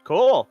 Cool.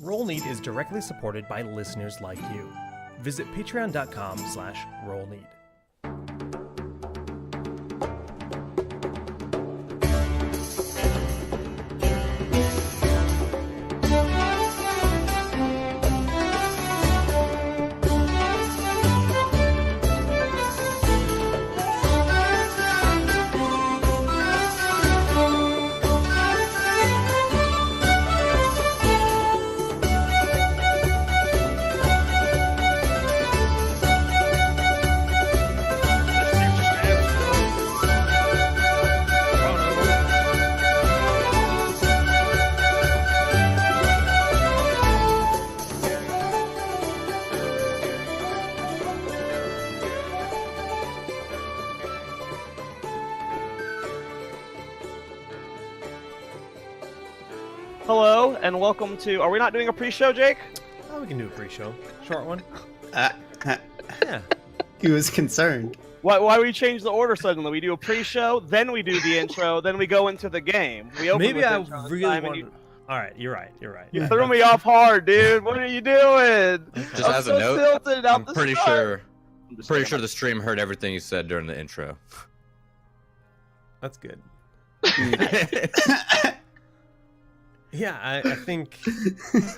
Rollneed is directly supported by listeners like you. Visit patreon.com/rollneed. Hello, and welcome to... Are we not doing a pre-show, Jake? Oh, we can do a pre-show. Short one. Yeah. He was concerned. Why we change the order suddenly? We do a pre-show, then we do the intro, then we go into the game. We open Maybe with I intro this really time, want and All right, you're right. you threw me off hard, dude. What are you doing? Just I'm as so a note, tilted out I'm the pretty start. sure I'm just pretty kidding. sure the stream heard everything you said during the intro. That's good. Yeah, I think There's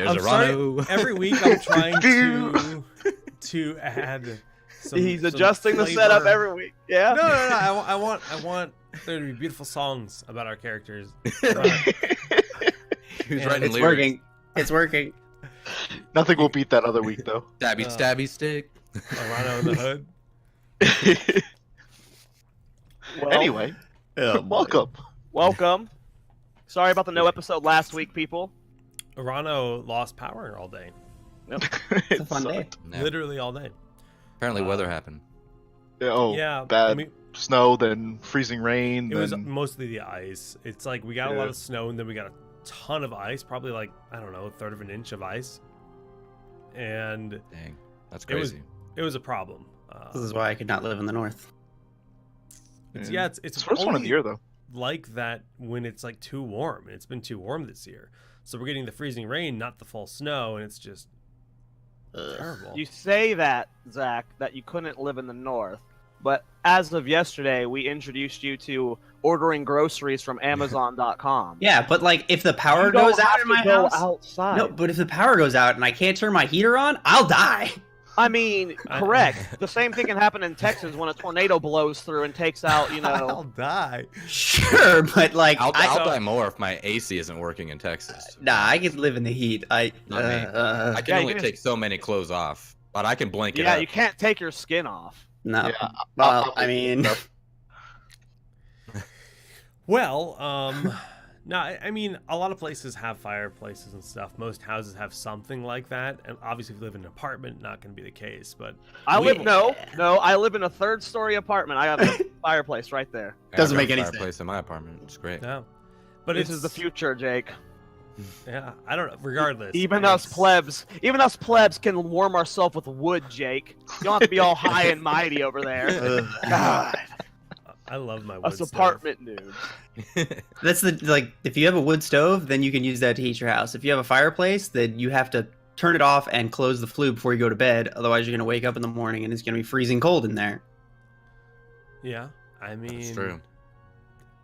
I'm a sorry, Rano. every week I'm trying to add some. He's some adjusting the flavor. setup every week. Yeah. No. I want there to be beautiful songs about our characters. He was Yeah, writing It's lyrics. working. It's working. Nothing will beat that other week, though. Stabby, stabby stick. Rhino in the hood. Well, Anyway, welcome. welcome. Sorry about the no episode last week, people. Rhino lost power all day, It's a fun day. Yeah. literally all day. Apparently, weather happened. Oh, Yeah, bad I mean, snow, then freezing rain. it was then... mostly the ice. It's like we got a Yeah. lot of snow and then we got a ton of ice, probably like I don't know, a third of an inch of ice, and Dang, that's It was- crazy. it was a problem. This is why I could not live in the north. It's It's the first one of only the year, though. like that when it's like too warm, and it's been too warm this year. So we're getting the freezing rain, not the fall snow, and it's just terrible. You say that, Zach, that you couldn't live in the north, but as of yesterday, we introduced you to ordering groceries from Amazon.com. Yeah, but like if the power You don't goes out have in to my go house. outside. No, but if the power goes out and I can't turn my heater on, I'll die. I mean, correct. The same thing can happen in Texas when a tornado blows through and takes out, you I'll know. die. Sure, but like I'll I die more if my AC isn't working in Texas. nah, I can live in the heat. Not me. I can Yeah, you only can take so many clothes off, but I can blank it Yeah, up. you can't take your skin off. no. Yeah, Well, I mean, Well, No, I mean, a lot of places have fireplaces and stuff. Most houses have something like that. And obviously, if you live in an apartment, not going to be the case. But I live no. I live in a 3rd-story apartment. I have a fireplace right there. Doesn't I make got a any sense. fireplace in my apartment. It's great. no. But This is the future, Jake. Yeah, I don't know. Regardless. Even us plebs can warm ourselves with wood, Jake. You don't have to be all high and mighty over there. God, I love my wood us stove. apartment dudes. That's if you have a wood stove, then you can use that to heat your house. If you have a fireplace, then you have to turn it off and close the flue before you go to bed. Otherwise, you're going to wake up in the morning and it's going to be freezing cold in there. Yeah, I mean, It's true.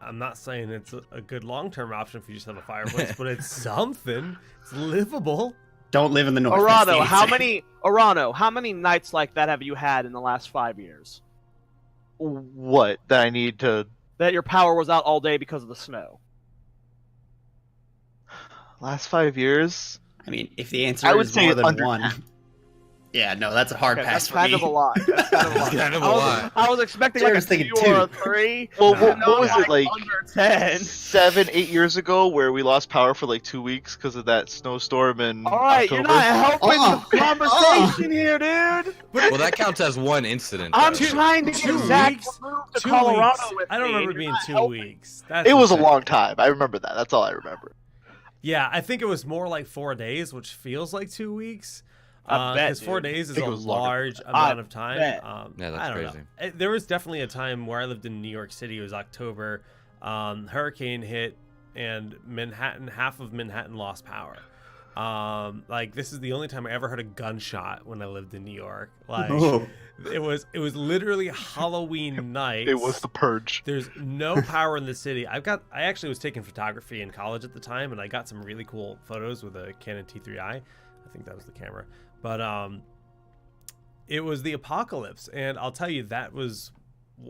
I'm not saying it's a good long-term option if you just have a fireplace, but it's something. It's livable. Don't live in the north. that's the Arano, how many nights like that have you had in the last 5 years? What? That I need to... That your power was out all day because of the snow? Last 5 years? I mean, if the answer I would is say more than under one. 10. Yeah, no, that's a hard Okay, pass that's for kind me. of a lot. That's kind of a lot. Kind of a lot. I was expecting I like was a thinking 2 or a two. 3. Well, No. what was it, like under 10? 7, 8 years ago where we lost power for like 2 weeks because of that snowstorm in All right, October? you're not helping Uh-uh. the conversation here, dude. Well, that counts as one incident. I'm though. trying to get 2 Zach weeks? to move to 2 Colorado weeks. with I don't me, remember and it being you're not 2 helping. weeks. That's It was a insane. long time. I remember that. That's all I remember. Yeah, I think it was more like 4 days, which feels like 2 weeks. I bet, Because 4 dude. days I is think a it was longer than large that. amount of time. bet. Yeah, that's I don't crazy. know. There was definitely a time where I lived in New York City. It was October. Hurricane hit, and half of Manhattan lost power. Like, this is the only time I ever heard a gunshot when I lived in New York. Like, Oh. it was literally Halloween night. It was the purge. There's no power in the city. I actually was taking photography in college at the time, and I got some really cool photos with a Canon T3i. I think that was the camera. But it was the apocalypse, and I'll tell you, that was,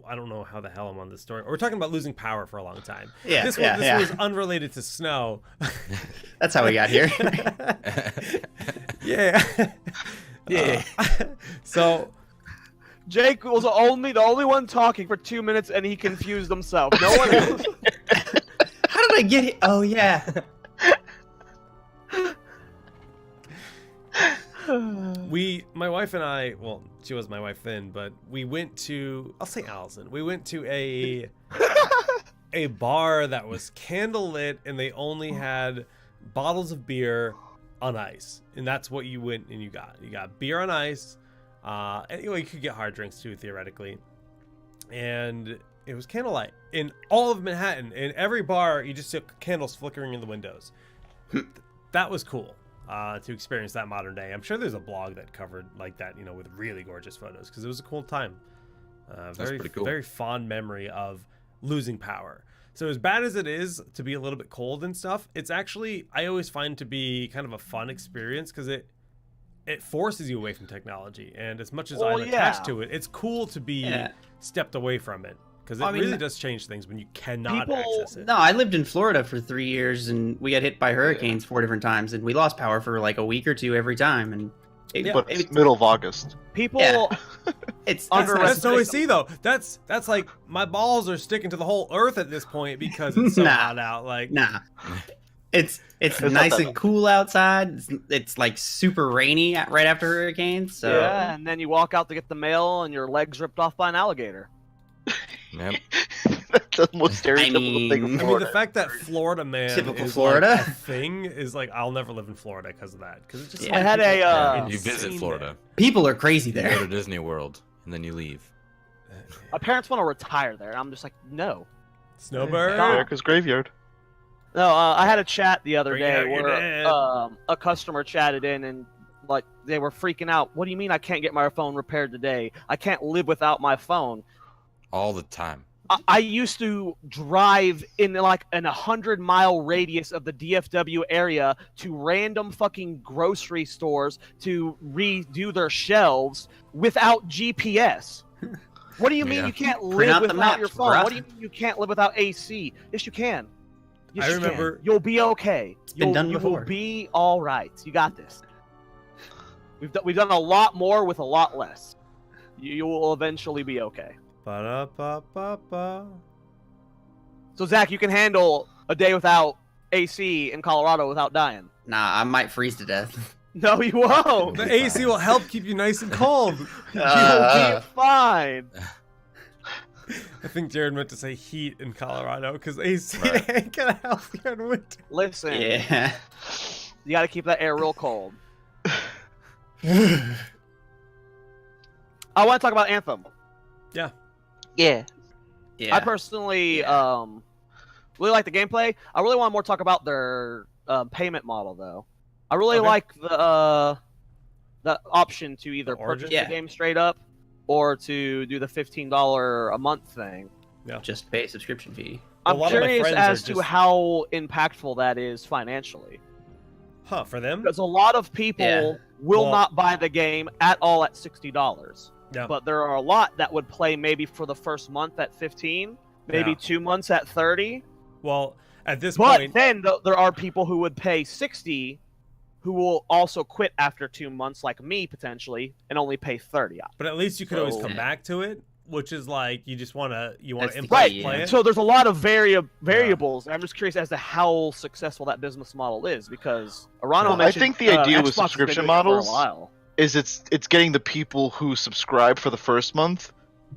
I don't know how the hell I'm on this story. We're talking about losing power for a long time. Yeah, This yeah. was unrelated to snow. That's how we got here. Yeah. Yeah. So Jake was the only one talking for 2 minutes, and he confused himself. No one else. How did I get here? Oh, yeah. my wife and I, well, she was my wife then, but we went to, I'll say Allison, we went to a bar that was candlelit, and they only had bottles of beer on ice. And that's what you went and you got. You got beer on ice. Anyway, you could get hard drinks too, theoretically. And it was candlelight in all of Manhattan. In every bar, you just see candles flickering in the windows. That was cool. To experience that modern day. I'm sure there's a blog that covered like that, you know, with really gorgeous photos, because it was a cool time. Very, pretty cool. very fond memory of losing power. So as bad as it is to be a little bit cold and stuff, it's actually, I always find to be kind of a fun experience, because it forces you away from technology. And as much as Well, I'm attached yeah. to it, it's cool to be stepped away from it, because it I mean, really does change things when you cannot people- access it. No, I lived in Florida for 3 years, and we got hit by hurricanes 4 different times, and we lost power for like a week or two every time. And But it's middle of August. People, Yeah. it's That's so I see though. That's like my balls are sticking to the whole earth at this point because it's so Nah. hot out. Like, Nah. It's not nice that and bad. cool outside. It's like super rainy right after hurricanes. So yeah, and then you walk out to get the mail, and your legs ripped off by an alligator. Yep. That's the most stereotypical thing I of mean, Florida. the fact that Florida man Typical is Florida. like a thing is like, I'll never live in Florida because of that. Because it's just Yeah. I had a Yeah, you visit insane Florida. people are crazy You go there. to Disney World, and then you leave. my parents want to retire there. And I'm just like, no. Snowbird. America's graveyard. No, I had a chat the other Bring day out your where dad. a customer chatted in, and like they were freaking out. What do you mean I can't get my phone repaired today? I can't live without my phone. All the time. I used to drive in like an 100-mile radius of the DFW area to random fucking grocery stores to redo their shelves without GPS. What do you mean Yeah. you can't Print live out the without maps, your phone? bruh. What do you mean you can't live without AC? Yes, you can. Yes, I you can. remember- You'll be okay. been done You before. will be all right. You got this. We've done a lot more with a lot less. You will eventually be okay. Ba-da-ba-ba-ba. So Zach, you can handle a day without AC in Colorado without dying. Nah, I might freeze to death. No, you won't. The AC will help keep you nice and cold. You'll be fine. I think Jared meant to say heat in Colorado because AC Right. ain't gonna help you in winter. Listen, Yeah. you got to keep that air real cold. I want to talk about Anthem. Yeah. Yeah. I personally really like the gameplay. I really want to more talk about their payment model, though. I really Okay. like the option to either Origin? purchase Yeah. the game straight up or to do the $15 a month thing. Just pay a subscription fee. A I'm lot of my curious friends as are to just- how impactful that is financially. Huh, for them? Because a lot of people Yeah. will Well- not buy the game at all at $60. Yeah. But there are a lot that would play maybe for the first month at 15, maybe Yeah. 2 months at 30. Well, at this But point, then there are people who would pay 60 who will also quit after 2 months, like me potentially, and only pay 30. but at least you could always So- come back to it, which is like you just want to That's the implement Right. key, play yeah. it. So there's a lot of variables. I'm just curious as to how successful that business model is because Arano Well, I mentioned think the idea with Xbox has been subscription doing it for a models while. Is it's getting the people who subscribe for the first month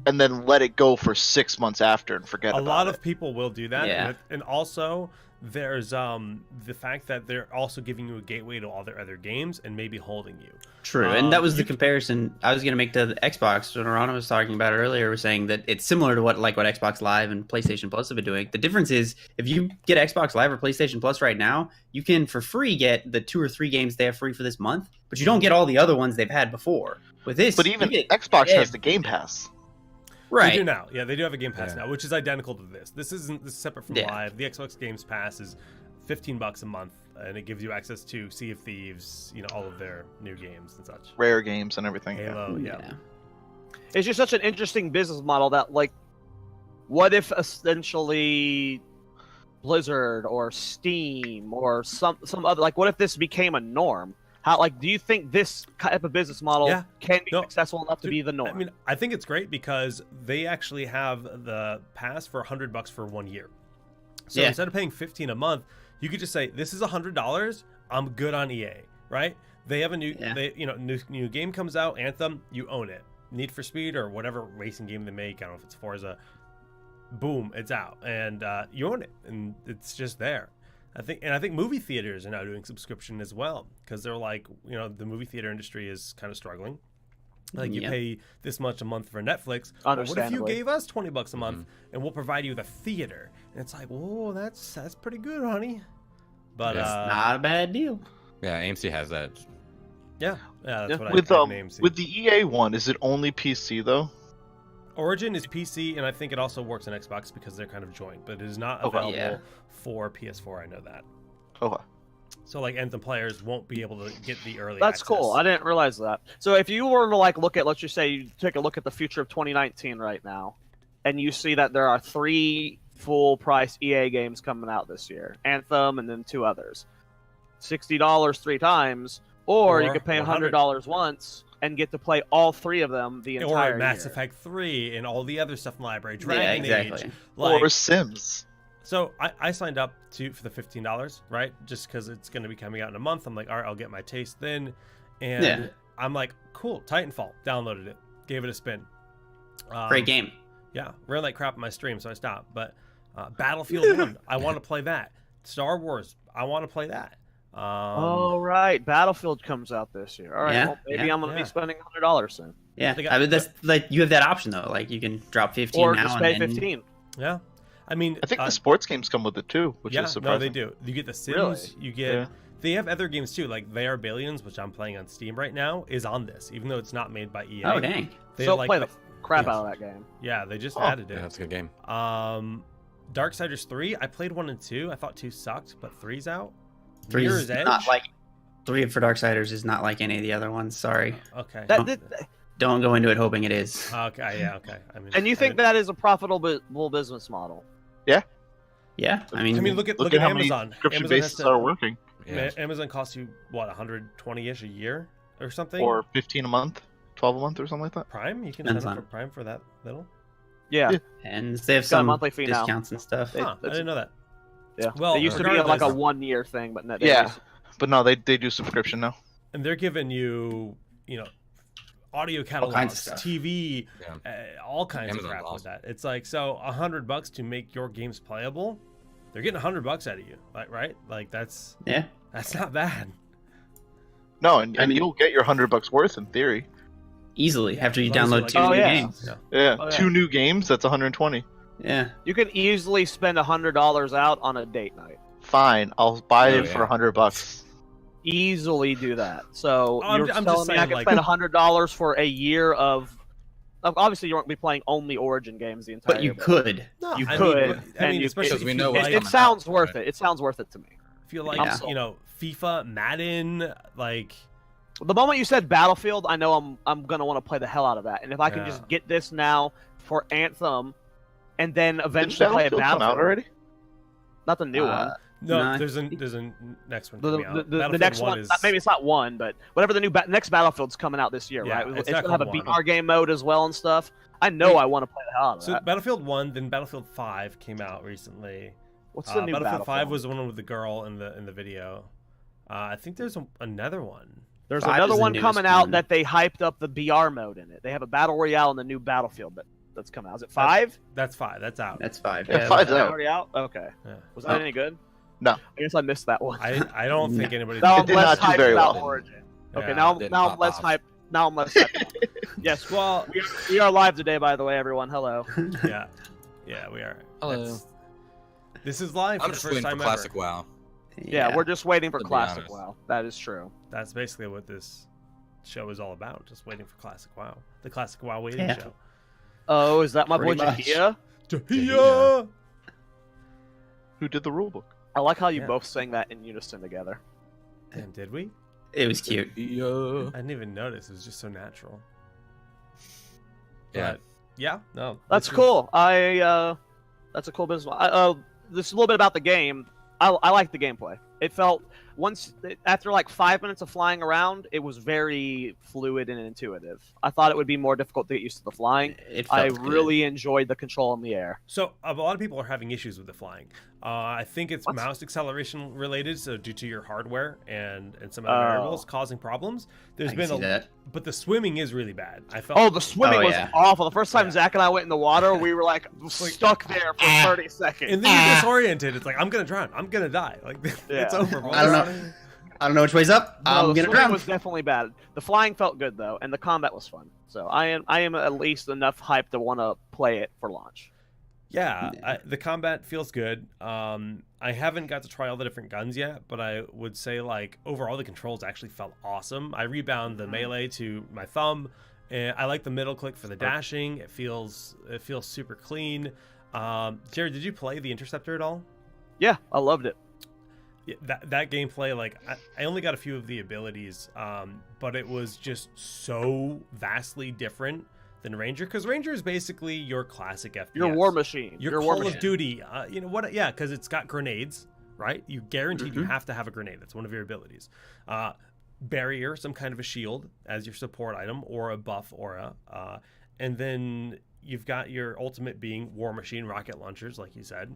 and then let it go for 6 months after and forget A about lot it. of people will do that, Yeah. and also there's the fact that they're also giving you a gateway to all their other games and maybe holding you. True, and that was you the c- comparison I was going to make to the Xbox when Arana was talking about it earlier. Was saying that it's similar to what Xbox Live and PlayStation Plus have been doing. The difference is if you get Xbox Live or PlayStation Plus right now, you can for free get the 2 or 3 games they have free for this month, but you don't get all the other ones they've had before. With this, But you even get Xbox every- has the Game Pass. right. They do now. Yeah, they do have a Game Pass Yeah. now, which is identical to this. This is separate from Yeah. Live. The Xbox Games Pass is $15 a month, and it gives you access to Sea of Thieves, all of their new games and such. Rare games and everything. Yeah. Halo, yeah. It's just such an interesting business model that, like, what if essentially Blizzard or Steam or some other, like, what if this became a norm? How, like, do you think this type of business model Yeah. can be No. successful enough to Dude, be the norm? I mean, I think it's great because they actually have the pass for $100 for 1 year. So Yeah. instead of paying $15 a month, you could just say, "This is $100. I'm good on EA." Right? They have a new, Yeah. new game comes out, Anthem, you own it. Need for Speed or whatever racing game they make, I don't know if it's Forza. Boom, it's out, and you own it, and it's just there. I think movie theaters are now doing subscription as well because they're like, the movie theater industry is kind of struggling. Like you Yep. pay this much a month for Netflix. Well, what if you Understandably. gave us $20 a month and we'll provide you with a theater? And it's like, whoa, that's pretty good, honey. But Yes. Not a bad deal. Yeah, AMC has that. yeah, that's Yeah. what With I named. with the EA one, is it only PC though? Origin is PC, and I think it also works on Xbox because they're kind of joint, but it is not Okay. available Yeah. for PS4. I know that. Okay. So like Anthem players won't be able to get the early. That's access. cool. I didn't realize that. So if you were to, like, look at, let's just say you take a look at the future of 2019 right now, and you see that there are 3 full price EA games coming out this year, Anthem and then 2 others, $60 3 times, or you Or could pay $100 $100 once and get to play all 3 of them the entire Or Mass year. Effect 3 and all the other stuff in the library. Yeah, Dragon exactly. Age. Like, Or Sims. so I signed up for the $15, right? Just because it's going to be coming out in a month. I'm like, all right, I'll get my taste then. And Yeah. I'm like, cool, Titanfall. Downloaded it. Gave it a spin. Great game. Yeah, ran like crap on my stream, so I stopped. But Battlefield 1, I want to play that. Star Wars, I want to play that. Oh, right. Battlefield comes out this year. All right, Yeah, well, maybe yeah, I'm going to yeah. be spending $100 soon. Yeah, They got- I mean that's like you have that option though. Like you can drop 15 Or now just and pay then 15. Yeah. I mean, I think the sports games come with it too, which yeah, is no, surprising. they do. You get the Sims. Really? You get. Yeah. They have other games too, like They Are Billions, which I'm playing on Steam right now, is on this, even though it's not made by EA. Oh dang. They So like, play the crap yes. out of that game. Yeah, they just Oh, added Yeah, it. that's a good game. Darksiders 3, I played 1 and 2. I thought 2 sucked, but 3's out. Three's Mirror's Edge. not like 3 for Darksiders is not like any of the other ones. Sorry. Okay. Don't go into it hoping it is. Okay. Yeah. Okay. I mean, And you think that is a profitable business model? Yeah, I mean, look at how many Amazon. subscription Amazon has bases to- are working. Yeah. Amazon costs you what 120ish a year or something. Or 15 a month, 12 a month, or something like that. Prime, you can Depends sign up on- for Prime for that little. Yeah. Yeah. and they have got a some monthly fee now. discounts and stuff. Huh, I that's- didn't know that. Yeah. Well, it used to be like a regardless- 1 year thing, but no, Yeah. But no, they do subscription now. And they're giving you, audio catalogs, kinds of stuff. TV, Yeah. all kinds Amazon's of crap with awesome. that. It's like, so $100 to make your games playable, they're getting $100 out of you, right? Like that's not bad. No, and I mean- you'll get your $100 worth in theory. Easily after you As long as download like- 2 Oh, new yeah. games. Yeah, Oh, yeah. 2 new games. That's 120. Yeah. You can easily spend $100 out on a date night. Fine, I'll buy Oh, it for yeah. $100. Easily do that. So I'm you're just telling me I saying, can like- spend $100 for a year of. Obviously, you won't be playing only Origin games the entire But you year. could. No, You I could, mean, and you- especially because we if know you what's like, It coming sounds out, worth right? it. It sounds worth it to me. if you like, Yeah. FIFA, Madden, like, The moment you said Battlefield, I know I'm gonna want to play the hell out of that. And if I can Yeah. just get this now for Anthem, and then Didn't eventually play a Battlefield come Battlefield, out already? not the new one. no, No. there's a next one The, coming out. the Battlefield next 1 one, is maybe it's not one, but whatever the next Battlefield's coming out this year, Yeah, right? it's It's not gonna have a called BR game mode as well and stuff. I know I want to play the hell out of so that. Battlefield 1, then Battlefield 5 came out recently. What's the new Battlefield 5 Battlefield? was the one with the girl in the video. I think there's another one. There's 5 another is the one newest coming out one. that they hyped up the BR mode in it. They have a battle royale in the new Battlefield that's coming out. Is it 5? That's 5. That's out. That's 5. Yeah, Yeah, 5's Is that out. already out? Okay. Yeah. Was that any good? No. I guess I missed that one. I don't think anybody's. Now It I'm did less not do hyped very about well. Origin. Yeah, Okay, now didn't I'm pop less off. hyped. Now I'm less hyped. Yes, Well, we are live today, by the way, everyone. Hello. yeah, we are. Hello. This is live for I'm the just first waiting time for classic ever. WoW. Yeah, we're just waiting for To be Classic honest. WoW. That is true. That's basically what this show is all about. Just waiting for classic WoW. The classic WoW waiting Yeah. show. Oh, is that my boy Pretty much. Jahia? Tahia! Who did the rulebook? I like how you Yeah. both sang that in unison together. Damn, did we? It was cute. Yeah. I didn't even notice. It was just so natural. Yeah. But, yeah. No. That's this is- cool. That's a cool business. Just a little bit about the game. I like the gameplay. It felt after like 5 minutes of flying around, it was very fluid and intuitive. I thought it would be more difficult to get used to the flying. It I felt good. really enjoyed the control in the air. So a lot of people are having issues with the flying. I think it's What? mouse acceleration related, so due to your hardware and some of the Oh. variables causing problems. There's I can been see that. but the swimming is really bad. I felt. Oh, the swimming Oh, was yeah. awful. The first time Yeah. Zach and I went in the water, we were like stuck there for 30 seconds. and then you're disoriented. It's like I'm gonna drown. I'm gonna die. Like it's Yeah. over. I don't know. I don't know which way's up. No, I'm the gonna swimming drown. was definitely bad. The flying felt good though, and the combat was fun. So I am at least enough hyped to want to play it for launch. Yeah, the combat feels good. I haven't got to try all the different guns yet, but I would say like overall the controls actually felt awesome. I rebound the melee to my thumb, and I like the middle click for the dashing. It feels super clean. Jared, did you play the Interceptor at all? Yeah, I loved it. Yeah, that gameplay, like I only got a few of the abilities, but it was just so vastly different than Ranger, because Ranger is basically your classic FPS. Your War Machine. Your War Call Machine. of Duty. You know what? Yeah, because it's got grenades, right? You guaranteed you Mhm. have to have a grenade. That's one of your abilities. Barrier, some kind of a shield as your support item, or a buff aura, and then you've got your ultimate being War Machine rocket launchers, like you said.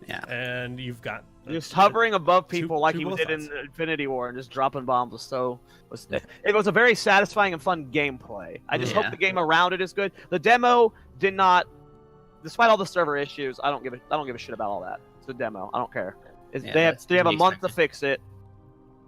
Yeah. And you've got Just hovering above people like two you bullet did in shots. Infinity War and just dropping bombs it was a very satisfying and fun gameplay. I just hope Yeah. the game around it is good. The demo did not, despite all the server issues, I don't give a shit about all that. It's a demo. I don't care. Yeah, They have that's to be a month to expected. fix it.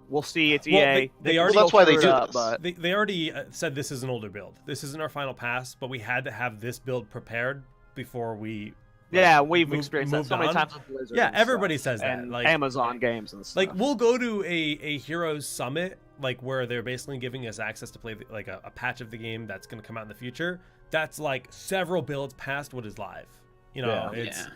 We'll see. It's Well, EA. they can already- still That's why they screw it do up, this. but they already said this is an older build. This isn't our final pass, but we had to have this build prepared before we. yeah, we've moved- experienced that moved so many on. times with Blizzard. Yeah, and everybody stuff, says that, and like- Amazon games and stuff. Like we'll go to a Heroes Summit, like where they're basically giving us access to play like a patch of the game that's going to come out in the future. That's like several builds past what is live. You know, Yeah. it's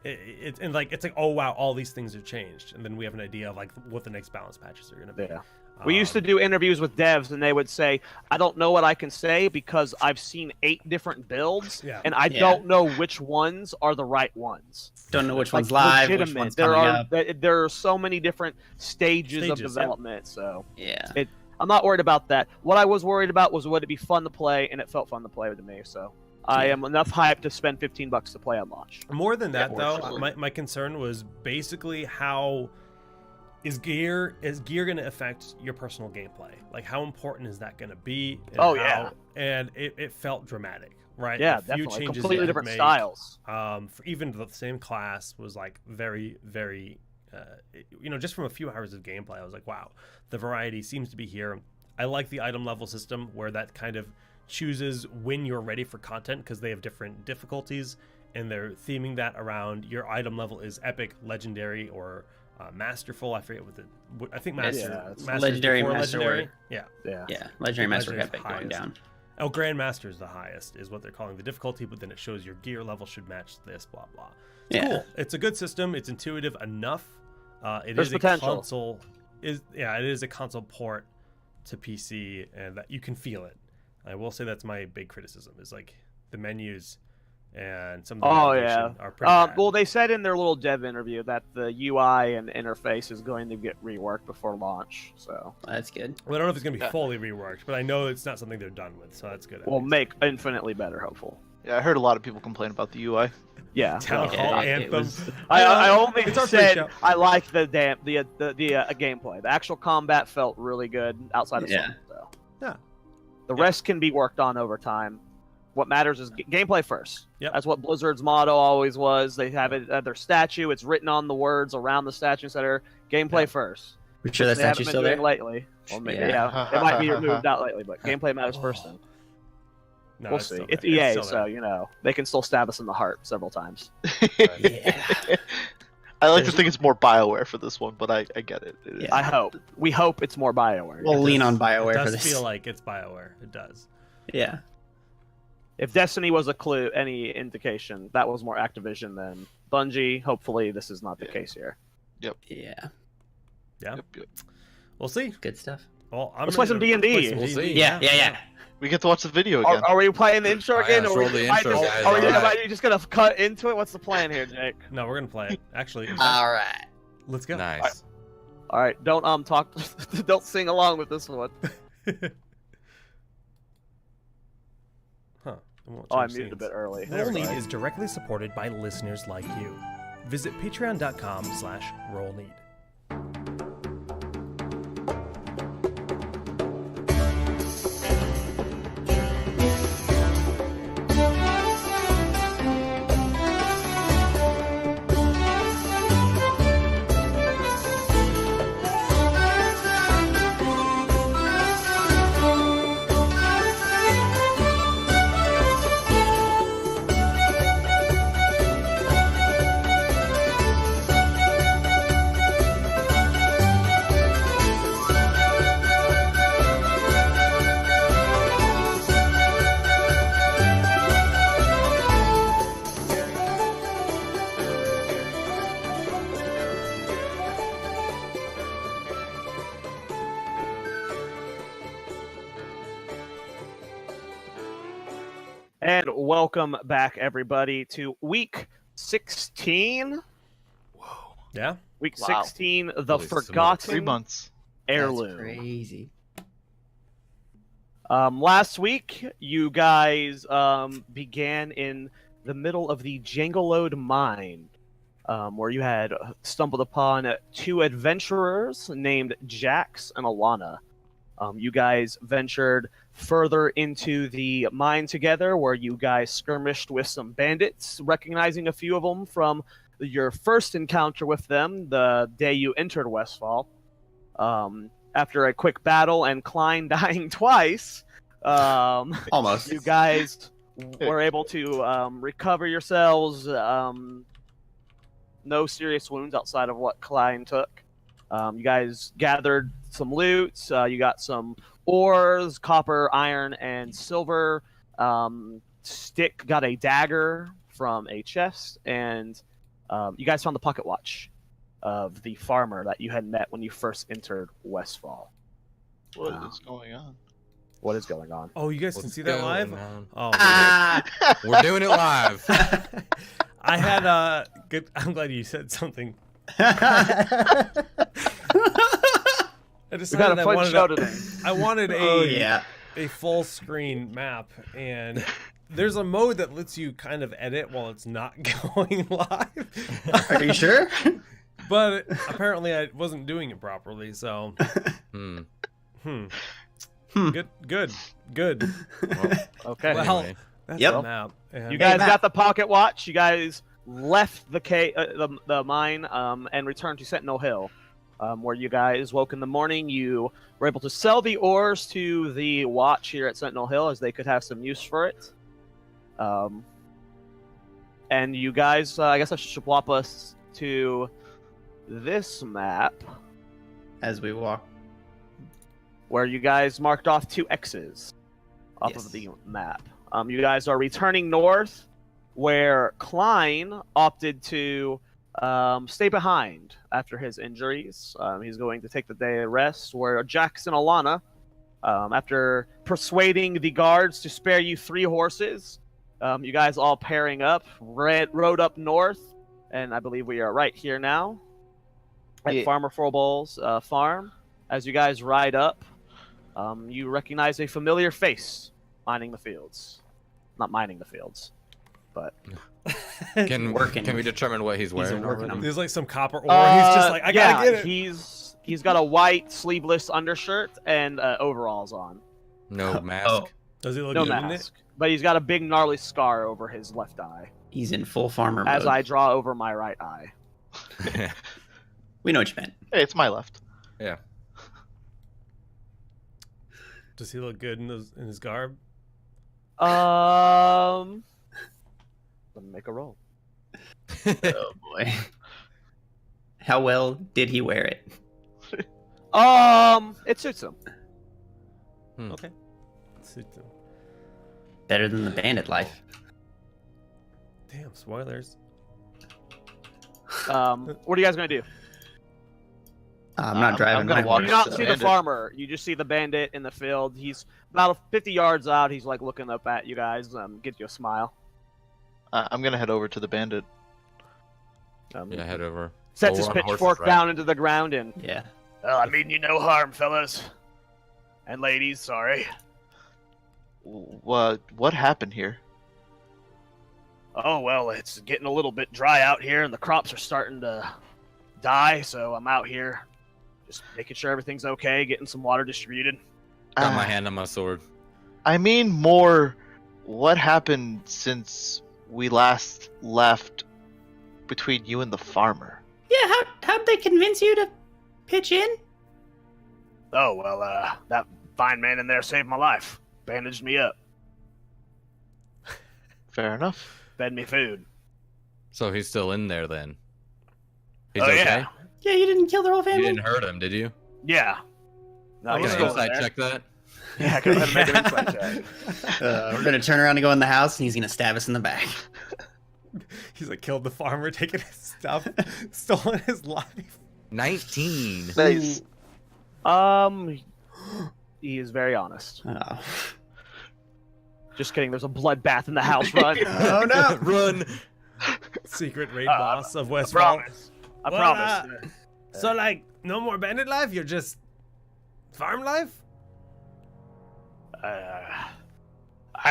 it's and like it's like, oh wow, all these things have changed, and then we have an idea of like what the next balance patches are going to be. Yeah. We used to do interviews with devs, and they would say, "I don't know what I can say because I've seen 8 different builds, Yeah. and I Yeah. don't know which ones are the right ones." Don't know which Like, one's live, which legitimate. one's there coming are up. there are so many different stages of Stages, yeah. development. So Yeah. I'm not worried about that. What I was worried about was would it be fun to play, and it felt fun to play to me. So I am enough hype to spend $15 to play on launch. More than that, Yeah, though, absolutely. my concern was basically how is gear going to affect your personal gameplay? Like, how important is that going to be? And Oh, yeah. And it felt dramatic, right? Yeah, A few definitely. changes Completely you could different make, styles. For even the same class was like very, very, just from a few hours of gameplay, I was like, wow, the variety seems to be here. I like the item level system where that kind of chooses when you're ready for content because they have different difficulties and they're theming that around your item level is epic, legendary, or masterful. I forget I think It's master legendary, before master, legendary. or- Yeah. Yeah, legendary master Legendary's epic going highest. down. Oh, Grandmaster is the highest, is what they're calling the difficulty, but then it shows your gear level should match this, blah blah. It's Yeah. cool. It's a good system. It's intuitive enough. There's potential. A console. It is a console port to PC, and that you can feel it. I will say that's my big criticism is like the menus and some of the navigation are pretty bad. Well, they said in their little dev interview that the UI and interface is going to get reworked before launch. So That's good. Well, I don't know if it's going to be fully reworked, but I know it's not something they're done with, so that's good. at we'll least. make infinitely better. Hopeful. Yeah, I heard a lot of people complain about the UI. Yeah. Town well, Hall it Anthem. was- I only It's our said pre-show. I liked the gameplay. The actual combat felt really good outside of Yeah. something. So. Yeah. The rest can be worked on over time. What matters is gameplay first. Yep. That's what Blizzard's motto always was. They have it at their statue. It's written on the words around the statue center. Gameplay Yeah. first. We sure that They haven't statue's been still doing there? lately. Well, maybe, Yeah. yeah. It might be removed out lately, but gameplay matters first. Then No, we'll it's see. still It's there. EA, still so there. they can still stab us in the heart several times. Yeah. I like to think it's more BioWare for this one, but I get it. It is. Yeah. I hope. We hope it's more Bioware. We'll lean on It BioWare for does this. feel like it's BioWare. It does. Yeah. If Destiny was a clue, any indication, that was more Activision than Bungie. Hopefully, this is not the case here. Yeah. Yeah. Yep. We'll see. Good stuff. Well, I'm Let's play some ready to D&D. play some We'll D&D. see. Yeah. We get to watch the video again. Are we playing the intro Oh, yeah, again? let's or roll the intro, guys. Are we Alright. just gonna cut into it? What's the plan here, Jake? No, we're gonna play it. Actually, All right. let's go. Nice. All right, don't talk, don't sing along with this one. Huh. It won't Oh, I change muted a scenes. bit early. Roll Need is directly supported by listeners like you. Visit patreon.com/rollneed. And welcome back, everybody, to week 16. Yeah. Week Wow. 16, the Holy Forgotten 3 months. Heirloom. That's crazy. Last week, you guys began in the middle of the Jangalode mine, where you had stumbled upon two adventurers named Jax and Alana. You guys ventured further into the mine together, where you guys skirmished with some bandits, recognizing a few of them from your first encounter with them the day you entered Westfall. After a quick battle and Klein dying twice, Almost. you guys were able to recover yourselves. No serious wounds outside of what Klein took. You guys gathered some loot. You got some ores, copper, iron, and silver. Stick got a dagger from a chest, and you guys found the pocket watch of the farmer that you had met when you first entered Westfall. What Wow. is going on? What is going on? Oh, you guys can What's see that live? going on? Oh, Ah! We're doing it live. I had a good. I'm glad you said something. I We got decided a I fun wanted show a, today. I wanted Oh yeah. a full screen map, and there's a mode that lets you kind of edit while it's not going live. Are you sure? But apparently I wasn't doing it properly, so. Good. Well, Okay. Well, anyway. that's Yep. the map. Yeah. You guys Matt. got the pocket watch. You guys left the mine and returned to Sentinel Hill, where you guys woke in the morning. You were able to sell the ores to the watch here at Sentinel Hill, as they could have some use for it. And you guys, I guess I should swap us to this map, As we walk. where you guys marked off 2 X's off Yes. of the map. You guys are returning north, where Klein opted to stay behind after his injuries. He's going to take the day of rest, where Jackson Alana, after persuading the guards to spare you 3 horses, you guys all pairing up, rode up north, and I believe we are right here now at Yeah. Farmer Forbol's farm. As you guys ride up, you recognize a familiar face mining the fields. Not mining the fields, but Can Working. we determine what he's wearing? working already? on- There's like some copper ore. He's just like, I gotta get it. He's got a white sleeveless undershirt and overalls on. No mask. Oh, Does he look No good in it? mask, but he's got a big gnarly scar over his left eye, he's in full farmer as mode. I draw over my right eye. We know what you meant. Hey, it's my left. Yeah. Does he look good in his garb? Let me make a roll. Oh boy. How well did he wear it? It suits him. Okay. Suits him. Better than the bandit life. Damn, spoilers. What are you guys gonna do? I'm not driving. I'm gonna my walk You horse, don't the see so- the bandit. farmer. You just see the bandit in the field. He's about 50 yards out. He's like looking up at you guys. Gives you a smile. I'm gonna head over to the bandit. Yeah, head over. Sets Oh, his we're on horses, pitchfork right? down into the ground and. Yeah. Well, I mean you no harm, fellas. And ladies, sorry. What happened here? Oh, well, it's getting a little bit dry out here, and the crops are starting to die, so I'm out here just making sure everything's okay, getting some water distributed. Got my Uh, hand on my sword. I mean more what happened since we last left between you and the farmer. Yeah, how'd they convince you to pitch in? Oh, well, that fine man in there saved my life. Bandaged me up, Fair enough. fed me food. So he's still in there then. He's Oh, okay. yeah. Yeah, you didn't kill their whole You family? didn't hurt him, did you? Yeah. No, Can he's I still Inside there. check that. Yeah, go ahead and make an insight check. We're gonna turn around and go in the house, and he's gonna stab us in the back. He's like killed the farmer, taking his stuff, stolen his life. 19. Nice. He is very honest. Oh, Just kidding. There's a bloodbath in the house. Run. oh no! Run. Secret raid Uh, boss of I West. promise. I Well, promise. So like, no more bandit life. You're just farm life. I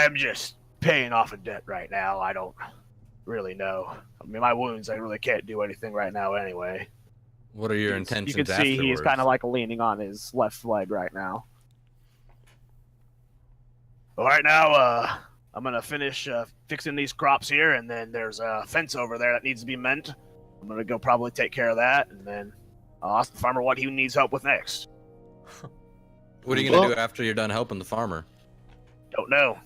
am just paying off a debt right now. I don't really know. I mean, my wounds, I really can't do anything right now anyway. What are your intentions You can see afterwards? he's kind of like leaning on his left leg right now. Well, right now, I'm going to finish fixing these crops here, and then there's a fence over there that needs to be mended. I'm going to go probably take care of that, and then I'll ask the farmer what he needs help with next. What are you gonna Well- do after you're done helping the farmer? Don't know.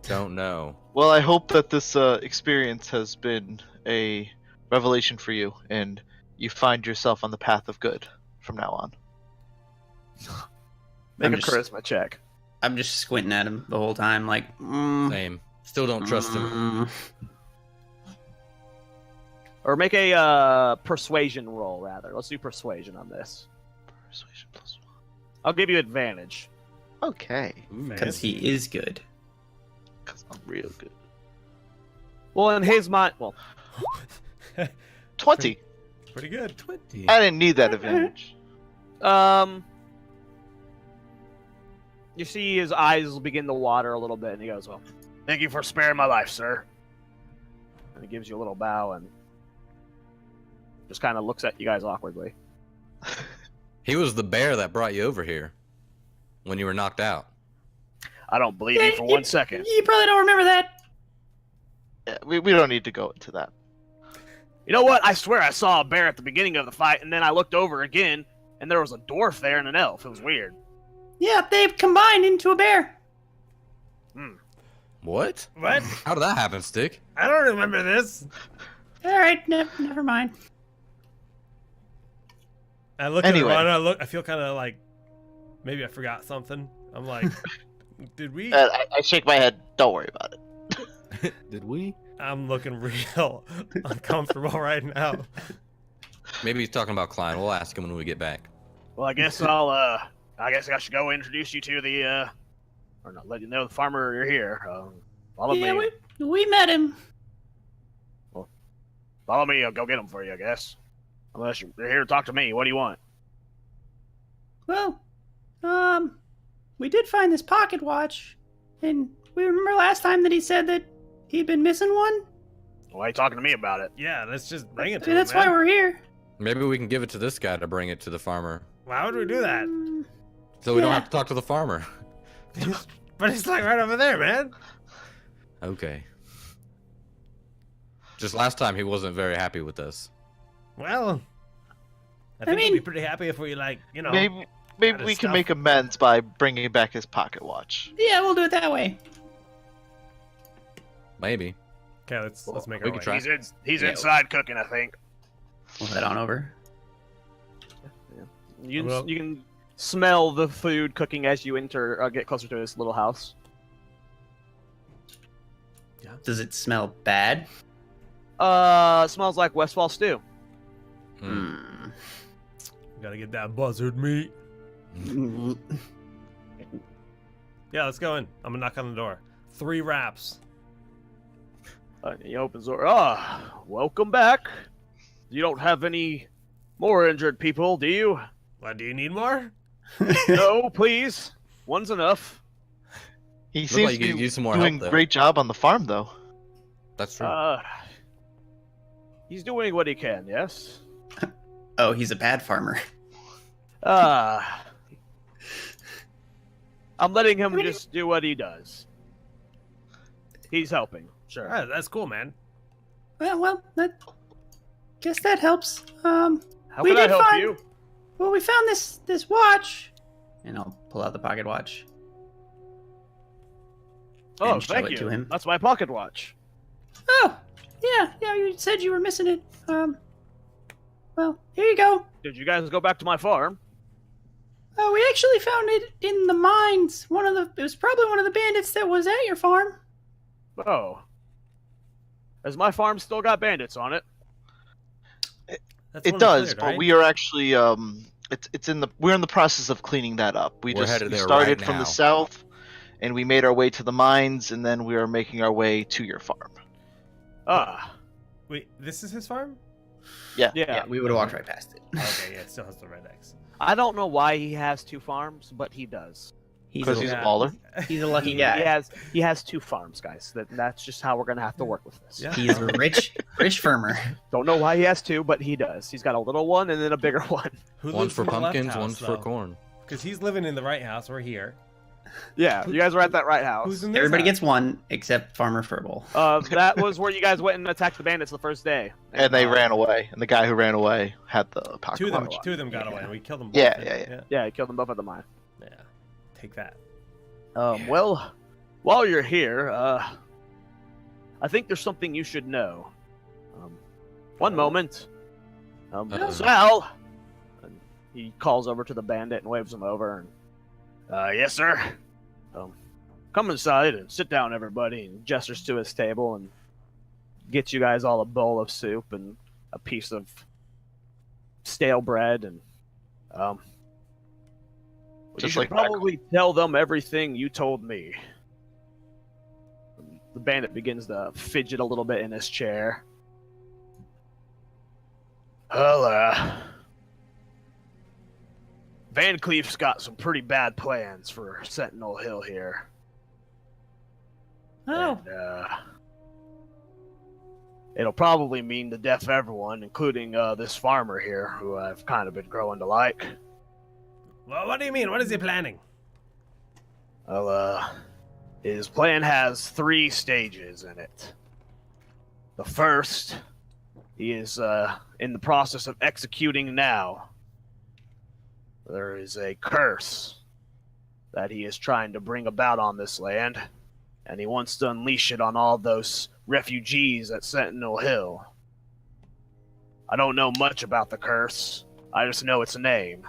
Don't know. Well, I hope that this experience has been a revelation for you, and you find yourself on the path of good from now on. Make I'm a just- charisma check. I'm just squinting at him the whole time, like. Same. Still don't trust him. Or make a persuasion roll, rather. Let's do persuasion on this. Persuasion +1. I'll give you advantage. Okay, Because he is good. because I'm real good. Well, in his mind, 20. Pretty good. 20. I didn't need that advantage. you see his eyes will begin to water a little bit, and he goes, well, Thank you for sparing my life, sir. And he gives you a little bow and just kind of looks at you guys awkwardly. He was the bear that brought you over here when you were knocked out. I don't believe you for 1 second. You probably don't remember that. Yeah, we don't need to go into that. You know what? I swear I saw a bear at the beginning of the fight, and then I looked over again, and there was a dwarf there and an elf. It was weird. Yeah, they've combined into a bear. What? What? How did that happen, Stick? I don't remember this. All right, never mind. I look Anyway. at Ron, I feel kind of like maybe I forgot something. I'm like, did we? I shake my head. Don't worry about it. Did we? I'm looking real uncomfortable right now. Maybe he's talking about Klein. We'll ask him when we get back. Well, I guess I should go introduce you to the, or not, let you know the farmer you're here. Follow me. we met him. Follow me. I'll go get him for you, I guess. Unless you're here to talk to me. What do you want? Well, we did find this pocket watch, and we remember last time that he said that he'd been missing one. Why are you talking to me about it? Yeah, let's just bring it to And him, that's man. why we're here. Maybe we can give it to this guy to bring it to the farmer. Why would we do that? So we don't Yeah. have to talk to the farmer. But it's like right over there, man. Okay. Just last time he wasn't very happy with us. Well, I think mean- we'd be pretty happy if we, like, you know. Maybe his we can stuff. make amends by bringing back his pocket watch. Yeah, we'll do it that way. Maybe. Okay, let's make we our could way. try. He's Yeah. inside cooking, I think. We'll head on over. You Well- you can smell the food cooking as you get closer to this little house. Does it smell bad? Smells like Westfall stew. Hmm. Gotta get that buzzard meat. Yeah, let's go in. I'm gonna knock on the door. 3 wraps. He opens the door. Welcome back. You don't have any more injured people, do you? What, do you need more? No, please. One's enough. He Look seems like to you could be use some more doing help, a though. great job on the farm, though. That's true. He's doing what he can, yes? Oh, he's a bad farmer. I'm letting him just do what he does. He's helping, sure. Alright, that's cool, man. Well, that guess that helps. How we can I did help find- you? Well, we found this watch, and I'll pull out the pocket watch. Oh, and show thank it you. to him. That's my pocket watch. Oh, yeah. You said you were missing it. Well, here you go. Did you guys go back to my farm? Oh, we actually found it in the mines. It was probably one of the bandits that was at your farm. Oh. Has my farm still got bandits on it? That's It one we does, cleared, but right? we are actually we're in the process of cleaning that up. We're headed We there started right from now. the south, and we made our way to the mines, and then we are making our way to your farm. Wait, this is his farm? Yeah. Yeah. We would have walked right past it. Okay, yeah, it still has the red X. I don't know why he has 2 farms, but he does. Because he's a Yeah. baller. He's a lucky guy. He has 2 farms, guys. That's just how we're gonna have to work with this. Yeah. He's a rich farmer. Don't know why he has 2, but he does. He's got a little one and then a bigger one. Who One's lives for in the left pumpkins, house, one's for though? corn. Because he's living in the right house. We're here. Yeah, you guys were at that right house. Who's in this Everybody house? gets one except Farmer Furble. That was where you guys went and attacked the bandits the first day. And they ran away, and the guy who ran away had the pocket Two of them, watch. two of them got Yeah. away. We killed them both. Yeah, didn't yeah. we? Yeah, he killed them both at the mine. Yeah. Take that. Well, while you're here, I think there's something you should know. One moment. Uh-oh. Sal! And he calls over to the bandit and waves him over. And, yes, sir. Come inside and sit down, everybody, and gestures to his table and gets you guys all a bowl of soup and a piece of stale bread and you Just should like back probably tell them everything you told me. The bandit begins to fidget a little bit in his chair. Well, Van Cleef's got some pretty bad plans for Sentinel Hill here. Oh. And, it'll probably mean the death of everyone, including this farmer here, who I've kind of been growing to like. Well, what do you mean? What is he planning? Well, his plan has 3 stages in it. The first, he is in the process of executing now. There is a curse that he is trying to bring about on this land, and he wants to unleash it on all those refugees at Sentinel Hill. I don't know much about the curse. I just know its name.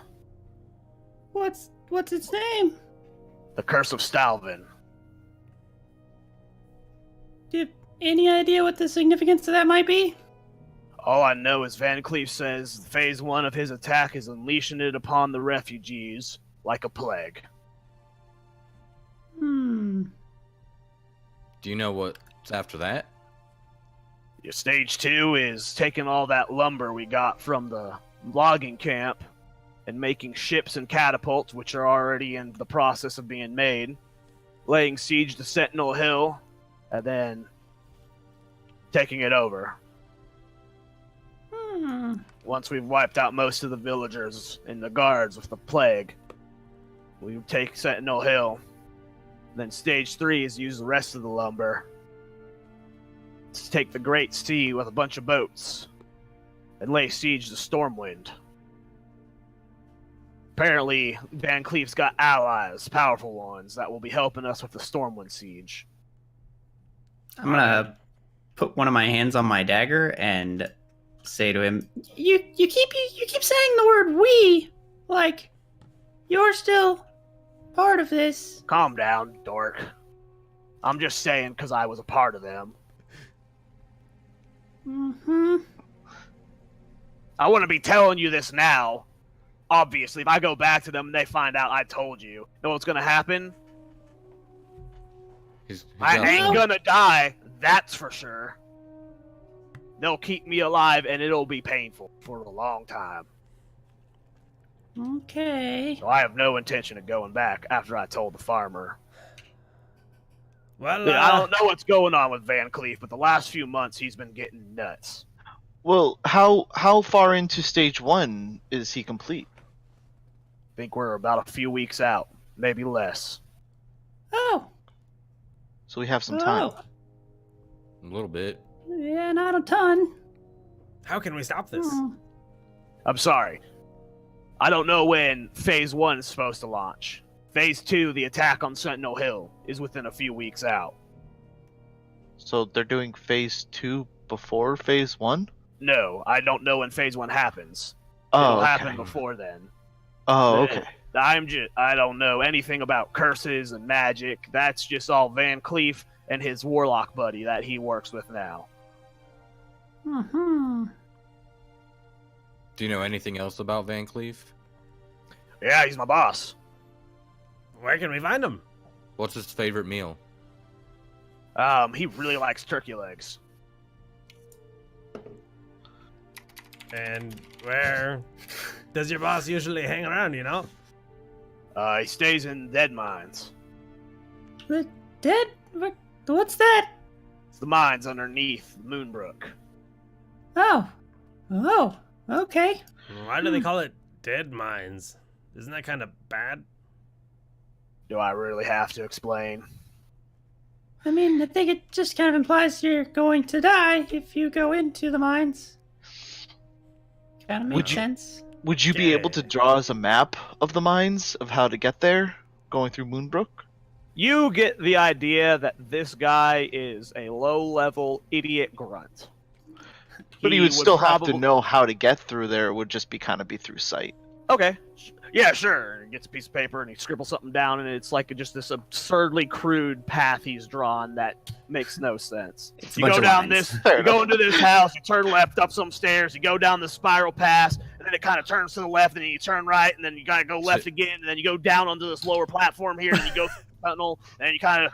What's its name? The Curse of Stalvin. Do you have any idea what the significance of that might be? All I know is Van Cleef says phase 1 of his attack is unleashing it upon the refugees like a plague. Hmm. Do you know what's after that? Your stage 2 is taking all that lumber we got from the logging camp and making ships and catapults, which are already in the process of being made, laying siege to Sentinel Hill, and then taking it over. Once we've wiped out most of the villagers and the guards with the plague, we take Sentinel Hill. Then stage 3 is use the rest of the lumber to take the Great Sea with a bunch of boats and lay siege to Stormwind. Apparently, Van Cleef's got allies, powerful ones, that will be helping us with the Stormwind siege. I'm gonna put one of my hands on my dagger and say to him, "You keep saying the word we, like you're still part of this." Calm down, dork. I'm just saying because I was a part of them. Mm-hmm. I wouldn't be telling you this now. Obviously, if I go back to them and they find out I told you, know what's gonna happen? I ain't gonna die, that's for sure. They'll keep me alive and it'll be painful for a long time. Okay. So I have no intention of going back after I told the farmer. Well, I don't know what's going on with Van Cleef, but the last few months he's been getting nuts. Well, how far into stage 1 is he complete? I think we're about a few weeks out, maybe less. Oh. So we have some time. Oh. A little bit. Yeah, not a ton. how can we stop this? Hmm. I'm sorry. I don't know when phase 1 is supposed to launch. Phase 2, the attack on Sentinel Hill, is within a few weeks out. So they're doing phase 2 before phase 1? No, I don't know when phase 1 happens. Oh, It'll okay. happen before then. Oh, okay. I don't know anything about curses and magic. That's just all Van Cleef and his warlock buddy that he works with now. Mm-hmm. Do you know anything else about Van Cleef? Yeah, he's my boss. Where can we find him? What's his favorite meal? He really likes turkey legs. And where does your boss usually hang around, you know? He stays in dead mines. The dead? What's that? It's the mines underneath Moonbrook. Oh. Oh. Okay. Why do they call it dead mines? Isn't that kind of bad? Do I really have to explain? I mean, I think it just kind of implies you're going to die if you go into the mines. Kind of makes sense. Would you be able to draw us a map of the mines of how to get there, going through Moonbrook? You get the idea that this guy is a low-level idiot grunt. But he would still have to probably- know how to get through there. It would just be kind of be through sight. Okay. Yeah, sure. He gets a piece of paper and he scribbles something down, and it's like just this absurdly crude path he's drawn that makes no sense. It's a You bunch go of down lines. this, Fair you go enough. into this house, you turn left up some stairs, you go down the spiral path, and then it kind of turns to the left, and then you turn right, and then you gotta go left again, and then you go down onto this lower platform here, and you go through the tunnel, and you kind of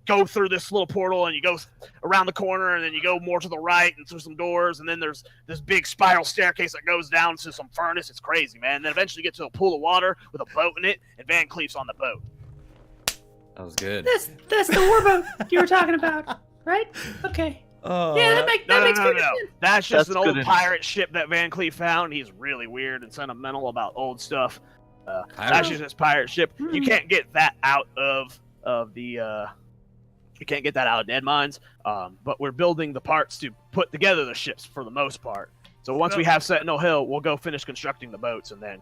go through this little portal, and you go around the corner, and then you go more to the right and through some doors, and then there's this big spiral staircase that goes down to some furnace. It's crazy, man. And then eventually you get to a pool of water with a boat in it, and Van Cleef's on the boat. That was good. That's the warboat you were talking about, right? Okay. Yeah, that makes No. perfect sense. That's just That's an old good pirate ship that Van Cleef found. He's really weird and sentimental about old stuff. That's just his pirate ship. You can't get that out of the. You can't get that out of dead mines. But we're building the parts to put together the ships for the most part. So once we have Sentinel Hill, we'll go finish constructing the boats, and then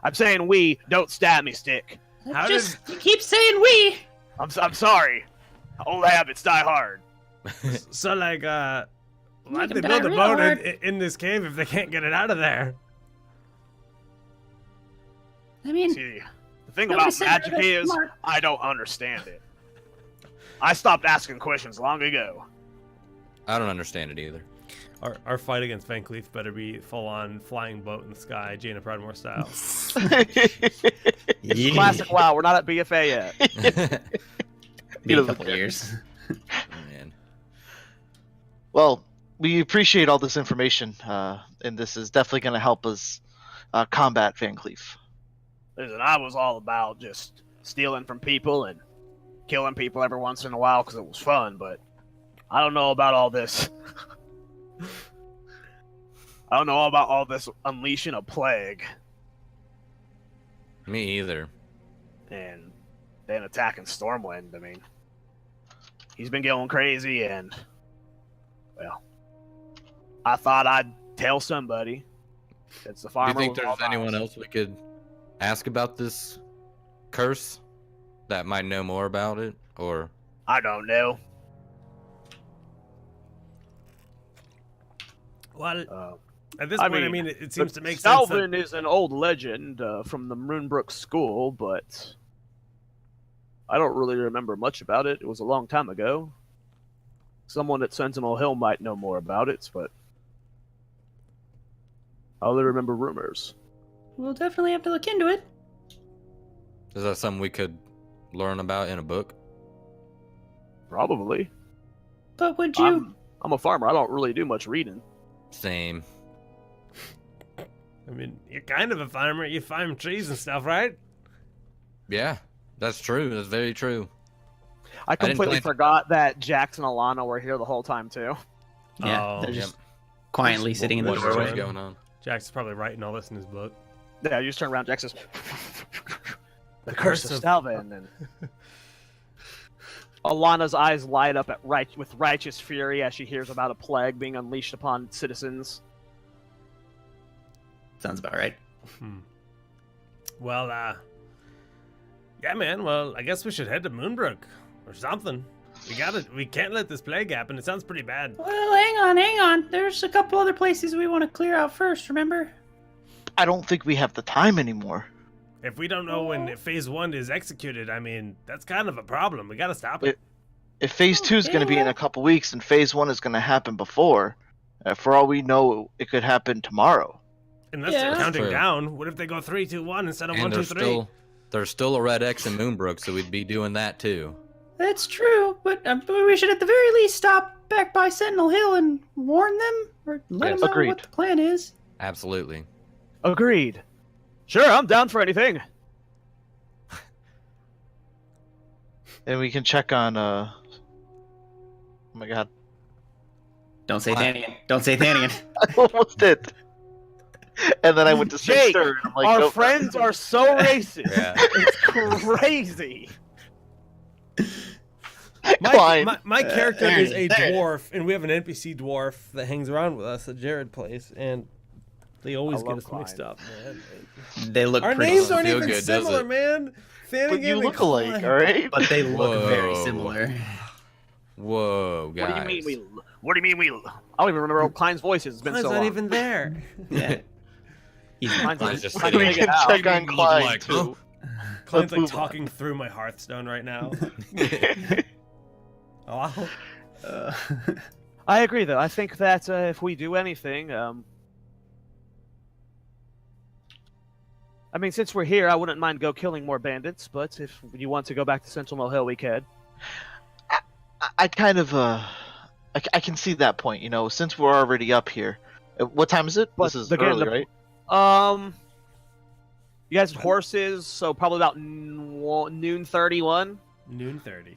I'm saying we. Don't stab me, Stick. You keep saying we. I'm sorry. Old habits die hard. So like, why'd Make they 'em build die a real boat hard. in this cave if they can't get it out of there? I mean, See, the thing nobody about said magic they're is smart. I don't understand it. I stopped asking questions long ago. I don't understand it either. Our fight against Van Cleef better be full on flying boat in the sky, Jaina Pridemore style. It's classic WoW. We're not at BFA yet. Be a couple years. Man. Well, we appreciate all this information, and this is definitely going to help us combat Van Cleef. Listen, I was all about just stealing from people and killing people every once in a while because it was fun, but I don't know about all this. I don't know about all this unleashing a plague Me either. and then attacking Stormwind. I mean, he's been going crazy, and well, I thought I'd tell somebody. It's the Do farmer. you think with all there's anyone eyes. else we could ask about this curse that might know more about it? Or I don't know. Well, at this I point, mean, it seems to make sense. That, Salvin is an old legend from the Moonbrook School, but I don't really remember much about it. It was a long time ago. Someone at Sentinel Hill might know more about it, but I only remember rumors. We'll definitely have to look into it. is that something we could learn about in a book? Probably. But would you? I'm a farmer. I don't really do much reading. Same. you're kind of a farmer. You farm trees and stuff, right? Yeah, that's true. That's very true. I didn't completely plan- forgot that Jax and Alana were here the whole time, too. Yeah, Oh, they're Yep. just quietly sitting in the what- What's doorway. going on? Jack's probably writing all this in his book. Yeah, you just turn around, Jax says, the curse of Salvin, and Alana's eyes light up with righteous fury as she hears about a plague being unleashed upon citizens. Sounds about right. Well, yeah, man. Well, I guess we should head to Moonbrook or something. We can't let this plague happen. It sounds pretty bad. Well, hang on. There's a couple other places we want to clear out first. Remember? I don't think we have the time anymore. If we don't know when Phase 1 is executed, that's kind of a problem. We gotta stop it. If Phase 2 is going to be in a couple weeks and Phase 1 is going to happen before, for all we know, it could happen tomorrow. Unless Yeah. they're counting True. down. What if they go 3, 2, 1 instead of 1, And 2, 3? there's still a red X in Moonbrook, so we'd be doing that too. That's true, but we should at the very least stop back by Sentinel Hill and warn them, or let Yes. them know Agreed. what the plan is. Absolutely. Agreed. Sure, I'm down for anything. And we can check on, oh my god. Don't say Thanian. Don't say Thanian. I almost did. And then I went to say Jake, stir, and I'm like, our nope. friends are so racist. Yeah. It's crazy. Klein. My character there is it a is, there it is. dwarf, and we have an NPC dwarf that hangs around with us that Jared plays, and they always I get love us mixed Klein. up, man. They look Our pretty names similar, aren't feel even good, does similar, it? man. Thanigan But you and look alike, Klein. alright? but they look very Whoa. similar. Whoa, guys. What do you mean we? What do you mean we? I don't even remember what Klein's voice is. It's been Klein's so not long. even there. Yeah. He's Klein's Klein's just Klein's sitting gonna We get can out. check on Klein, Like, too. Klein's like move on. talking through my Hearthstone right now. Oh, I agree, though. I think that if we do anything, I mean, since we're here, I wouldn't mind go killing more bandits. But if you want to go back to Sentinel Hill, we could. I kind of, I can see that point, you know, since we're already up here. What time is it? But This is again, early, right? You guys had horses, so probably about noon 31. Noon 30.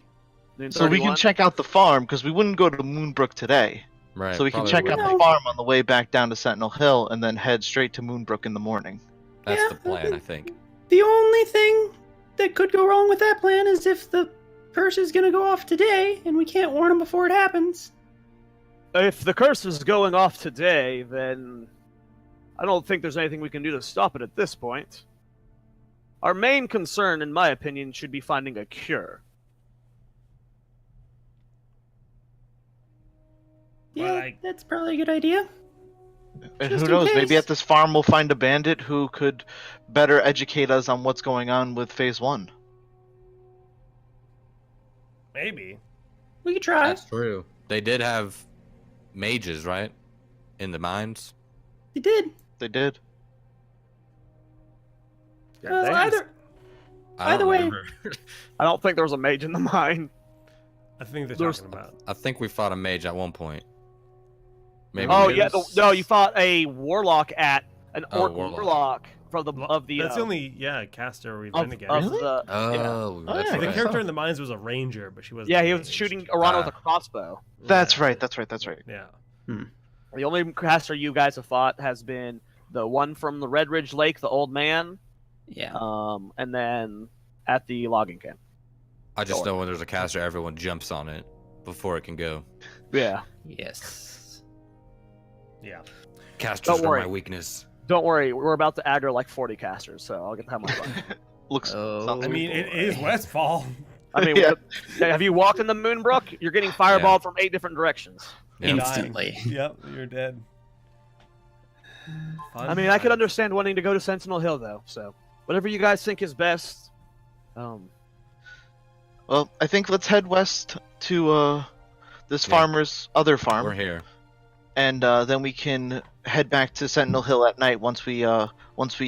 So we can 31? check out the farm, because we wouldn't go to Moonbrook today. Right. So we can probably check out wouldn't. the farm on the way back down to Sentinel Hill, and then head straight to Moonbrook in the morning. That's Yeah, the plan, I think. The only thing that could go wrong with that plan is if the curse is gonna go off today, and we can't warn them before it happens. If the curse is going off today, then I don't think there's anything we can do to stop it at this point. Our main concern, in my opinion, should be finding a cure. Yeah, Well, that's probably a good idea. And Just who in knows, maybe case. at this farm we'll find a bandit who could better educate us on what's going on with Phase 1. Maybe. We could try. That's true. They did have mages, right? In the mines. We did. They did. Yeah, Well, they- I Either don't way- remember. I don't think there was a mage in the mine. I think they're There's- talking about. I think we fought a mage at one point. Maybe. Oh we yeah, didn't. no, you fought a warlock at an Oh, orc warlock. warlock from the of the That's the only caster we've been of against. the Oh, that's yeah. The right. character in the mines was a ranger, but she was. yeah, he was shooting Arana with a crossbow. That's right, that's right, that's right. Yeah. The only caster you guys have fought has been the one from the Red Ridge Lake, the old man, Yeah. and then at the logging camp. I just know when there's a caster, everyone jumps on it before it can go. Yeah, Yes. Yeah. Casters Don't are worry. my weakness. don't worry, we're about to aggro like 40 casters, so I'll get that much fun. Looks. Oh. sounds I like- mean, it is Westfall. I mean, Yeah. have you walked in the Moonbrook? You're getting fireballed from 8 different directions. Yeah. Instantly. Yep, you're dead. Fun I mean, I could time. understand wanting to go to Sentinel Hill though. So whatever you guys think is best. Well, I think let's head west to this Yeah. farmer's other We're farm, here. and then we can head back to Sentinel Hill at night once we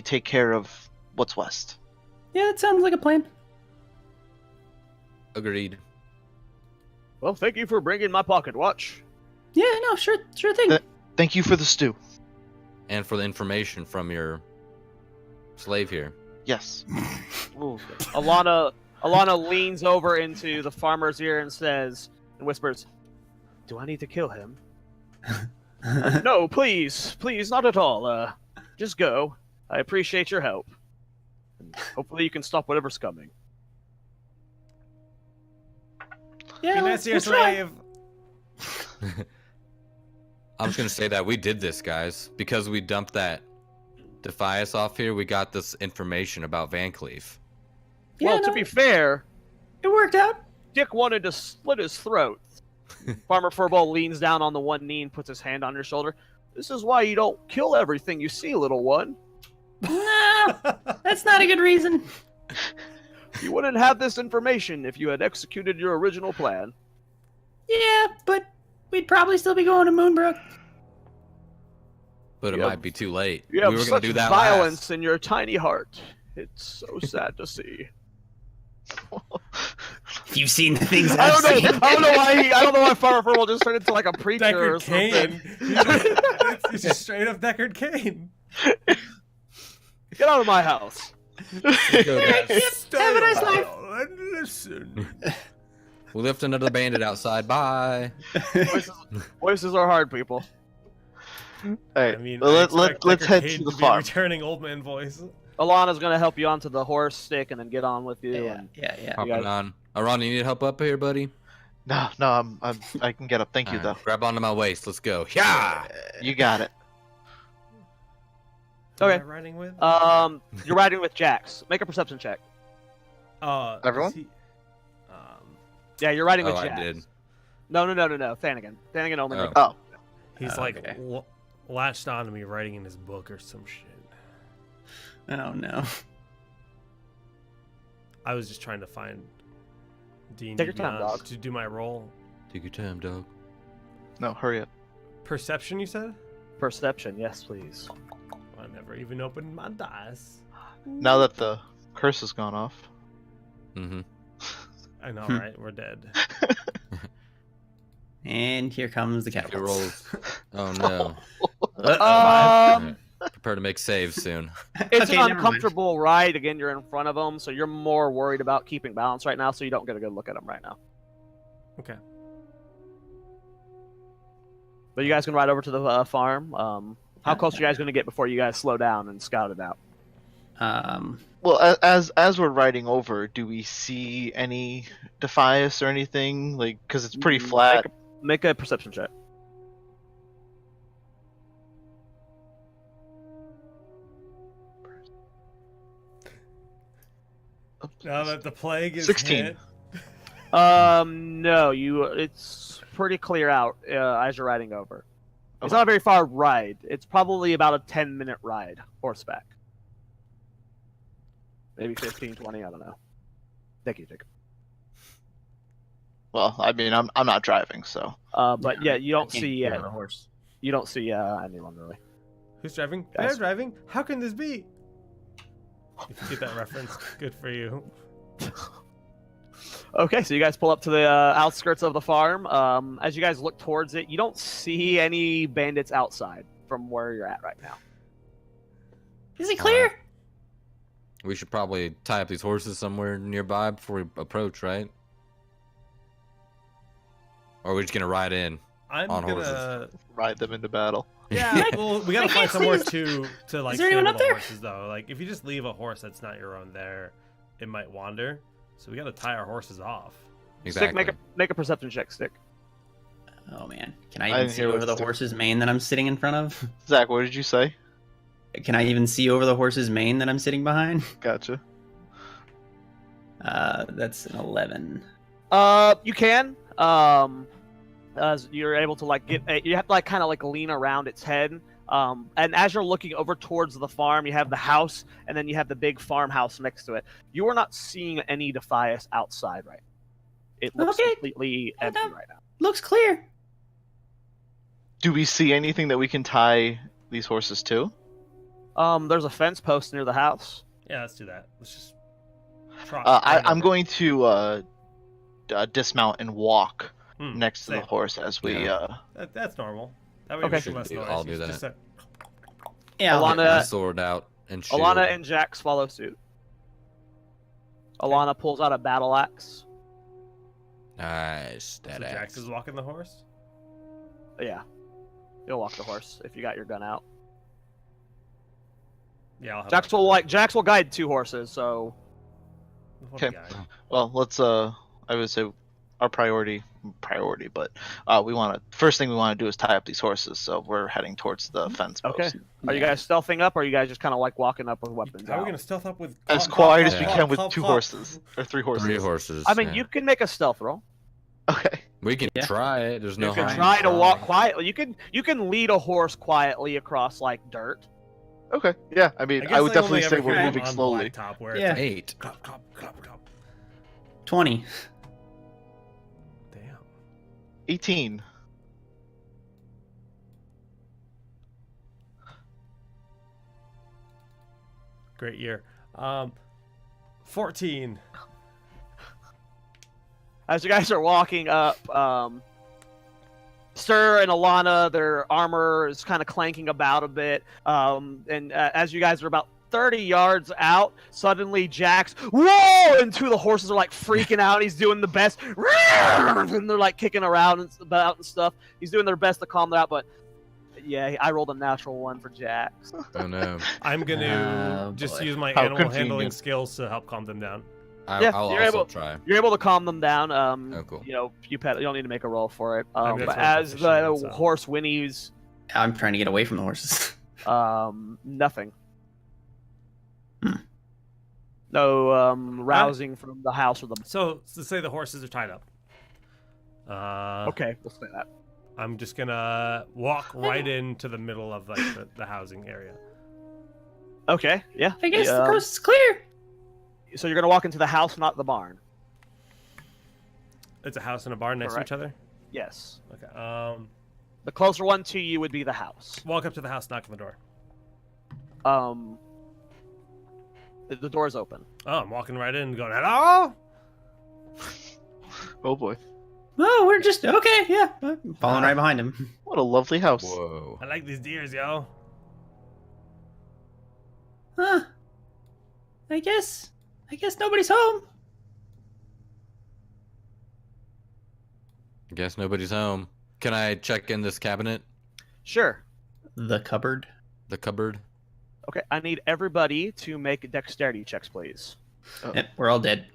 take care of what's west. Yeah, that sounds like a plan. Agreed. Well, thank you for bringing my pocket watch. Yeah, no, sure thing. Thank you for the stew. And for the information from your slave here. Yes. Alana leans over into the farmer's ear and says, and whispers, "Do I need to kill him?" No, please, not at all. Just go. I appreciate your help. And hopefully, you can stop whatever's coming. Yeah, Be nice let's to your try. slave. I'm just gonna say that we did this, guys, because we dumped that Defias off here. We got this information about Van Cleef. Yeah, Well, to no, be fair, it worked out. Dick wanted to split his throat. Farmer Furball leans down on the one knee and puts his hand on your shoulder. This is why you don't kill everything you see, little one. No, that's not a good reason. You wouldn't have this information if you had executed your original plan. Yeah, but we'd probably still be going to Moonbrook. But it Yep. might be too late. You have we were such gonna do that violence last. in your tiny heart. It's so sad to see. You've seen the things I I've don't know. seen. I don't know why Farmer Furball just turned into like a preacher or Deckard something. Cain. It's just straight up Deckard Cain. Get out of my house. Let's go, guys. Stay Have a nice a life. while and listen. We left another bandit outside. Bye. Voices are hard, people. All right. I mean, well, I let's expect Deckard head Cain to the be a farm. returning old man voice. Alana's gonna help you onto the horse stick and then get on with you. Yeah, And yeah. Hopping guys- on. Aron, you need help up here, buddy? No, I can get up. Thank you Alright, though. Grab onto my waist. Let's go. Yeah. You got it. Who am I Okay. riding with? You're riding with Jax. Make a perception check. Everyone? is he- Yeah, you're riding Oh, with I Jax. did. No. Thanigan. Thanigan only. Oh. Makes... Oh, he's Oh, like okay. latched on to me writing in his book or some shit. Oh no. I was just trying to find D&D Take your time, Beyond dog. to do my role. Take your time, dog. no, hurry up. Perception, you said? Perception, yes, please. I never even opened my dice. Now that the curse has gone off. Mm-hmm. I know, Hmm. right? We're dead. And here comes the It catapult. rolls. Oh no. Uh-oh. Um, Prepare to make saves soon. It's Okay, an never mind. uncomfortable ride. Again, you're in front of them, so you're more worried about keeping balance right now, so you don't get a good look at them right now. Okay. But you guys can ride over to the farm. How close are you guys going to get before you guys slow down and scout it out? Well, as we're riding over, do we see any Defias or anything? Like, because it's pretty flat. Make a perception check. Now that the plague is 16. hit, No, it's pretty clear out as you're riding over. It's Okay. not a very far ride. It's probably about a 10-minute ride horseback. Maybe 15, 20, I don't know. Thank you, Jacob. Well, I mean, I'm not driving, so. But yeah, you don't Can't see get on a horse. you don't see anyone really. who's driving? Guys. They're driving. How can this be? If you get that reference, good for you. Okay, so you guys pull up to the outskirts of the farm. As you guys look towards it, you don't see any bandits outside from where you're at right now. Is it clear? We should probably tie up these horses somewhere nearby before we approach, right? Or are we just gonna ride in? I'm On gonna. Ride them into battle. Yeah, well, we gotta I find can't somewhere see to like Is there anyone stable up the there? horses though. Like if you just leave a horse that's not your own there, it might wander. So we gotta tie our horses off. Stick, make a perception check, Stick. Oh man, can I I even didn't see hear over what the Stick- horse's mane that I'm sitting in front of? Zach, what did you say? Can I even see over the horse's mane that I'm sitting behind? Gotcha. That's an 11. You can. As you're able to like get, you have to like kind of like lean around its head. And as you're looking over towards the farm, you have the house, and then you have the big farmhouse next to it. You are not seeing any Defias outside right now. It looks Okay. completely empty right now. Looks clear. Do we see anything that we can tie these horses to? There's a fence post near the house. Yeah, let's do that. Let's just. Trot I'm over. going to dismount and walk next to the same. horse as we. Yeah. That's normal. That way Okay. we can less noise. I'll do It's that. just a- Yeah, I'll Alana- hit My that. sword out and shield. Alana and Jax follow suit. Alana pulls out a battle axe. Nice. So That Jax axe. is walking the horse. Yeah, you'll walk the horse if you got your gun out. Yeah, I'll have Jax will guide two horses. So What a Okay. guy. Well, let's. I would say our priority, but we want to. First thing we want to do is tie up these horses. So we're heading towards the fence post. okay. Are you guys stealthing up, or are you guys just kind of like walking up with weapons How are we out? gonna stealth up with As clop, quiet clop, as we clop, can with clop, two clop? horses or three horses. 3 horses. I mean, yeah. you can make a stealth roll. Okay. We can Yeah. try it. There's no You can harm. try to walk quietly. You can lead a horse quietly across like dirt. Okay. Yeah. I mean, guess I would I definitely only say ever we're hear moving on slowly. Blacktop where Yeah. it's like, 8. clop, clop, clop, clop. 20. Damn. 18. Great year. 14. As you guys are walking up, Stir and Alana, their armor is kind of clanking about a bit. And as you guys are about 30 yards out, suddenly Jax, whoa! And two of the horses are like freaking out. He's doing the best. And they're like kicking around and about and stuff. He's doing their best to calm them out, but yeah, I rolled a natural one for Jax. Oh no. I'm gonna Oh, just boy. use my How animal handling convenient. skills to help calm them down. Yeah, I'll you're also able- try. You're able to calm them down. Oh, cool. You know, you don't need to make a roll for it. I mean, But that's as what I'm the proficient in, so. horse whinnies, I'm trying to get away from the horses. nothing. Hmm. No rousing from the house or the. So say the horses are tied up. Okay, we'll say that. I'm just gonna walk right into the middle of like the housing area. Okay, yeah. I guess Yeah, the coast is clear. So you're gonna walk into the house, not the barn. It's a house and a barn next Correct. to each other. Yes. Okay. The closer one to you would be the house. Walk up to the house, knock on the door. The door's open. Oh, I'm walking right in, going hello. Oh boy. Oh, we're just okay. Yeah. Following right behind him. What a lovely house. Whoa. I like these deers, yo. Huh. I guess nobody's home. I guess nobody's home. Can I check in this cabinet? Sure. The cupboard. The cupboard? Okay, I need everybody to make dexterity checks, please. Yep, we're all dead.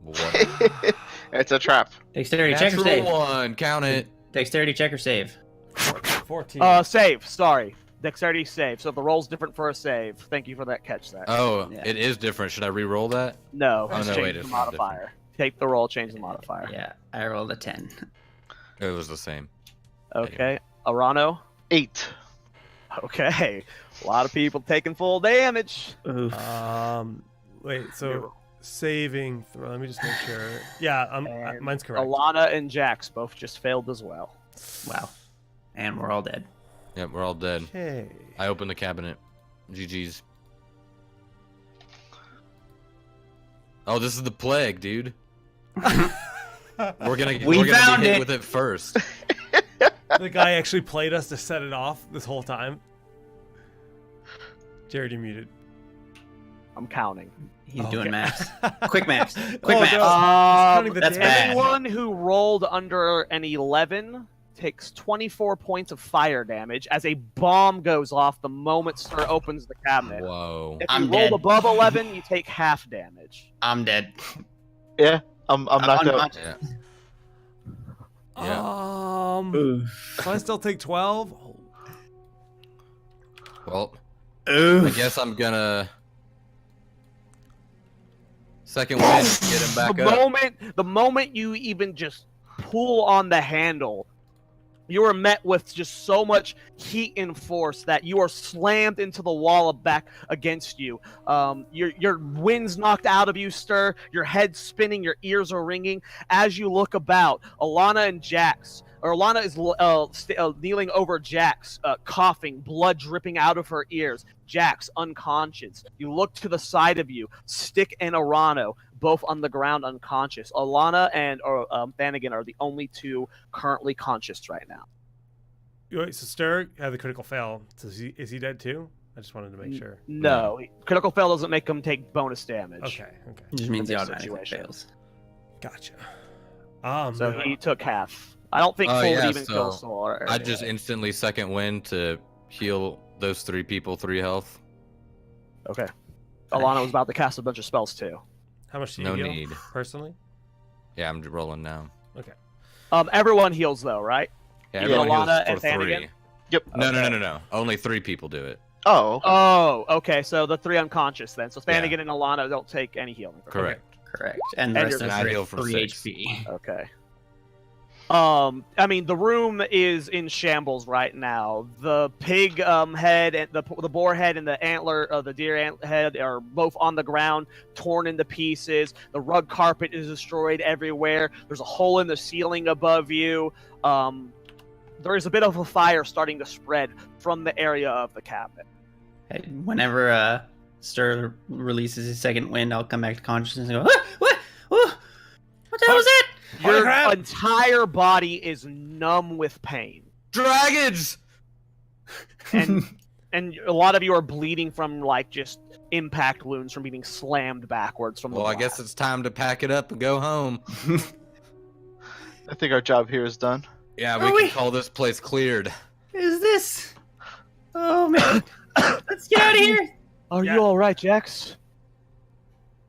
What? It's a trap. Dexterity check or Natural save? one. Count it. Dexterity check or save? 14. Save. Sorry. Dexterity save. So the roll's different for a save. Thank you for that catch, Zach. Oh, Yeah. it is different. Should I re-roll that? No, Oh, just no, change wait, the it's not modifier. Take the roll, change the modifier. Yeah, I rolled a 10. It was the same. Okay. Arano? 8. Okay. A lot of people taking full damage. Oof. Wait, so saving throw. Let me just make sure. Yeah, And mine's correct. Alana and Jax both just failed as well. Wow. And we're all dead. Yep, we're all dead. Okay. I opened the cabinet. GG's. Oh, this is the plague, dude. We're gonna We found be hit it. with it first. The guy actually played us to set it off this whole time. Jared, you muted. I'm counting. He's doing Okay. maps. Quick maps. Quick Oh, maps. no. counting the That's damage. bad. Anyone who rolled under an 11 takes 24 points of fire damage as a bomb goes off the moment Sir opens the cabinet. Whoa. If I'm you rolled dead. above 11, you take half damage. I'm dead. Yeah, I'm knocked out. unconscious. Yeah. Oof. So I still take 12. Well, I Oof. guess I'm gonna second wind, get him back the up. moment you even just pull on the handle, you are met with just so much heat and force that you are slammed into the wall of back against you. Your wind's knocked out of you, Stir. Your head's spinning. Your ears are ringing. As you look about, Alana and Jax, or Alana is kneeling over Jax, coughing, blood dripping out of her ears. Jax unconscious. You look to the side of you, Stick and Arano, both on the ground unconscious. Alana and Thanigan are the only two currently conscious right now. Wait, so Stir had the critical fail. So is he dead too? I just wanted to make sure. No, critical fail doesn't make them take bonus damage. Okay. It just means he this automatically situation. fails. Gotcha. So he took half. I don't think full would yeah, even so kill Soul. I just instantly second wind to heal those 3 people 3 health. Okay. Alana was about to cast a bunch of spells too. How much do you No heal need. personally? Yeah, I'm rolling now. Everyone heals though, right? Yeah, Even everyone Alana heals and for 3. Thanigan? Yep. No. Only 3 people do it. Oh. Oh, okay. So the 3 unconscious then. So Yeah. Thanigan and Alana don't take any healing. Correct. Correct. And the And rest you're of us gonna are heal at for 3 6. HP. Okay. I mean, the room is in shambles right now. The pig head and the boar head and the antler, the deer head are both on the ground, torn into pieces. The rug carpet is destroyed everywhere. There's a hole in the ceiling above you. There is a bit of a fire starting to spread from the area of the cabinet. Whenever Stir releases his second wind, I'll come back to consciousness and go, "Ah, what? Oh, what the hell was that? Your crap. entire body is numb with pain, Dragons! and a lot of you are bleeding from like just impact wounds from being slammed backwards from the Well, I guess blast. it's time to pack it up and go home. I think our job here is done. Yeah, Are we we- can call this place cleared. Is this? Oh man, let's get out of here. Are Yeah. you all right, Jax?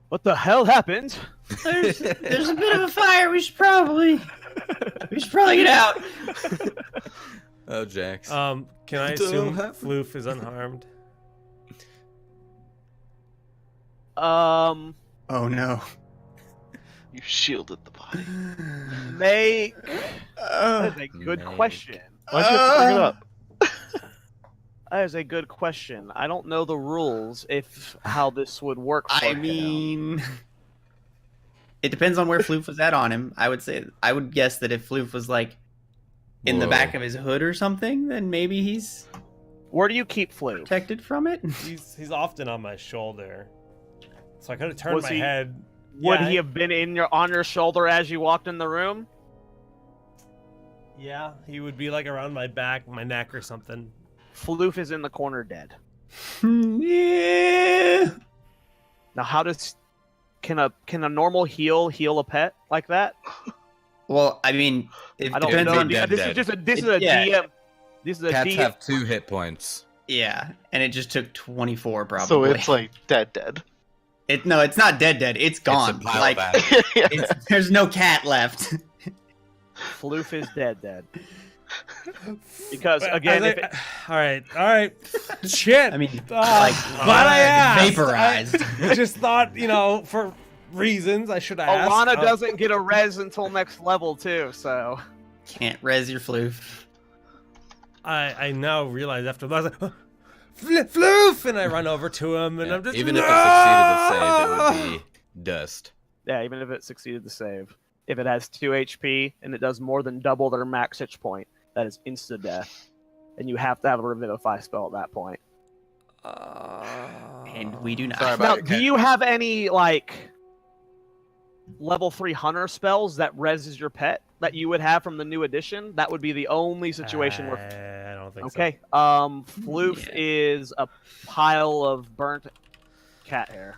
What the hell happened? There's a bit of a fire. We should probably get out. Oh, Jax. Can I What the assume hell happened? Floof is unharmed? Oh no. You shielded the body. Make that is a good Make. question. Why'd you have to bring it up? That is a good question. I don't know the rules if how this would work. For I him. mean, it depends on where Floof was at on him. I would guess that if Floof was like in the Whoa. back of his hood or something, then maybe he's Where do you keep Flu? protected from it. He's often on my shoulder, so I could have turned Was my he- head. Would Yeah, he have been on your shoulder as you walked in the room? Yeah, he would be like around my back, my neck, or something. Floof is in the corner dead. Yeah. Now, how does can a normal heal a pet like that? Well, I mean, it I don't depends know. on. Dead, This is dead. just a this is It- a yeah. DM. This is a Cats DM. have 2 hit points. Yeah, and it just took 24 probably. So it's like dead. No, it's not dead. It's gone. It's a pile like of ash. there's no cat left. Floof is dead. Because But again, I if think- it, all right. Shit. I mean, Glad I asked. vaporized. I just thought, for reasons I should ask. Alana doesn't get a res until next level too, so Can't res your floof. I now realize after that, I was like, Floof! And I run over to him, and Yeah, I'm just even if it succeeded to save, it would be dust. yeah, even if it succeeded to save. If it has 2 HP and it does more than double their max hit point, that is insta death. And you have to have a revivify spell at that point. And we do not. Sorry Now, about do you have any level 3 hunter spells that reses your pet that you would have from the new edition? That would be the only situation where I don't think okay. Floof is a pile of burnt cat hair.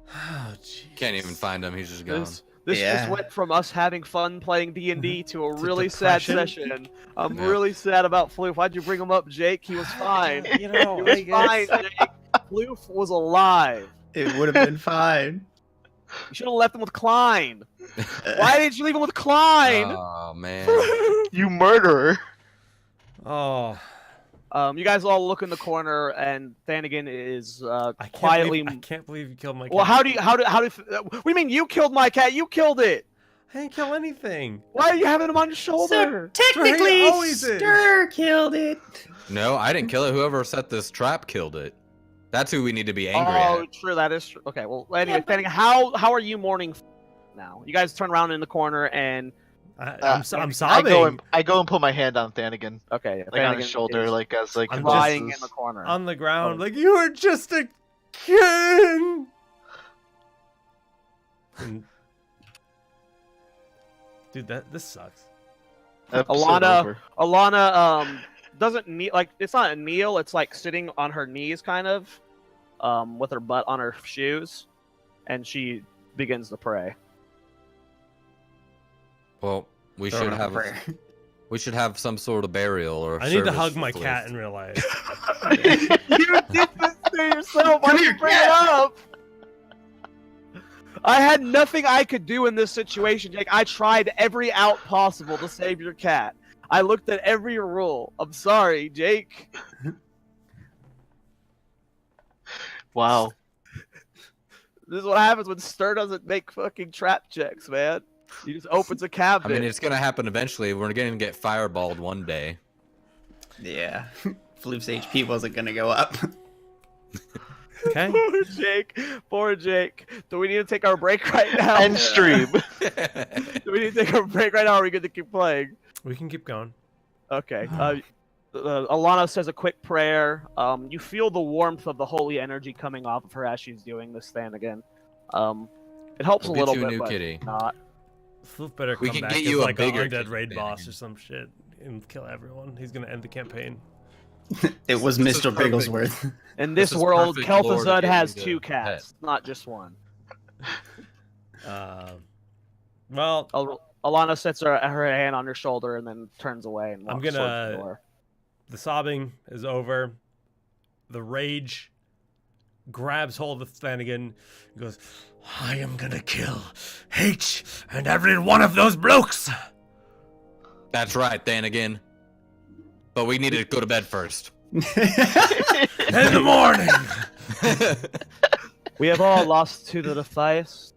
so. Oh, jeez. Can't even find him. He's just gone. This Yeah. just went from us having fun playing D&D to a To really sad depression. session. I'm Yeah. really sad about Floof. Why'd you bring him up, Jake? He was fine. You know, He was I guess. fine, Jake. Floof was alive. It would have been fine. You should have left him with Klein. Why did you leave him with Klein? Oh man. You murderer. Oh, You guys all look in the corner, and Thanigan is I quietly. can't believe you killed my cat. Well, how do what do you mean you killed my cat? You killed it. I didn't kill anything. Why are you having him on your So shoulder? technically, always is. Stir killed it. No, I didn't kill it. Whoever set this trap killed it. That's who we need to be angry Oh, at. true. That is true. Okay. Well, anyway, Yeah, but- Thanigan, how are you mourning now? You guys turn around in the corner, and I'm I sobbing. go and put my hand on Thanigan, okay, like on his Thanigan shoulder, is like as like I'm this lying is- in the corner. on the ground, like, you are just a kid. And- Dude, this sucks. episode Alana- over. Alana doesn't kneel, like it's not a kneel, it's like sitting on her knees kind of with her butt on her shoes, and she begins to pray. Well, we Throwing should up a have prayer. we should have some sort of burial or. I need to service hug my for cat this. in real life. You did this to yourself. Why Come did you here, bring it cat. up? I had nothing I could do in this situation, Jake. I tried every out possible to save your cat. I looked at every rule. I'm sorry, Jake. Wow. This is what happens when Stir doesn't make fucking trap checks, man. He just opens a I cabinet. mean, it's gonna happen eventually. We're gonna get fireballed one day. Yeah. Floof's HP wasn't gonna go up. Okay. Poor Jake. Poor Jake. Do we need to take our break right now? End stream. Do we need to take our break right now, or are we good to keep playing? We can keep going. Okay. Alana says a quick prayer. You feel the warmth of the holy energy coming off of her as she's doing this thing again. It helps We'll a little get you a bit, new but kitty. not. Floof better We come can back get as you a like an bigger undead kid, raid man. boss or some shit and kill everyone. He's gonna end the campaign. It was This is Mr. perfect. Bigglesworth. In This this is world, perfect lore to Kel'Thuzad get has you 2 to cats, not just one. Well, Alana sets her hand on her shoulder and then turns away and I'm walks towards the gonna- door. the sobbing is over. The rage grabs hold of Flanagan and goes, I am gonna kill H and every one of those blokes. That's right, Thanigan. But we need to go to bed first. In the morning. We have all lost to the Defias.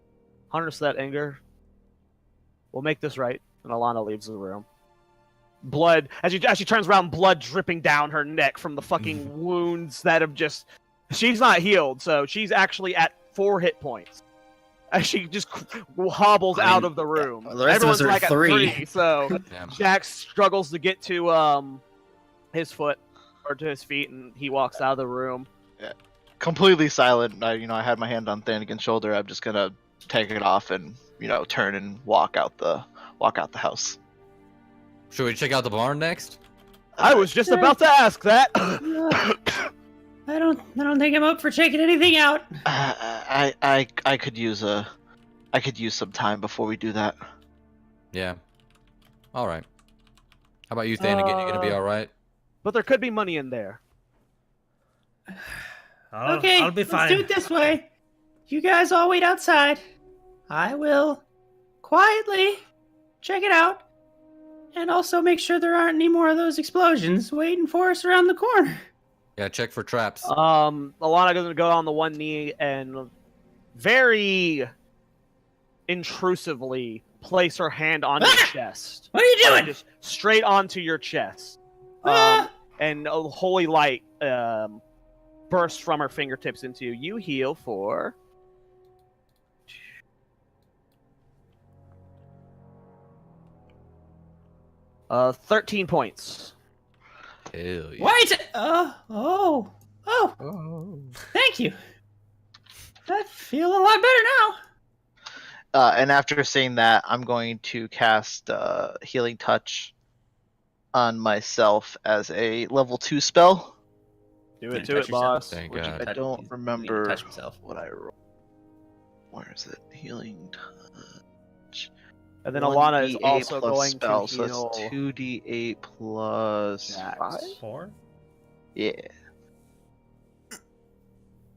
Harness that anger. We'll make this right. And Alana leaves the room. Blood, as she turns around, blood dripping down her neck from the fucking wounds that have just... She's not healed, so she's actually at 4 hit points. As she just hobbles I mean, out of the room. well, the rest of us Everyone's are like at 3. at 3, so Damn. Jack struggles to get to his foot, or to his feet, and he walks out of the room. Completely silent. I had my hand on Thanigan's shoulder. I'm just gonna take it off and turn and walk out the house. Should we check out the barn next? I was just about to ask that. I don't think I'm up for checking anything out. I could use some time before we do that. Yeah. All right. How about you, Thanigan? You gonna be all right? But there could be money in there. Okay, I'll be fine. let's do it this way. You guys all wait outside. I will quietly check it out. And also make sure there aren't any more of those explosions waiting for us around the corner. Yeah, check for traps. Alana gonna go on the one knee and very intrusively place her hand on your chest. What are you doing? Just straight onto your chest. And a holy light bursts from her fingertips into you. You heal for 13 points. Hell yeah. Wait! Oh. Thank you. I feel a lot better now. And after saying that, I'm going to cast Healing Touch on myself as a level 2 spell. Do Can it you to touch it, yourself? boss. Thank Would you God. I touch- don't he's remember touch himself. what I rolled. Where is it? Healing Touch. And then Alana is 1d8 also plus going spell, to so heal. that's 2d8 plus Jax. 5? 4? Yeah.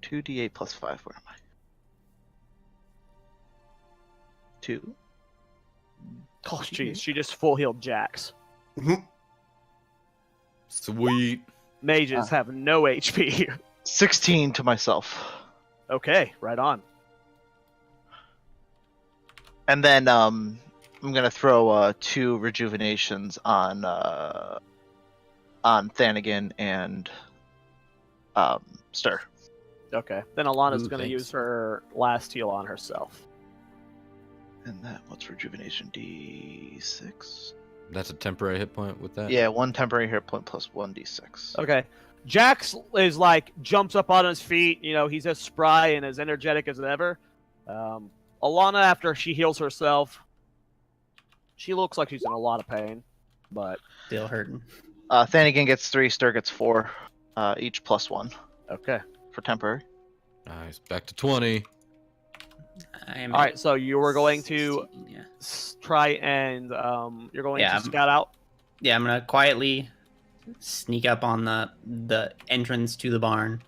2d8 plus 5. Where am I? 2. Oh, jeez. She just full healed Jax. Sweet. Mages have no HP. 16 to myself. Okay, right on. And then I'm gonna throw 2 rejuvenations on Thanigan and Stir. Okay. Then Alana's Ooh, going to thanks. use her last heal on herself. And that what's rejuvenation? D6. That's a temporary hit point with that? Yeah, 1 temporary hit point plus 1d6. Okay. Jax is like, jumps up on his feet. You know, he's as spry and as energetic as ever. Alana, after she heals herself, she looks like she's in a lot of pain. But, Still hurting. Thanigan gets 3, Stir gets 4, each plus 1 okay. for temporary. Nice. Back to 20. I am All right, so you were going to 16, yeah. try and you're going Yeah, to I'm- scout out. Yeah, I'm gonna quietly sneak up on the entrance to the barn.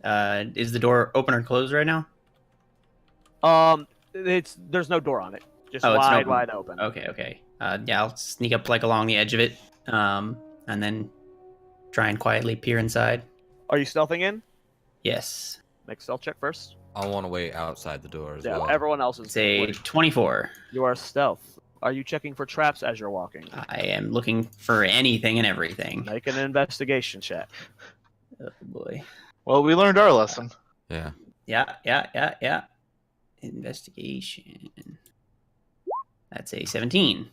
Is the door open or closed right now? There's no door on it, just Oh, it's wide, open. wide open. Okay. Yeah, I'll sneak up like along the edge of it, and then try and quietly peer inside. Are you stealthing in? Yes, Make a stealth check first. I want to wait outside the door as Yeah, well. everyone else is. it's a 24. You are stealth. Are you checking for traps as you're walking? I am looking for anything and everything. Make an investigation check. Oh boy. Well, we learned our lesson. Yeah. Yeah. Investigation. That's a 17.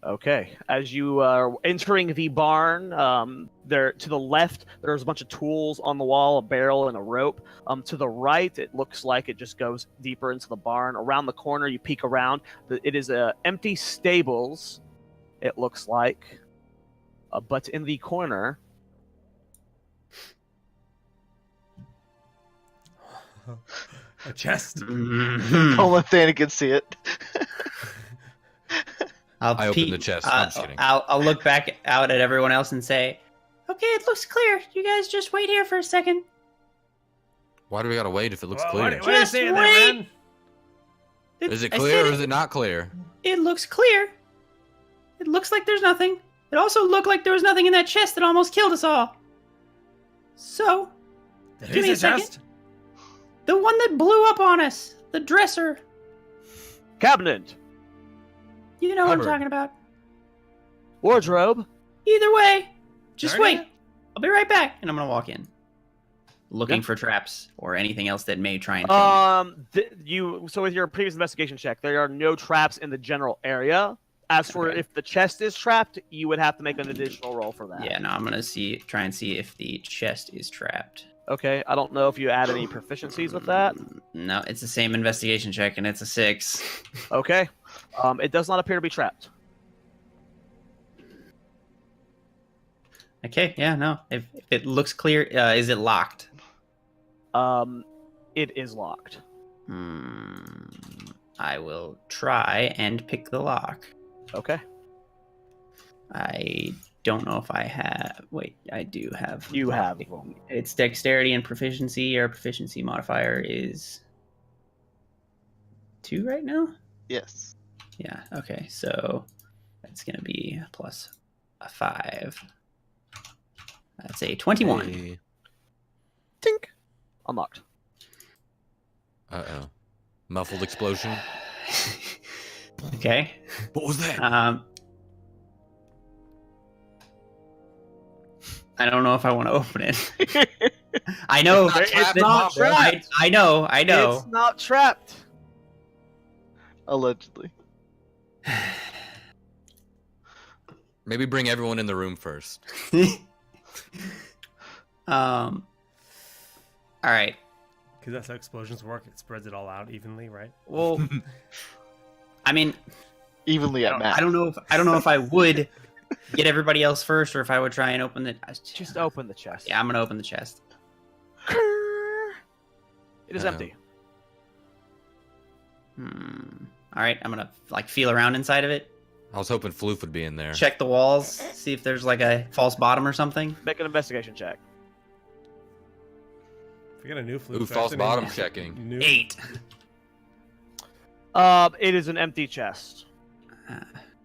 Okay. As you are entering the barn, there to the left, there's a bunch of tools on the wall, a barrel and a rope. To the right, it looks like it just goes deeper into the barn. Around the corner, you peek around. It is empty stables, it looks like. But in the corner, A chest. Mhm. Don't let Thanigan see it. I opened the chest. I'm just kidding. I'll look back out at everyone else and say, Okay, it looks clear. You guys just wait here for a second. Why do we gotta wait if it looks Well, clear? what are you Just saying wait. there, man? Is it I clear said or is it not clear? It looks clear. It looks like there's nothing. It also looked like there was nothing in that chest that almost killed us all. So, There Give me is a a second. chest. the one that blew up on us, the dresser, cabinet, you know what I'm Cupboard. talking about. wardrobe. Either way, just Darn wait. it. I'll be right back. and I'm gonna walk in, looking Yeah. for traps or anything else that may try and kill me. So with your previous investigation check, there are no traps in the general area. As for Okay. if the chest is trapped, you would have to make an additional roll for that. Yeah, no, I'm gonna try and see if the chest is trapped. Okay, I don't know if you add any proficiencies with that. No, it's the same investigation check, and it's a 6. Okay, it does not appear to be trapped. Okay, yeah, no. If it looks clear, is it locked? It is locked. I will try and pick the lock. Okay. I don't know if I have. Wait, I do have. You have. It's dexterity and proficiency. Our proficiency modifier is 2 right now. Yes. Yeah. Okay. So that's gonna be plus a 5. That's a 21. Hey. Tink. Unlocked. Uh-oh. Muffled explosion. Okay. What was that? I don't know if I want to open it. I know. It's not trapped. I know. It's not trapped. Allegedly. Maybe bring everyone in the room first. All right. Because that's how explosions work. It spreads it all out evenly, right? Well, I mean, Evenly at max. I don't know if I would get everybody else first, or if I would try and open the. Just open the chest. Yeah, I'm gonna open the chest. It is Uh-oh. empty. All right, I'm gonna feel around inside of it, I was hoping Floof would be in there. check the walls, see if there's like a false bottom or something. Make an investigation check. If we get a new fluke. Ooh, false bottom checking. New... 8. It is an empty chest.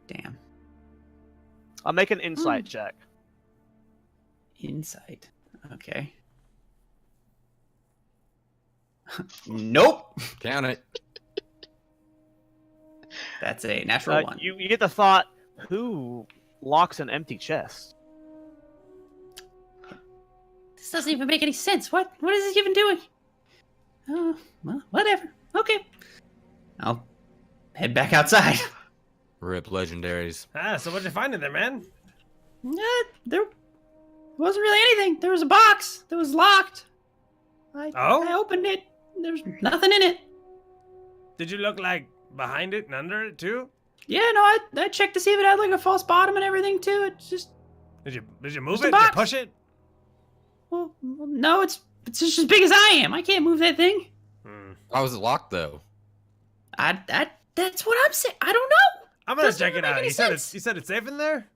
Damn. I'll make an insight check. Insight. Okay. Nope. Count it. That's a natural 1. You get the thought, who locks an empty chest? This doesn't even make any sense. What is he even doing? Oh, well, whatever. Okay. I'll head back outside. Rip legendaries. So what'd you find in there, man? There wasn't really anything. There was a box that was locked. I opened it. There's nothing in it. Did you look like behind it and under it too? Yeah, no, I checked to see if it had like a false bottom and everything too. It's just, Did you move Just a it? Did you box. push it? well, no, it's just as big as I am. I can't move that thing. Why was it locked though? That's what I'm saying. I don't know. I'm gonna Doesn't check it even make out. any You said sense. it's safe in there.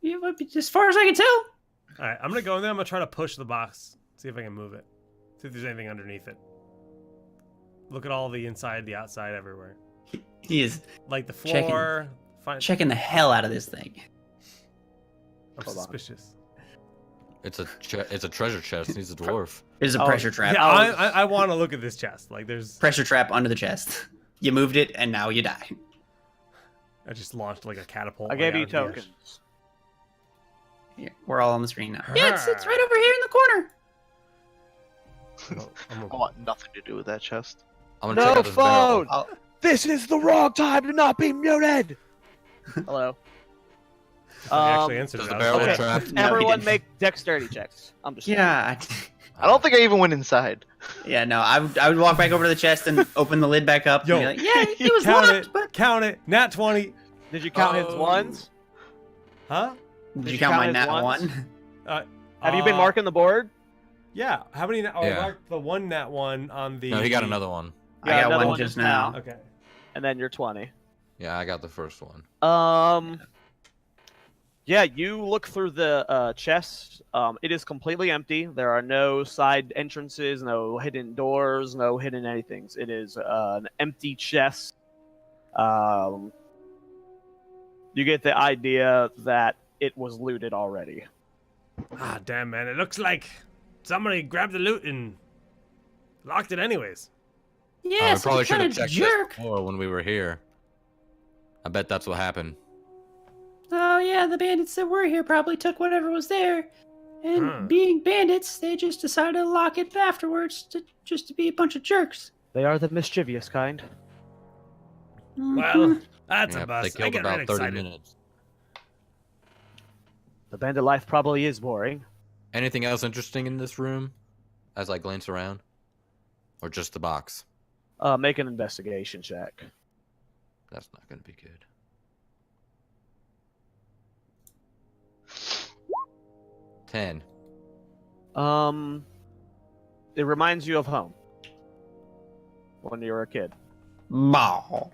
Yeah, but as far as I can tell. All right, I'm gonna go in there. I'm gonna try to push the box. See if I can move it. See if there's anything underneath it. Look at all the inside, the outside, everywhere. He is Like the floor. checking the hell out of this thing. I'm Hold on. suspicious. It's a treasure chest. He's a dwarf. There's a Oh, pressure trap. Yeah, I want to look at this chest. Like there's. Pressure trap under the chest. You moved it, and now you die. I just launched like a catapult. I like, gave out you of the air. tokens. Here, we're all on the screen now. Yeah, it's right over here in the corner. I want nothing to do with that chest. I'm gonna check No out this barrel. phone! This is the wrong time to not be muted! Hello. I actually answered Does it. the I was barrel like, okay. trap? No, he Everyone didn't. make dexterity checks. I'm just Yeah. I don't think I even went inside. Yeah, no, I would walk back over to the chest and open the lid back up. Yo. And be like, yeah, It was count locked, it. but Count it. Nat 20. Did you count his Oh. ones? Huh? did you you count my count his nat ones? 1? Have you been marking the board? Yeah. How many? I Yeah. marked the one nat one on the. No, he got another one. I Yeah, got another one one just just now. now. Okay. And then you're 20. Yeah, I got the first one. Yeah, you look through the chest. It is completely empty. There are no side entrances, no hidden doors, no hidden anythings. It is an empty chest. You get the idea that it was looted already. Ah, damn, man. It looks like somebody grabbed the loot and locked it anyways. yeah, we some probably should kind have of checked jerk. this before when we were here. I bet that's what happened. Oh yeah, the bandits that were here probably took whatever was there, and Hmm. being bandits, they just decided to lock it afterwards to be a bunch of jerks. They are the mischievous kind. Well, that's Yeah, a they bust. I killed get about really 30 excited. minutes. The bandit life probably is boring. Anything else interesting in this room as I glance around? Or just the box? Make an investigation check. That's not going to be good. It reminds you of home. When you were a kid. Bow.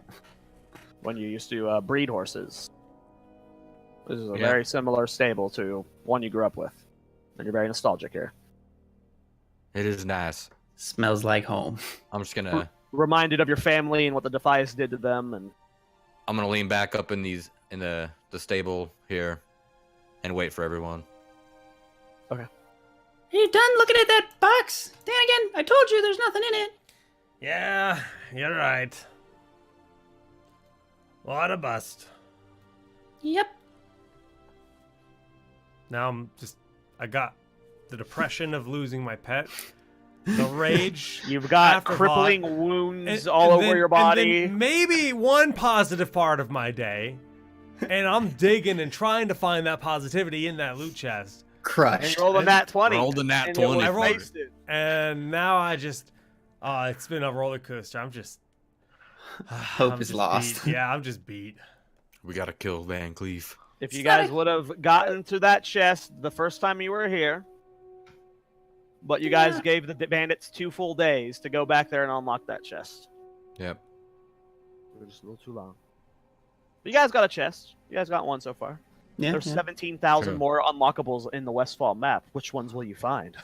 When you used to breed horses. This is a Yeah. very similar stable to one you grew up with. And you're very nostalgic here. It is nice. Smells like home. I'm just gonna Reminded of your family and what the Defias did to them, and lean back up in the stable here and wait for everyone. Are you done looking at that box? Again, I told you there's nothing in it. Yeah, you're right. What a bust. Yep. Now I got the depression of losing my pet, the rage. you've got Afterthought. crippling wounds all and over then- your and body. then maybe one positive part of my day, and I'm digging and trying to find that positivity in that loot chest. And Crushed. roll a nat 20. Rolled a nat and 20 it was for it. wasted. And now it's been a roller coaster. I'm just Hope I'm is just lost. beat. Yeah, I'm just beat. We gotta kill Van Cleef. If you It's not guys would have gotten to that chest the first time you were here, but you guys Yeah. gave the bandits 2 full days to go back there and unlock that chest. Yep. It was just a little too long. But you guys got a chest. You guys got one so far. Yeah, There's yeah. 17,000 True. more unlockables in the Westfall map. Which ones will you find?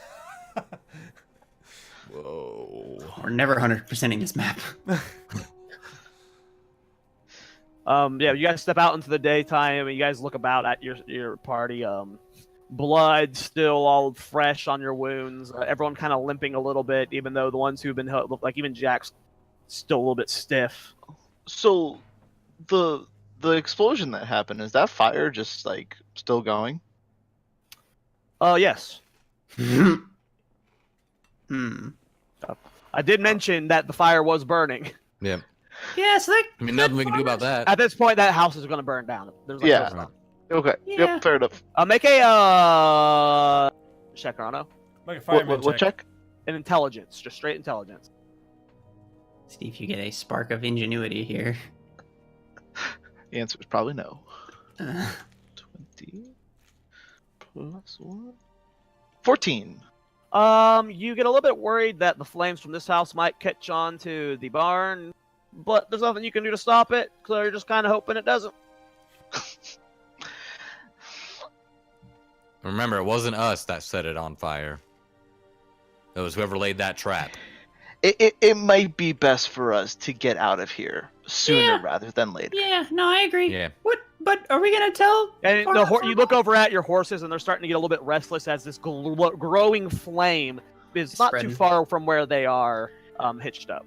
Whoa. We're never 100%ing this map. Yeah, you guys step out into the daytime and you guys look about at your party. Blood still all fresh on your wounds. Everyone kind of limping a little bit, even though the ones who've been look like even Jack's still a little bit stiff. So, the explosion that happened, is that fire just like still going? Yes. Hmm. I did mention that the fire was burning. Yep. Yeah, so that. I mean, nothing we can do about that. At this point, that house is going to burn down. There's like Yeah. no stop. Okay. Yeah. Yep. Fair enough. Make a check, Arno. Like a fireman What check? An intelligence, just straight intelligence. See if you get a spark of ingenuity here. The answer is probably no. Uh, 20 plus 1. 14. You get a little bit worried that the flames from this house might catch on to the barn, but there's nothing you can do to stop it, so you're just kind of hoping it doesn't. Remember, it wasn't us that set it on fire. It was whoever laid that trap. It might be best for us to get out of here sooner Yeah. rather than later. Yeah, no, I agree. Yeah. What? But are we gonna tell? And Farmer- you look over at your horses, and they're starting to get a little bit restless as this growing flame is not too Spreading. far from where they are hitched up.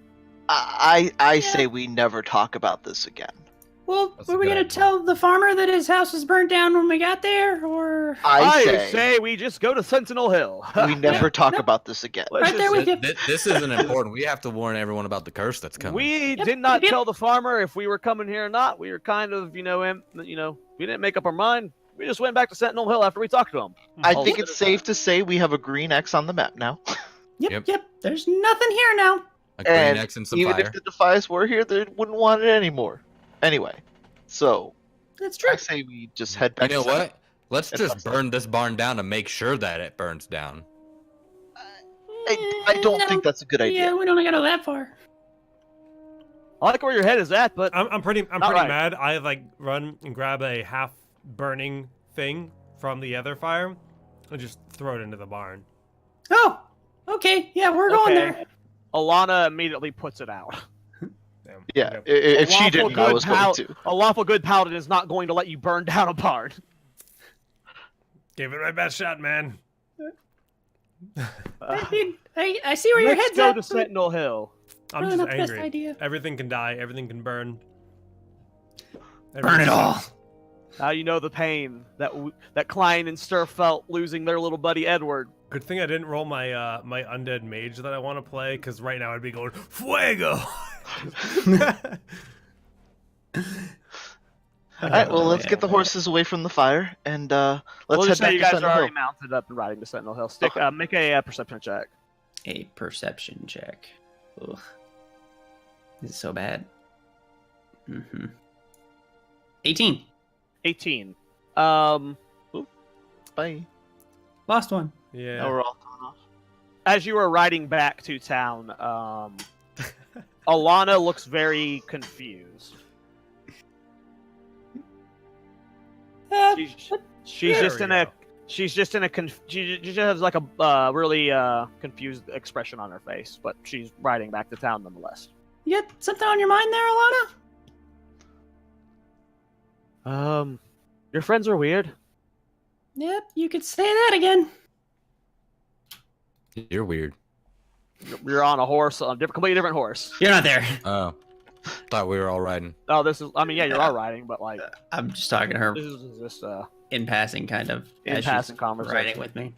I Yeah. say we never talk about this again. Well, That's a were we good gonna idea. tell the farmer that his house was burnt down when we got there, or? I say we just go to Sentinel Hill. we never talk Nope. about this again. Let's Right there just- with you. This isn't important. We have to warn everyone about the curse that's coming. We Yep, did not yep. tell the farmer if we were coming here or not. We were kind of, we didn't make up our mind. We just went back to Sentinel Hill after we talked to him. I Oh, think look it's at safe to say we have a green X on the map now. Yep, Yep. There's nothing here now. A green And X and some even fire. if the Defias were here, they wouldn't want it anymore. Anyway, so That's true. I say we just head You back. know to Sentinel. what? Let's just burn this barn down to make sure that it burns down. I don't No. think that's a good idea. Yeah, we don't go that far. I like where your head is at, but I'm pretty right. mad. I run and grab a half burning thing from the other fire and just throw it into the barn. Oh, okay. Yeah, we're going Okay. there. Alana immediately puts it out. Damn. Yeah, Yep. if A she lawful didn't, I good was going to. A lawful good paladin is not going to let you burn down a barn. Give it my best shot, man. I mean, I see where your Let's head's go at. to but Sentinel Hill. I'm Probably just not the best angry. idea. Everything can die. Everything can burn. burn it all. Now you know the pain that Klein and Stir felt losing their little buddy Edward. Good thing I didn't roll my my undead mage that I want to play, because right now I'd be going fuego. All right, well, let's Yeah. get the horses away from the fire and let's We'll head just back say you to guys are Sentinel already Hill. mounted up and riding to Sentinel Hill. Make a perception check. A perception check. Ugh. This is so bad. 18. 18. Bye. Lost one. Yeah. Now we're all coming off. as you are riding back to town, Alana looks very confused. She's There just we in a go. she's just in a she just has like a really confused expression on her face, but she's riding back to town nonetheless. You got something on your mind there, Alana? Your friends are weird. Yep, you could say that again. You're weird. You're on a horse, on a completely different horse. You're not there. Oh, thought we were all riding. Oh, this is. I mean, yeah, you are riding, but like I'm just talking to her this is just in passing, kind of. in as passing she's conversation. riding with me.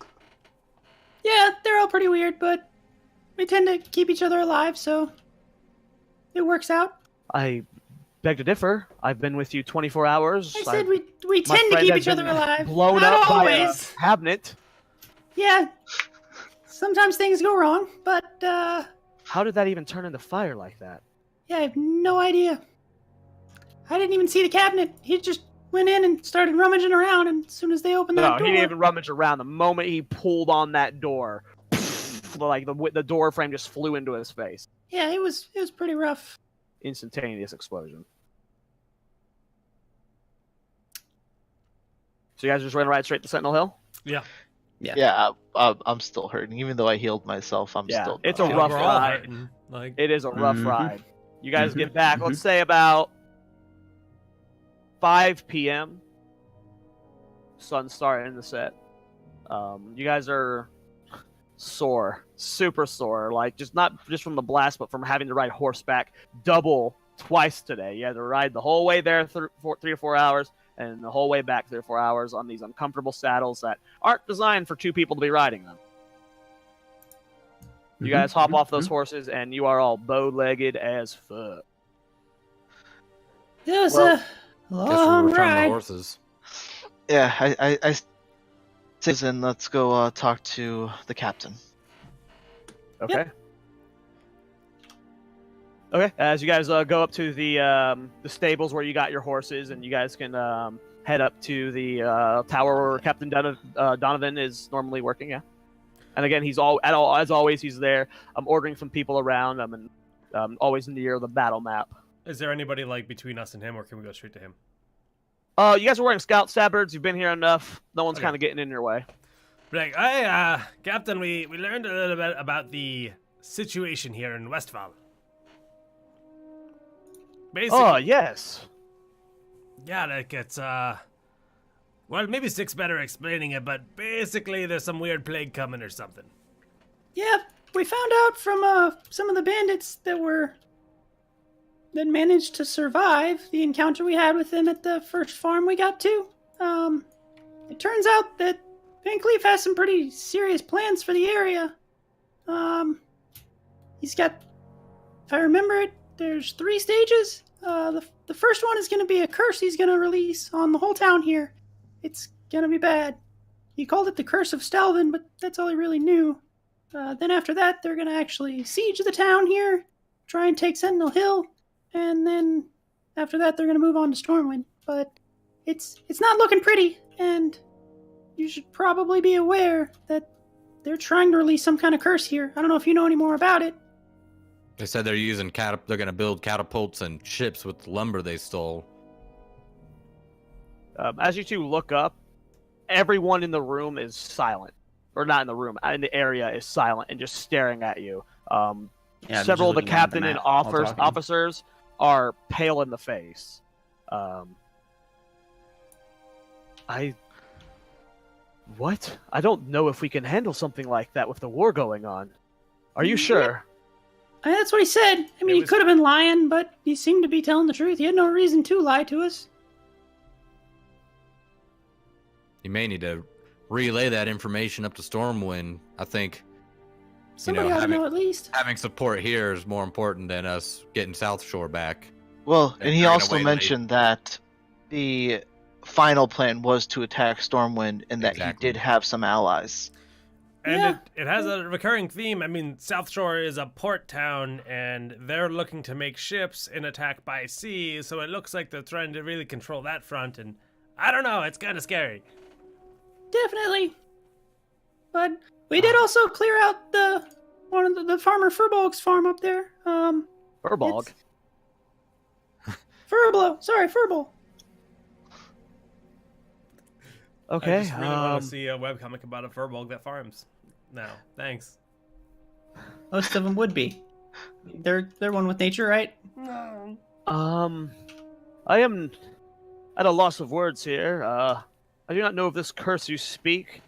Yeah, they're all pretty weird, but we tend to keep each other alive, so it works out. I beg to differ. I've been with you 24 hours. I said we my tend to friend keep has each other been alive. blown Not up by a always. cabinet. Yeah. Sometimes things go wrong, but How did that even turn into fire like that? yeah, I have no idea. I didn't even see the cabinet. He just went in and started rummaging around, and as soon as they opened No, that he door, didn't even rummage around. The moment he pulled on that door, like the door frame just flew into his face. yeah, it was pretty rough. Instantaneous explosion. So you guys just ran right straight to Sentinel Hill? Yeah. Yeah. I'm still hurting. Even though I healed myself, I'm Yeah, still. it's a not rough We're all ride. hurting. Like, It is a rough Mhm. ride. You guys Mhm. get back, let's say about 5 p.m. Sun's starting to set. You guys are sore, super sore. Like not just from the blast, but from having to ride horseback twice today. You had to ride the whole way there 3 or 4 hours, and the whole way back 3 or 4 hours on these uncomfortable saddles that aren't designed for 2 people to be riding them. You guys hop off those horses, and you are all bow-legged as fuck. It was Well, a Guess we long returned the ride. horses. Yeah, I say, and let's go talk to the captain. Okay. Okay. As you guys go up to the stables where you got your horses, and you guys can head up to the tower where Captain Donovan is normally working. Yeah. And again, as always, he's there. Ordering from people around. And always near the battle map. is there anybody like between us and him, or can we go straight to him? You guys are wearing scout stabbards. You've been here enough. No one's Okay. kind of getting in your way. Like, hey, Captain, we learned a little bit about the situation here in Westfall. Basically, Oh yes. yeah, like it's well, maybe Stick's better explaining it, but basically there's some weird plague coming or something. Yeah, we found out from some of the bandits that that managed to survive the encounter we had with them at the first farm we got to. It turns out that Van Cleef has some pretty serious plans for the area. He's got, if I remember it, there's 3 stages. The first one is going to be a curse he's going to release on the whole town here. It's going to be bad. He called it the Curse of Stelvin, but that's all he really knew. Then after that, they're going to actually siege the town here, try and take Sentinel Hill, and then after that, they're going to move on to Stormwind. But it's not looking pretty, and you should probably be aware that they're trying to release some kind of curse here. I don't know if you know any more about it. They said they're using they're gonna build catapults and ships with lumber they stole. As you two look up, everyone in the room is silent. Or not in the room, in the area is silent and just staring at you. Yeah, I'm just Several of the looking down at the captain and map while talking. officers are pale in the face. What? I don't know if we can handle something like that with the war going on. Are you sure? That's what he said. I mean, It he was- could have been lying, but he seemed to be telling the truth. He had no reason to lie to us. You may need to relay that information up to Stormwind. I think Somebody ought to know at least. having support here is more important than us getting South Shore back. Well, And and he they're gonna also waylay- mentioned that the final plan was to attack Stormwind, and that Exactly. he did have some allies. And Yeah. it has a recurring theme. I mean, South Shore is a port town, and they're looking to make ships and attack by sea, so it looks like they're trying to really control that front, and I don't know, it's kind of scary. Definitely. But we did also clear out one of the farmer Furbolg's farm up there. Furbolg. Furbolo. Sorry, Furbol. Okay. I just really want to see a webcomic about a furbolg that farms. Now, thanks. Most of them would be. They're one with nature, right? I am at a loss of words here. I do not know of this curse you speak.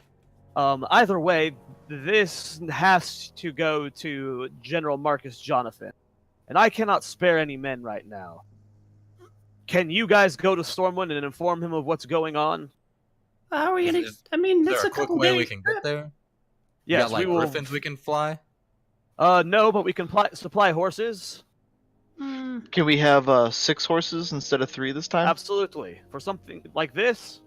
Either way, this has to go to General Marcus Jonathan, and I cannot spare any men right now. Can you guys go to Stormwind and inform him of what's going on? How are we gonna? I mean, Is that's there a a quick couple way days. we can get there? Yes, got, like, we will. griffins we can fly? No, but we can supply horses. Can we have 6 horses instead of 3 this time? Absolutely. For something like this,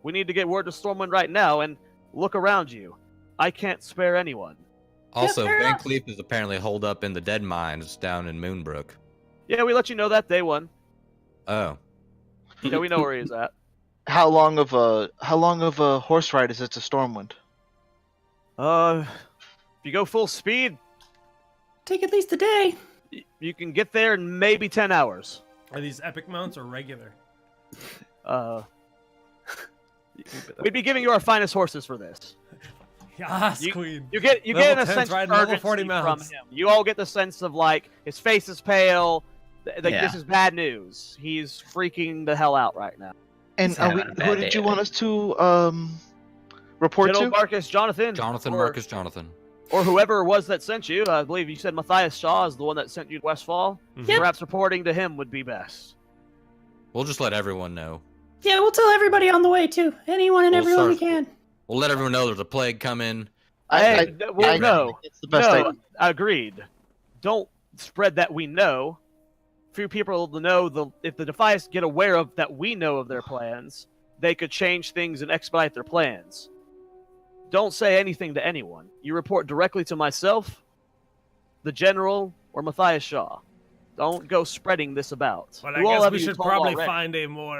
we need to get word to Stormwind right now, and look around you. I can't spare anyone. Also, fair Van enough. Cleef is apparently holed up in the dead mines down in Moonbrook. Yeah, we let you know that day one. Oh. Yeah, we know where he's at. How long of a horse ride is it to Stormwind? If you go full speed, Take at least a day. you can get there in maybe 10 hours. Are these epic mounts or regular? We'd be giving you our finest horses for this. Yes, You- queen. You get Level a 10's sense of riding level urgency 40 from mounts. him. You all get the sense of like his face is pale. Like Yeah. this is bad news. He's freaking the hell out right now. And He's having a who bad did day you of want it. us to report General to? Marcus Jonathan. Jonathan or, Marcus Jonathan. Or whoever it was that sent you. I believe you said Matthias Shaw is the one that sent you to Westfall. Mhm. Perhaps reporting to him would be best. We'll just let everyone know. Yeah, we'll tell everybody on the way too. Anyone and We'll everyone we start- can. We'll let everyone know there's a plague coming. Hey, well, I no. think it's the best No, idea. agreed. Don't spread that we know. For people to know, if the Defias get aware of that we know of their plans, they could change things and expedite their plans. Don't say anything to anyone. You report directly to myself, the General, or Matthias Shaw. Don't go spreading this about. Well, Who all I guess have we you should told probably already? find a more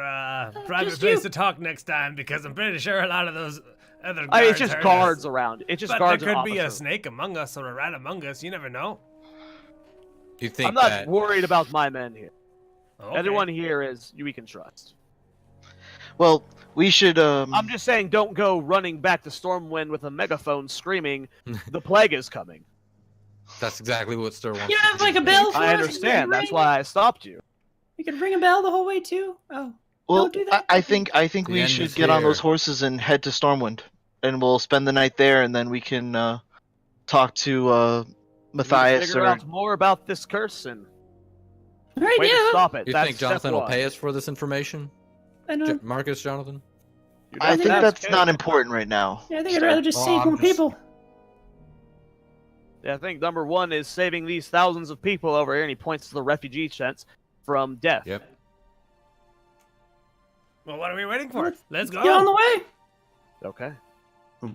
private just place you. to talk next time, because I'm pretty sure a lot of those other guards It's just heard guards us. around. It's just But guards there and could be a officers. snake among us or a rat among us. You never know. You think I'm not that worried about my men here. Okay. Everyone here is we can trust. Well, we should. I'm just saying, don't go running back to Stormwind with a megaphone screaming, "The plague is coming." that's exactly what Stir wants? You to have do. like a bell for I us? understand. That's Ring? why I stopped you. You could ring a bell the whole way too. Oh, Well, don't do that. I think The we end should is get on here. those horses and head to Stormwind, and we'll spend the night there, and then we can talk to We need to Matthias figure or. out more about this curse and All right, way to yeah. stop it. You That's think Jonathan step will one. pay us for this information? And, Marcus Jonathan? You'd I have to think ask that's him. not important right now. yeah, I think I'd rather just Well, save I'm more just- people. Yeah, I think number one is saving these thousands of people over here, and he points to the refugee tents from death. Yep. Well, what are we waiting for? Let's go. Get on the way. Okay.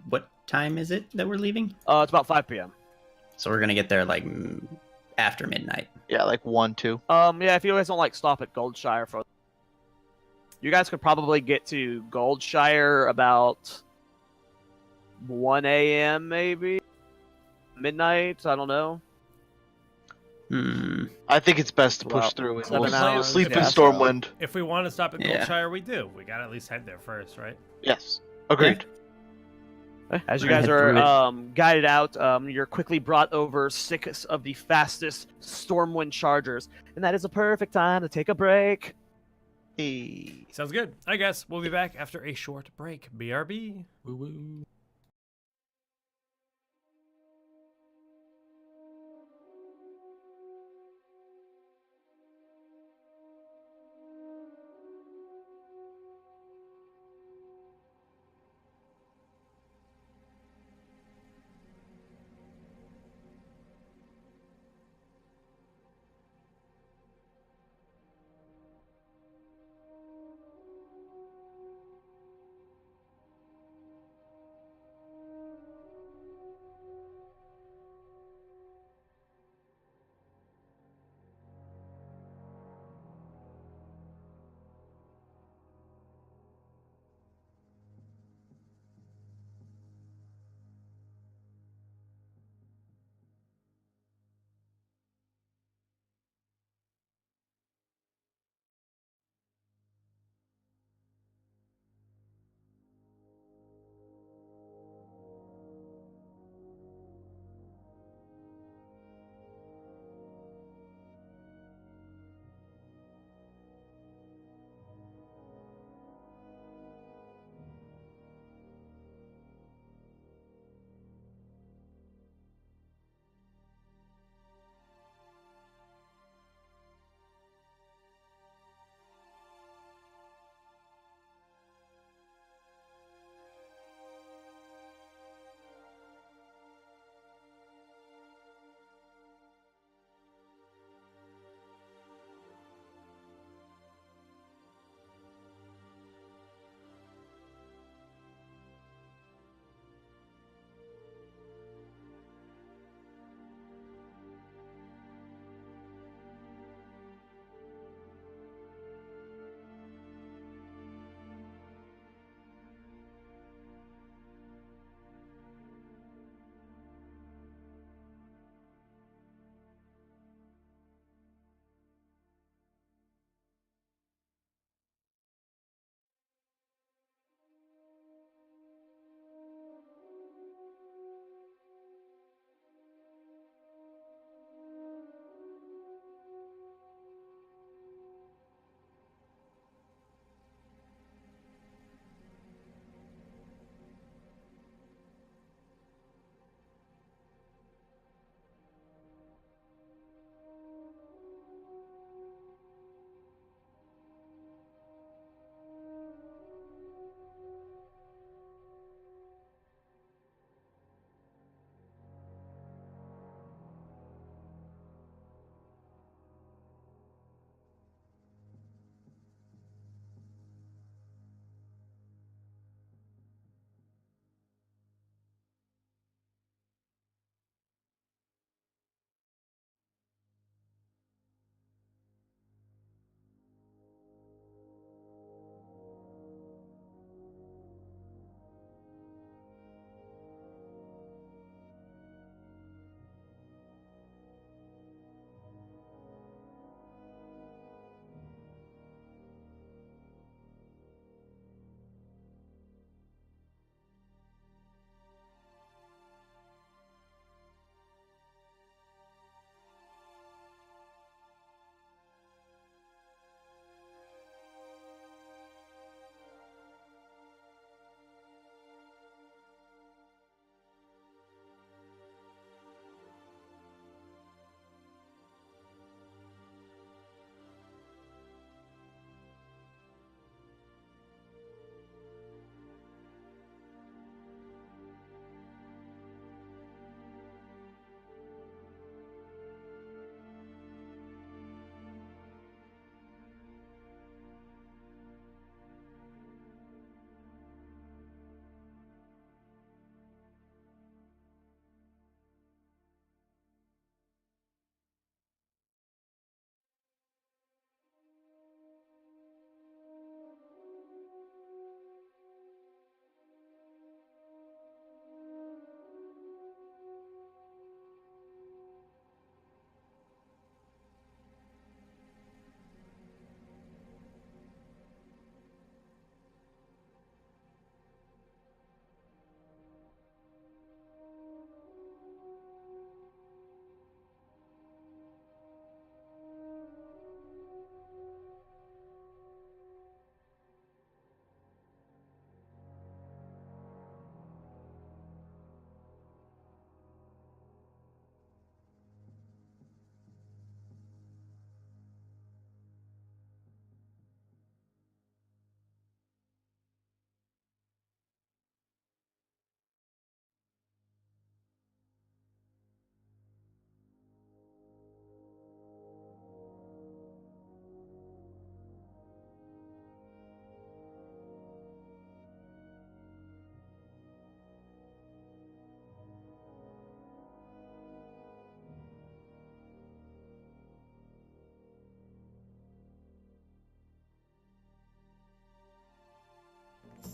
What time is it that we're leaving? It's about 5 p.m. So we're gonna get there like after midnight. Yeah, like 1, 2. Yeah, if you guys don't like stop at Goldshire for, you guys could probably get to Goldshire about 1 a.m. maybe midnight. I don't know. I think it's best to push About through. And 7 we'll hours, sleep in yeah. Stormwind. If we want to stop at Yeah. Goldshire, we do. We gotta at least head there first, right? Yes, agreed. As you We're guys gonna head are through guided out, you're quickly brought over 6 of the fastest Stormwind chargers, and that is a perfect time to take a break. Hey. Sounds good. I guess we'll be back after a short break. BRB. Woo woo.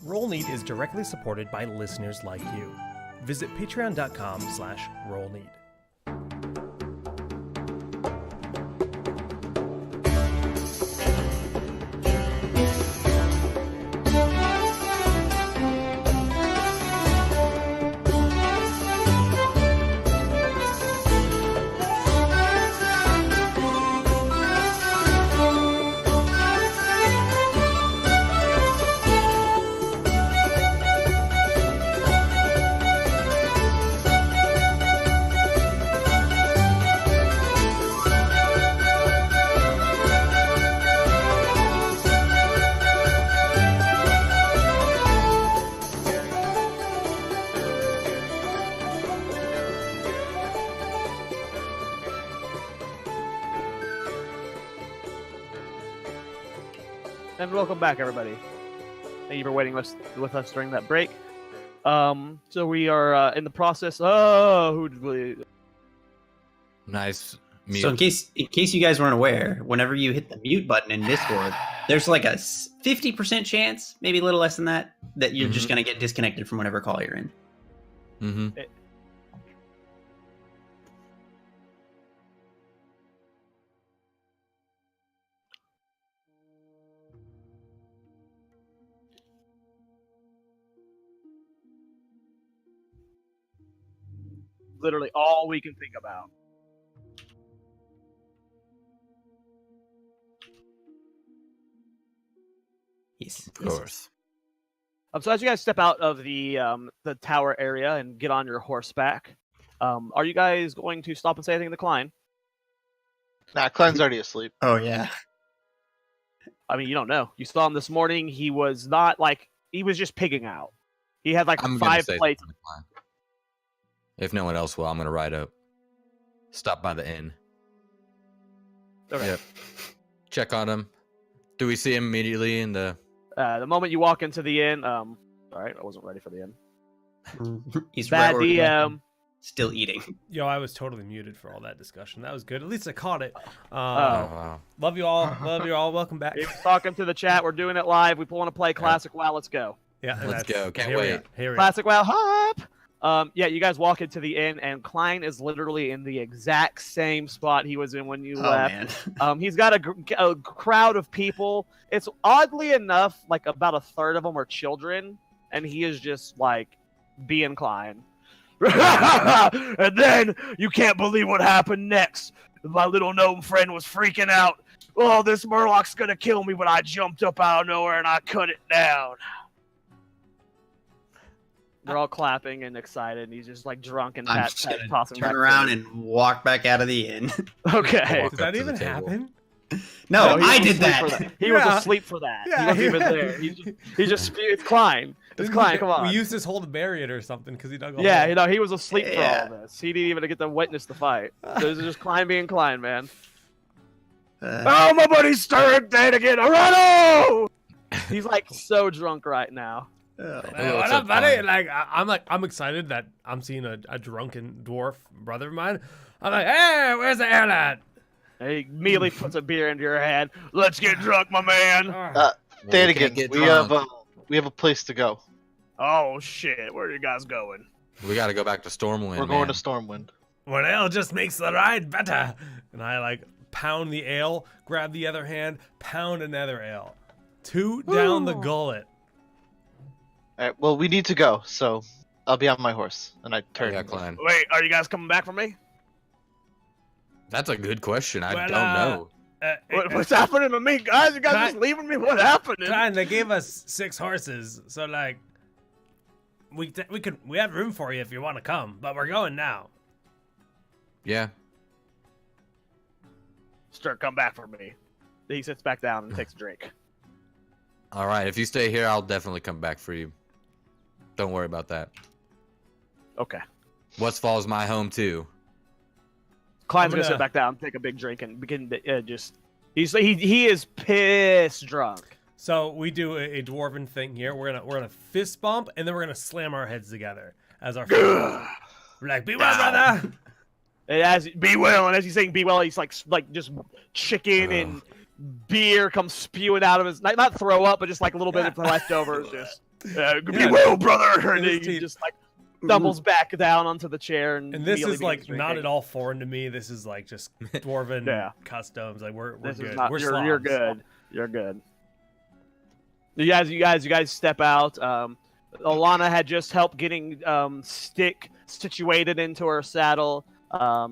Rollneat is directly supported by listeners like you. Visit patreon.com/rollneat. And welcome back, everybody. Thank you for waiting with us during that break. So we are in the process. Oh, who did we? Nice. Mute. So in case you guys weren't aware, whenever you hit the mute button in Discord, there's like a 50% chance, maybe a little less than that, that you're just gonna get disconnected from whatever call you're in. Mm-hmm. Literally all we can think about. Yes, Of course. So as you guys step out of the tower area and get on your horseback, are you guys going to stop and say anything to Klein? Nah, Klein's already asleep. Oh yeah. I mean, you don't know. You saw him this morning. He was not like he was just pigging out. He had like I'm gonna 5 say plates. something to Klein. If no one else will, I'm gonna ride up. Stop by the inn. Okay. Yep. Check on him. Do we see him immediately in the? The moment you walk into the inn, all right, I wasn't ready for the inn. He's Bad right where he left him, DM. still eating. Yo, I was totally muted for all that discussion. That was good. At least I caught it. Oh, wow. Love you all. Love you all. Welcome back. He was talking to the chat. We're doing it live. We want to play Classic WoW. Let's go. Yeah, Let's go. Can't here we wait. are. Here we are. Classic WoW hop. Yeah, you guys walk into the inn, and Klein is literally in the exact same spot he was in when you left. Man. He's got a crowd of people. It's oddly enough, like about a third of them are children, and he is just like being Klein. And then you can't believe what happened next. My little gnome friend was freaking out. Oh, this Murloc's gonna kill me, but I jumped up out of nowhere and I cut it down. They're all clapping and excited, and he's just like drunk and I'm pat, just pat, gonna tossing turn back around food. and walk back out of the inn. Okay. Walk Did up that to the even table. happen? No, he I was did asleep for that. He was Yeah. asleep for that. Yeah, He wasn't he even was. there. He just it's Klein. It's Klein. Come on. We used this hole to bury it or something because he dug a Yeah, hole. you know, he was asleep for Yeah. all this. He didn't even get to witness the fight. So this is just Klein being Klein, man. Uh, Oh, my buddy's stirred dead again. Arano! He's like so drunk right now. oh. Hey, what What's up, up, buddy? Klein? I'm excited that I'm seeing a drunken dwarf brother of mine. I'm like, hey, where's the air lad? And he immediately puts a beer into your hand. Let's get drunk, my man. Say it We can't again. get We drunk. have a place to go. Oh shit, where are you guys going? We got to go back to Stormwind. We're going man. to Stormwind. Well, ale just makes the ride better. And I like pound the ale, grab the other hand, pound another ale. 2 down the gullet. All right. Well, we need to go, so I'll be on my horse. And I turn. Yeah, Klein. Wait, are you guys coming back for me? That's a good question. I Well, don't know. What's happening to me, guys? You guys Klein- just leaving me? What happened? Klein, they gave us 6 horses, so like, we have room for you if you want to come, but we're going now. Yeah. Sturt, come back for me. He sits back down and takes a drink. All right. If you stay here, I'll definitely come back for you. Don't worry about that. Okay. Westfall's my home too. Klein's I'm gonna gonna- sit back down, take a big drink, and begin to just. He is pissed drunk. So we do a dwarven thing here. We're gonna fist bump, and then we're gonna slam our heads together as our. We're like, be well, brother. And as be well, and as he's saying be well, he's like just chicken and beer comes spewing out of his not throw up, but just like a little bit of leftovers. Just Be well, brother. And His he teeth- just like stumbles back down onto the chair, and And this immediately is like begins not drinking. at all foreign to me. This is like just dwarven Yeah. customs. Like we're This good. is not. We're You're Slavs. good. You're good. You guys step out. Alana had just helped getting Stick situated into her saddle.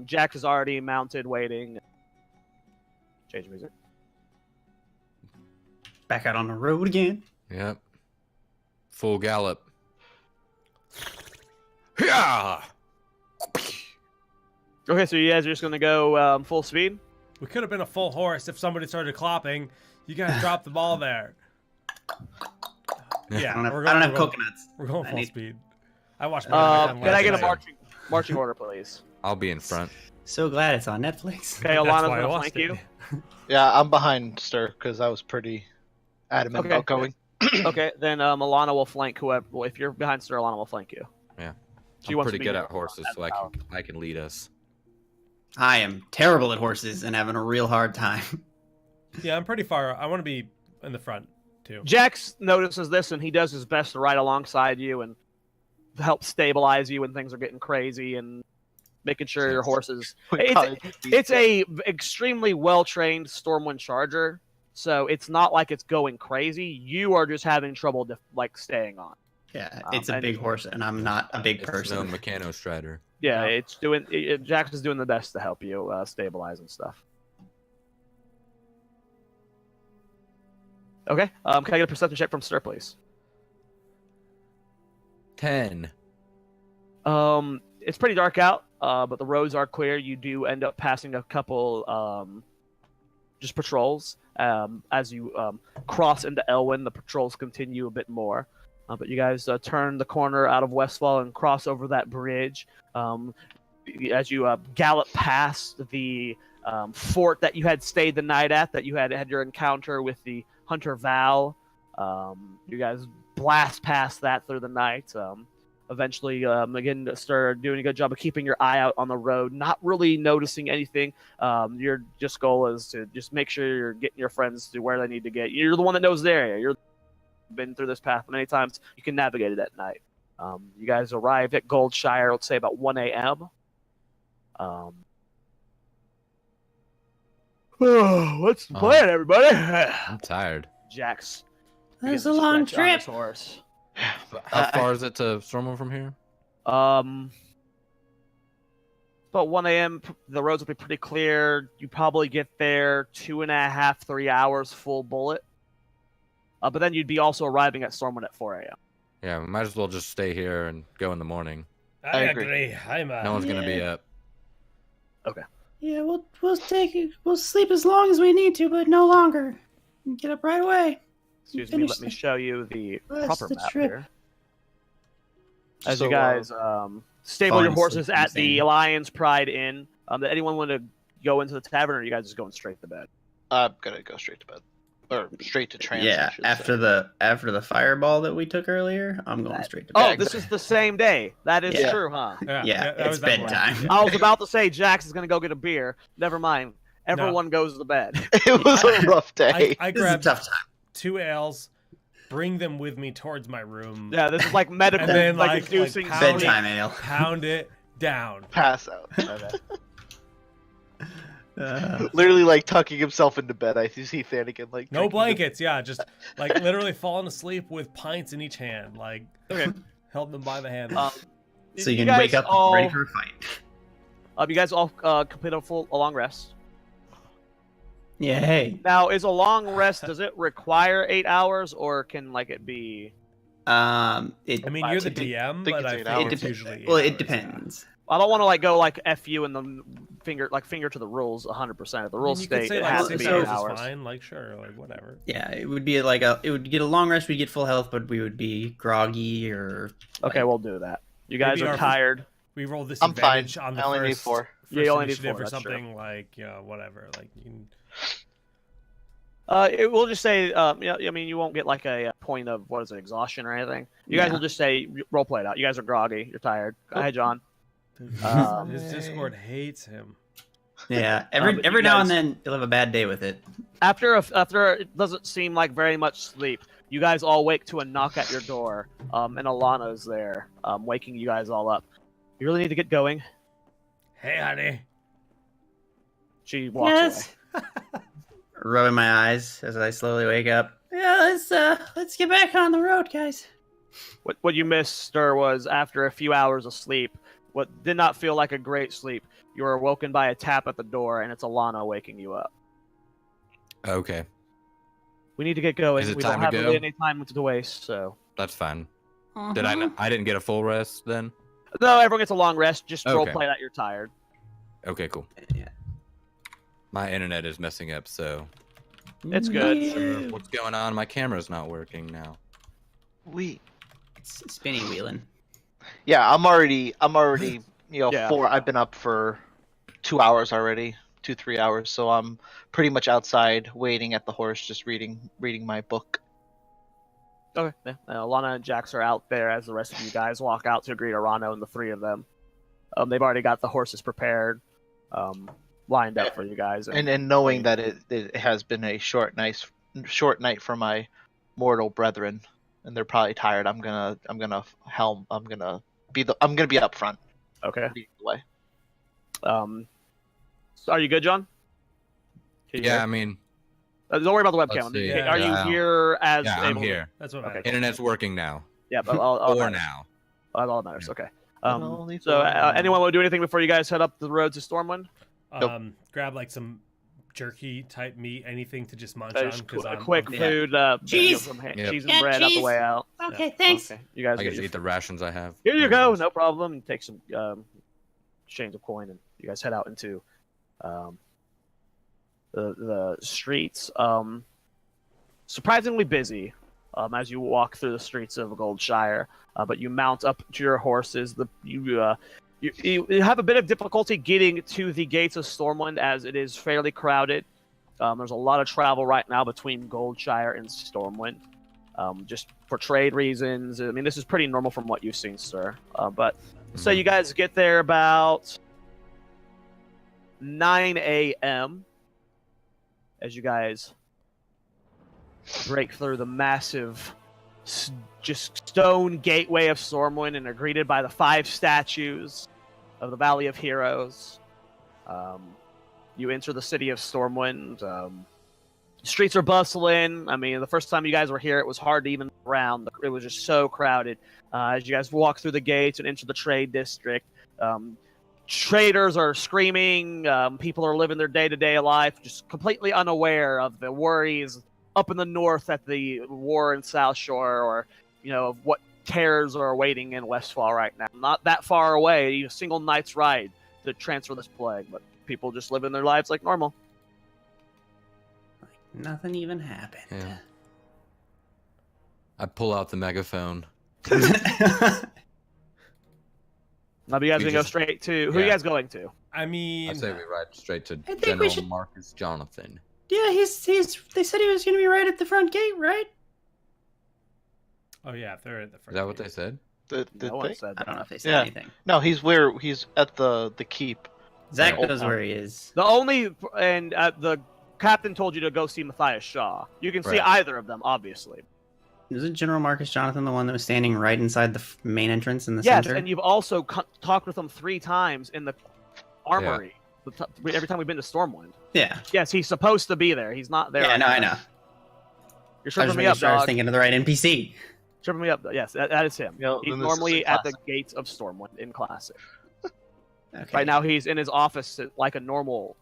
Jack is already mounted, waiting. Change music. Back out on the road again. Yep. Full gallop. Yeah. Okay, so you guys are just gonna go full speed. We could have been a full horse if somebody started clopping. You guys dropped the ball there. Yeah, I don't have, we're I don't have we're going- coconuts. We're going I full need- speed. I watched. Can I get a Marching marching order, please? I'll be in front. So glad it's on Netflix. Okay, Alana's gonna flank you. Yeah, I'm behind Stir because I was pretty adamant Okay. about going. Okay, then Alana will flank whoever. Well, if you're behind Sir, Alana will flank you. Yeah. She I'm wants pretty to be good your- at horses, so I can lead us. I am terrible at horses and having a real hard time. Yeah, I'm pretty far. I want to be in the front too. Jax notices this, and he does his best to ride alongside you and help stabilize you when things are getting crazy and making sure your horses. It's a extremely well trained Stormwind Charger, so it's not like it's going crazy. You are just having trouble staying on. Yeah, it's a and- big horse, and I'm not a big It's person. no Meccano Strider. Yeah, Yeah. it's doing. Jax is doing the best to help you stabilize and stuff. Okay, can I get a perception check from Stir, please? 10. It's pretty dark out, but the roads are clear. You do end up passing a couple just patrols. As you cross into Elwyn, the patrols continue a bit more. But you guys turn the corner out of Westfall and cross over that bridge. As you gallop past the fort that you had stayed the night at, that you had your encounter with the Hunter Val, you guys blast past that through the night. Eventually, again, start doing a good job of keeping your eye out on the road, not really noticing anything. Your just goal is to just make sure you're getting your friends to where they need to get. You're the one that knows the area. You've been through this path many times. You can navigate it at night. You guys arrived at Goldshire, let's say about 1 a.m. What's the plan, everybody? I'm tired. Jax. That's begins a to long stretch on trip. his horse. How far is it to Stormwind from here? About 1 a.m. The roads will be pretty clear. You probably get there 2.5, 3 hours full bullet. But then you'd be also arriving at Stormwind at 4 a.m. Yeah, we might as well just stay here and go in the morning. I agree. agree. I'm No one's gonna be Yeah. up. Yeah, we'll sleep as long as we need to, but no longer. Get up right away. Excuse me, Finish let me the- show you the That's proper the map trip. here. As So, you guys stable your falling horses asleep at the insane. Alliance Pride Inn. Did anyone want to go into the tavern, or are you guys just going straight to bed? I'm gonna go straight to bed, or straight to trance. I Yeah, should after say. the fireball that we took earlier, I'm going straight to Oh, bed. this is the same day. That is Yeah. true, huh? Yeah, that it's was that one. bedtime. I was about to say Jax is going to go get a beer. Never mind. Everyone goes to bed. It was a rough day. I This is a grabbed tough time. 2 ales, bring them with me towards my room, Yeah, this is like medical, And then, like like, inducing pound sleep. Bedtime ale. pound it down. Pass out. Uh, Literally like tucking himself into bed. I see Thanigan like No drinking blankets, yeah, just like literally falling asleep with pints in each hand, like Okay. held them by the hand. so you can guys wake up all, ready for a fight. You guys all complete a long rest. Yeah, hey. Now, is a long rest? Does it require 8 hours, or can it be? It, I mean, you're the I think DM, it's but I 8 think hours. it's usually 8 well, it hours, depends. I don't want to go F you and the finger to the rules 100%. If the yeah. rules You could state say it like has to 6 be 8 hours hours. is fine, like sure, like whatever. Yeah, it would be it would get a long rest. We'd get full health, but we would be groggy or. Okay, we'll do that. You guys Maybe are our- tired. We roll this I'm fine. advantage on the I only need first, 4. Yeah, you only need initiative 4, or that's true. something like whatever. Like you can... It will just say, I mean, you won't get a point of exhaustion or anything. You guys Yeah. will just say role play it out. You guys are groggy. You're tired. Go ahead, John. His Discord hates him. Yeah, but every you now guys- and then you'll have a bad day with it. After it doesn't seem like very much sleep, You guys all wake to a knock at your door, and Alana's there, waking you guys all up. You really need to get going. Hey, honey. She walks Yes. away. Rubbing my eyes as I slowly wake up. Yeah, let's get back on the road, guys. What you missed, Stir, was after a few hours of sleep, what did not feel like a great sleep, you were awoken by a tap at the door, and it's Alana waking you up. Okay, We need to get going. Is it We time don't to have go? really any time to waste, so... that's fine. Did Uh-huh. I didn't get a full rest then? No, everyone gets a long rest. Just Okay. roleplay that you're tired. Okay, cool. Yeah. My internet is messing up, so It's good. Yeah. what's going on? My camera's not working now. It's spinny wheeling. Yeah, I'm already Yeah. I've been up for 2 hours already, 2-3 hours, so I'm pretty much outside waiting at the horse, just reading my book. Okay. Yeah. Alana and Jax are out there as the rest of you guys walk out to greet Arano and the three of them. They've already got the horses prepared, lined up for you guys. And knowing that it has been a short night for my mortal brethren, and they're probably tired, I'm gonna be up front. Okay. Leading the way. So are you good, John? Can you Yeah, hear? I mean, Don't worry about the Let's webcam. see. Are Yeah. you here as yeah, I'm able to- here. That's what Okay. I Internet's working now. Yeah, but all Or matters. now. All that matters. Okay. only So, for now. anyone want to do anything before you guys head up the road to Stormwind? Grab like some jerky type meat, anything to just munch Just on. Because a I'm quick I'm- food, Cheese. some Yep. cheese and Yeah, bread out cheese. the way out. Okay, thanks. Okay. You guys I get get to your eat the rations I have. Here you go, no problem. Take some exchange of coin, and you guys head out into the streets. Surprisingly busy as you walk through the streets of Goldshire, but you mount up to your horses. You have a bit of difficulty getting to the gates of Stormwind as it is fairly crowded. There's a lot of travel right now between Goldshire and Stormwind. Just for trade reasons. I mean, this is pretty normal from what you've seen, sir. But so you guys get there about 9 a.m. as you guys break through the massive, just stone gateway of Stormwind and are greeted by the 5 statues of the Valley of Heroes. You enter the city of Stormwind. Streets are bustling. I mean, the first time you guys were here, it was hard to even around. It was just so crowded. As you guys walk through the gates and enter the trade district, traders are screaming. People are living their day-to-day life, just completely unaware of the worries up in the north at the war in South Shore, or of what terrors are awaiting in Westfall right now. Not that far away, a single night's ride to transfer this plague, but people just living their lives like normal. Nothing even happened. Yeah. I pull out the megaphone. Now, you guys We gonna go just- straight to who are you yeah. guys going to? I mean, I say we ride straight to think we General should- Marcus Jonathan. Yeah, he's. They said he was gonna be right at the front gate, right? oh yeah, they're at the Is front. that what gate. they said? Did No one they? said I don't know that. if they said Yeah. anything. No, he's at the keep. Zach Yeah. knows where he is. The only and the captain told you to go see Matthias Shaw. You can see Right. either of them, obviously. Isn't General Marcus Jonathan the one that was standing right inside the main entrance in the Yes, center? and you've also talked with him 3 times in the armory. Every time we've been to Stormwind. Yeah. Yes, he's supposed to be there. He's not there. Yeah, right no, I now. know. You're I was tripping me making up, sure I was dog. thinking of the right NPC. Tripping me up. Yes, that is him. You know, He's then this is normally in at the Classic. gates of Stormwind in Classic. Okay. Right now, he's in his office like a normal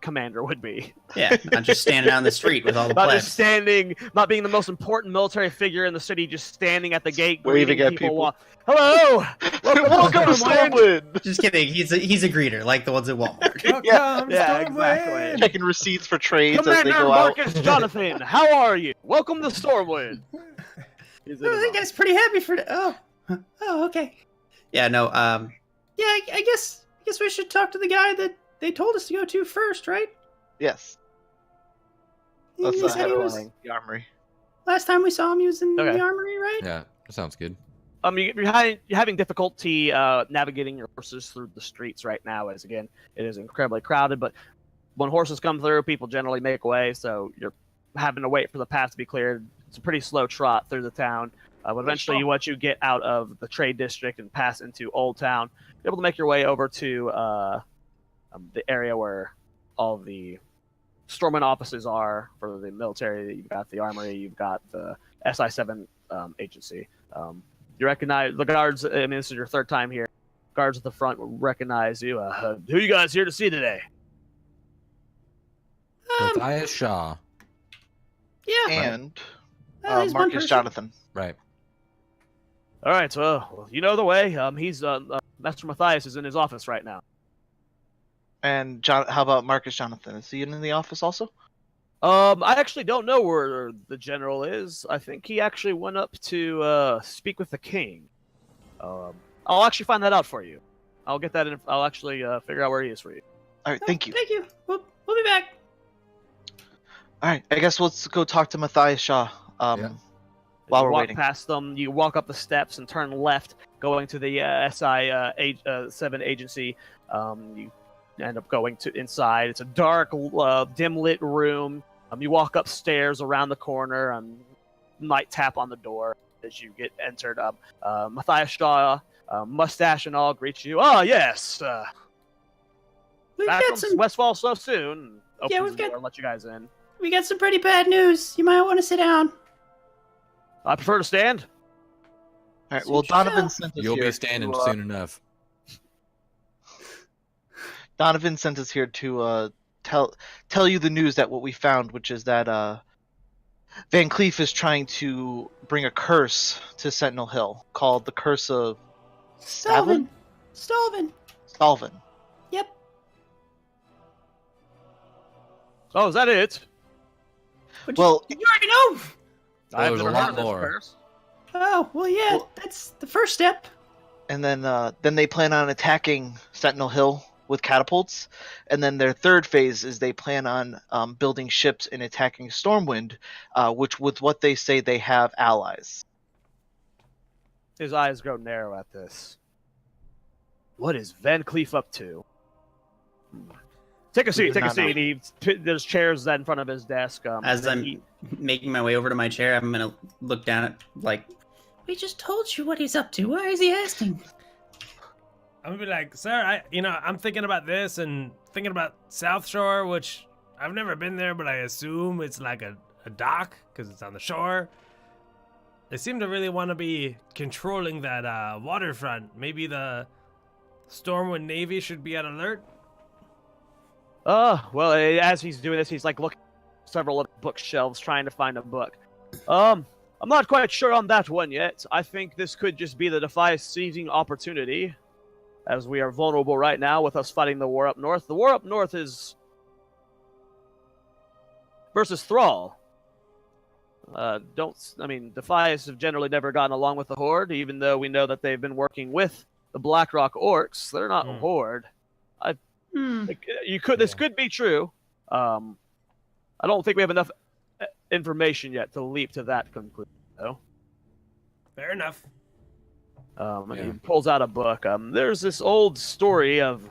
commander would be. Yeah, not just standing on the street with all the Not plebs. just standing, not being the most important military figure in the city, just standing at the gate, Waving greeting at people. Hello! Welcome to Stormwind! Just kidding. He's a greeter, like the ones at Walmart. Welcome, Yeah, Stormwind! exactly. Checking receipts for trades as they Commander go out. Marcus Jonathan, how are you? Welcome to Stormwind. He's in Oh, his that guy's pretty happy for. Oh, okay. Yeah, no. Yeah, I guess we should talk to the guy that they told us to go to first, right? Yes, He let's said head he over was. to the armory. Last time we saw him, he was in Okay. the armory, right? Yeah, that sounds good. You're having difficulty navigating your horses through the streets right now, as again, it is incredibly crowded. But when horses come through, people generally make way, so you're having to wait for the path to be cleared It's a pretty slow trot through the town. But eventually, once you get out of the trade district and pass into Old Town, you're able to make your way over to the area where all the Stormwind offices are for the military. You've got the armory. You've got the SI7 agency. You recognize the guards. I mean, this is your third time here. Guards at the front will recognize you. Who are you guys here to see today? Matthias Shaw. Yeah. And He's one Marcus person. Jonathan. Right. All right, so you know the way. He's Master Matthias is in his office right now. And how about Marcus Jonathan? Is he in the office also? I actually don't know where the general is. I think he actually went up to speak with the king. I'll actually find that out for you. I'll get that in. I'll actually figure out where he is for you. All right, thank you. Thank you. We'll be back. All right, I guess let's go talk to Matthias Shaw. Yeah. While You we're walk waiting. past them, you walk up the steps and turn left, going to the SI7 agency. You end up going to inside. It's a dark, dim lit room. You walk upstairs around the corner and might tap on the door as you get entered. Matthias Shaw, mustache and all, greets you. Oh yes, We've back got from some. Westfall so soon. Opens we've the got- door and let you guys in. We got some pretty bad news. You might want to sit down. I prefer to stand. All right, well, Suit Donovan yourself. sent us You'll here be standing to, soon enough. Donovan sent us here to tell you the news that what we found, which is that Van Cleef is trying to bring a curse to Sentinel Hill called the Curse of Stalvin. Stalvin. Stalvin. Yep. Oh, is that it? Well, You already know. I've there's a never lot heard of this more. curse. Oh, well, yeah. Well- That's the first step. and then they plan on attacking Sentinel Hill with catapults, and then their third phase is they plan on building ships and attacking Stormwind, which with what they say they have allies. His eyes grow narrow at this. What is Van Cleef up to? Take a seat. Take a No, no. seat. There's chairs in front of his desk. As and I'm he- making my way over to my chair, I'm gonna look down at like. We just told you what he's up to. Why is he asking? I'm gonna be like, sir, I'm thinking about this and thinking about South Shore, which I've never been there, but I assume it's like a dock because it's on the shore. They seem to really want to be controlling that waterfront. Maybe the Stormwind Navy should be on alert. well, as he's doing this, he's like looking at several bookshelves trying to find a book. I'm not quite sure on that one yet. I think this could just be the Defias seizing opportunity, as we are vulnerable right now with us fighting the war up north. The war up north is versus Thrall. Defias have generally never gotten along with the Horde, even though we know that they've been working with the Blackrock Orcs. They're not Horde. This could be true. I don't think we have enough information yet to leap to that conclusion, though. Fair enough. And he pulls out a book. There's this old story of,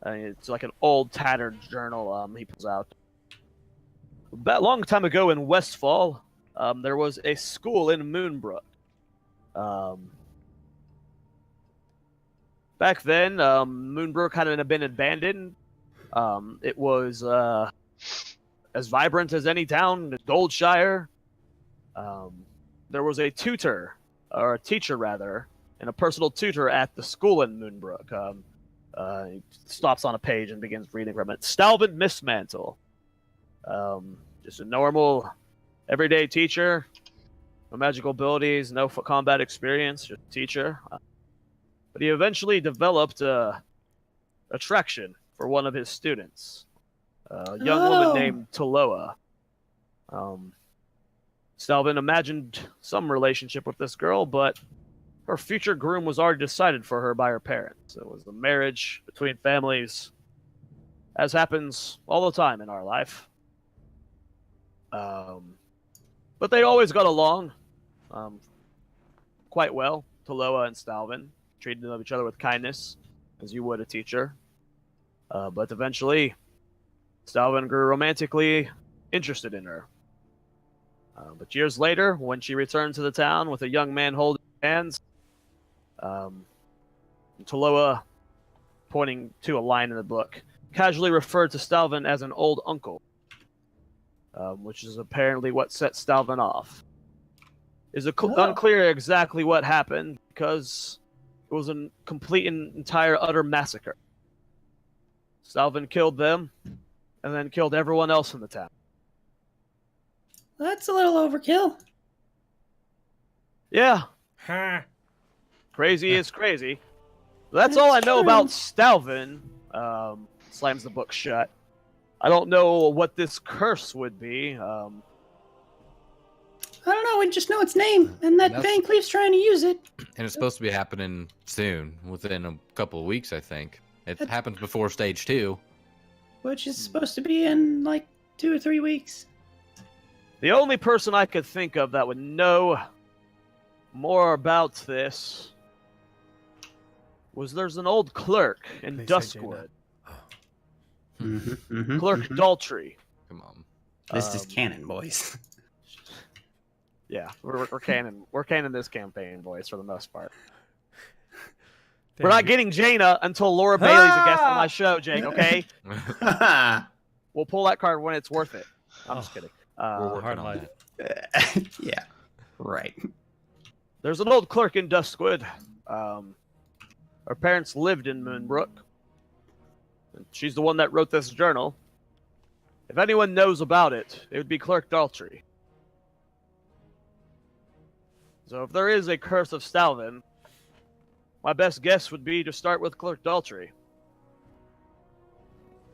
it's like an old tattered journal. He pulls out. A long time ago in Westfall, there was a school in Moonbrook. Back then, Moonbrook hadn't been abandoned. It was as vibrant as any town in Goldshire. There was a tutor, or a teacher rather, and a personal tutor at the school in Moonbrook. He stops on a page and begins reading from it. Stalvin Mistmantle. Just a normal, everyday teacher. No magical abilities, no combat experience, just a teacher. But he eventually developed attraction for one of his students. A young woman named Taloa. Stalvin imagined some relationship with this girl, but her future groom was already decided for her by her parents. It was a marriage between families, as happens all the time in our life. But they always got along quite well, Taloa and Stalvin, treated each other with kindness, as you would a teacher. But eventually, Stalvin grew romantically interested in her. But years later, when she returned to the town with a young man holding hands, Taloa, pointing to a line in the book, casually referred to Stalvin as an old uncle, which is apparently what set Stalvin off. It's unclear exactly what happened because it was a complete and entire utter massacre. Stalvin killed them and then killed everyone else in the town. That's a little overkill. Yeah. Huh. Crazy is crazy. That's all I know true. about Stalvin. Slams the book shut. I don't know what this curse would be. I don't know, we just know its name, and that Van Cleef's trying to use it. And it's supposed to be happening soon, within a couple of weeks, I think. It happens before stage 2. Which is supposed to be in, like, 2 or 3 weeks. The only person I could think of that would know more about this was there's an old clerk in Duskwood. Clerk Daltrey. Come on. This is canon, boys. Yeah, we're canon. We're canon this campaign, boys, for the most part. We're not getting Jaina until Laura Bailey's a guest on my show, Jake, okay? We'll pull that card when it's worth it. I'm just kidding. We're working hard on life. that. Yeah, right. There's an old clerk in Duskwood. Her parents lived in Moonbrook. And she's the one that wrote this journal. If anyone knows about it, it would be Clerk Daltrey. So if there is a curse of Stalvin, my best guess would be to start with Clerk Daltrey.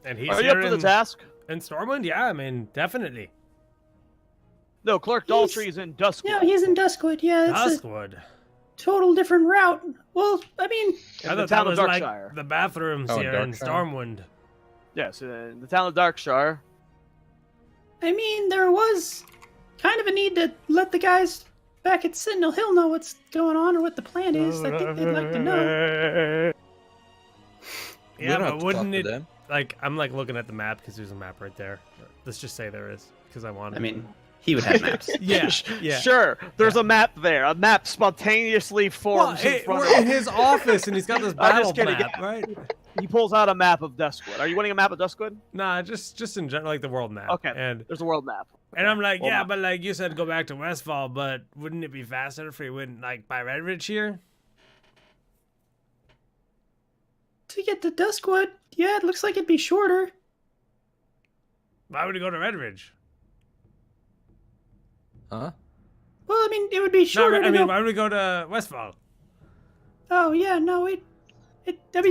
And he's Are you up for the task? in Stormwind? Yeah, I mean, definitely. No, Clerk Daltrey is in Duskwood. No, he's in Duskwood, yeah. It's Duskwood. a total different route. Well, I mean, In I the thought town that of was Darkshire. like the bathrooms Oh, here in Darkshire. Stormwind. Yes, in the town of Darkshire. there was kind of a need to let the guys back at Sentinel Hill know what's going on or what the plan is. I think they'd like to know. We Yeah, don't have but to wouldn't talk it, to them. like, I'm like looking at the map because there's a map right there. Let's just say there is, because I want it. I mean, he would have maps. yeah, yeah. Sure, there's a map there. A map spontaneously forms in front we're of in his office and he's got this I'm battle just kidding, map, yeah. right? He pulls out a map of Duskwood. Are you wanting a map of Duskwood? Nah, just in general, like the world map. Okay, And there's a world map. I'm like, World yeah, map. but like you said, go back to Westfall, but wouldn't it be faster if we went like by Redridge here? To get to Duskwood, yeah, it looks like it'd be shorter. Why would we go to Redridge? Huh? Well, I mean, it would be shorter No, I to mean, go... why would we go to Westfall? Oh, yeah, no,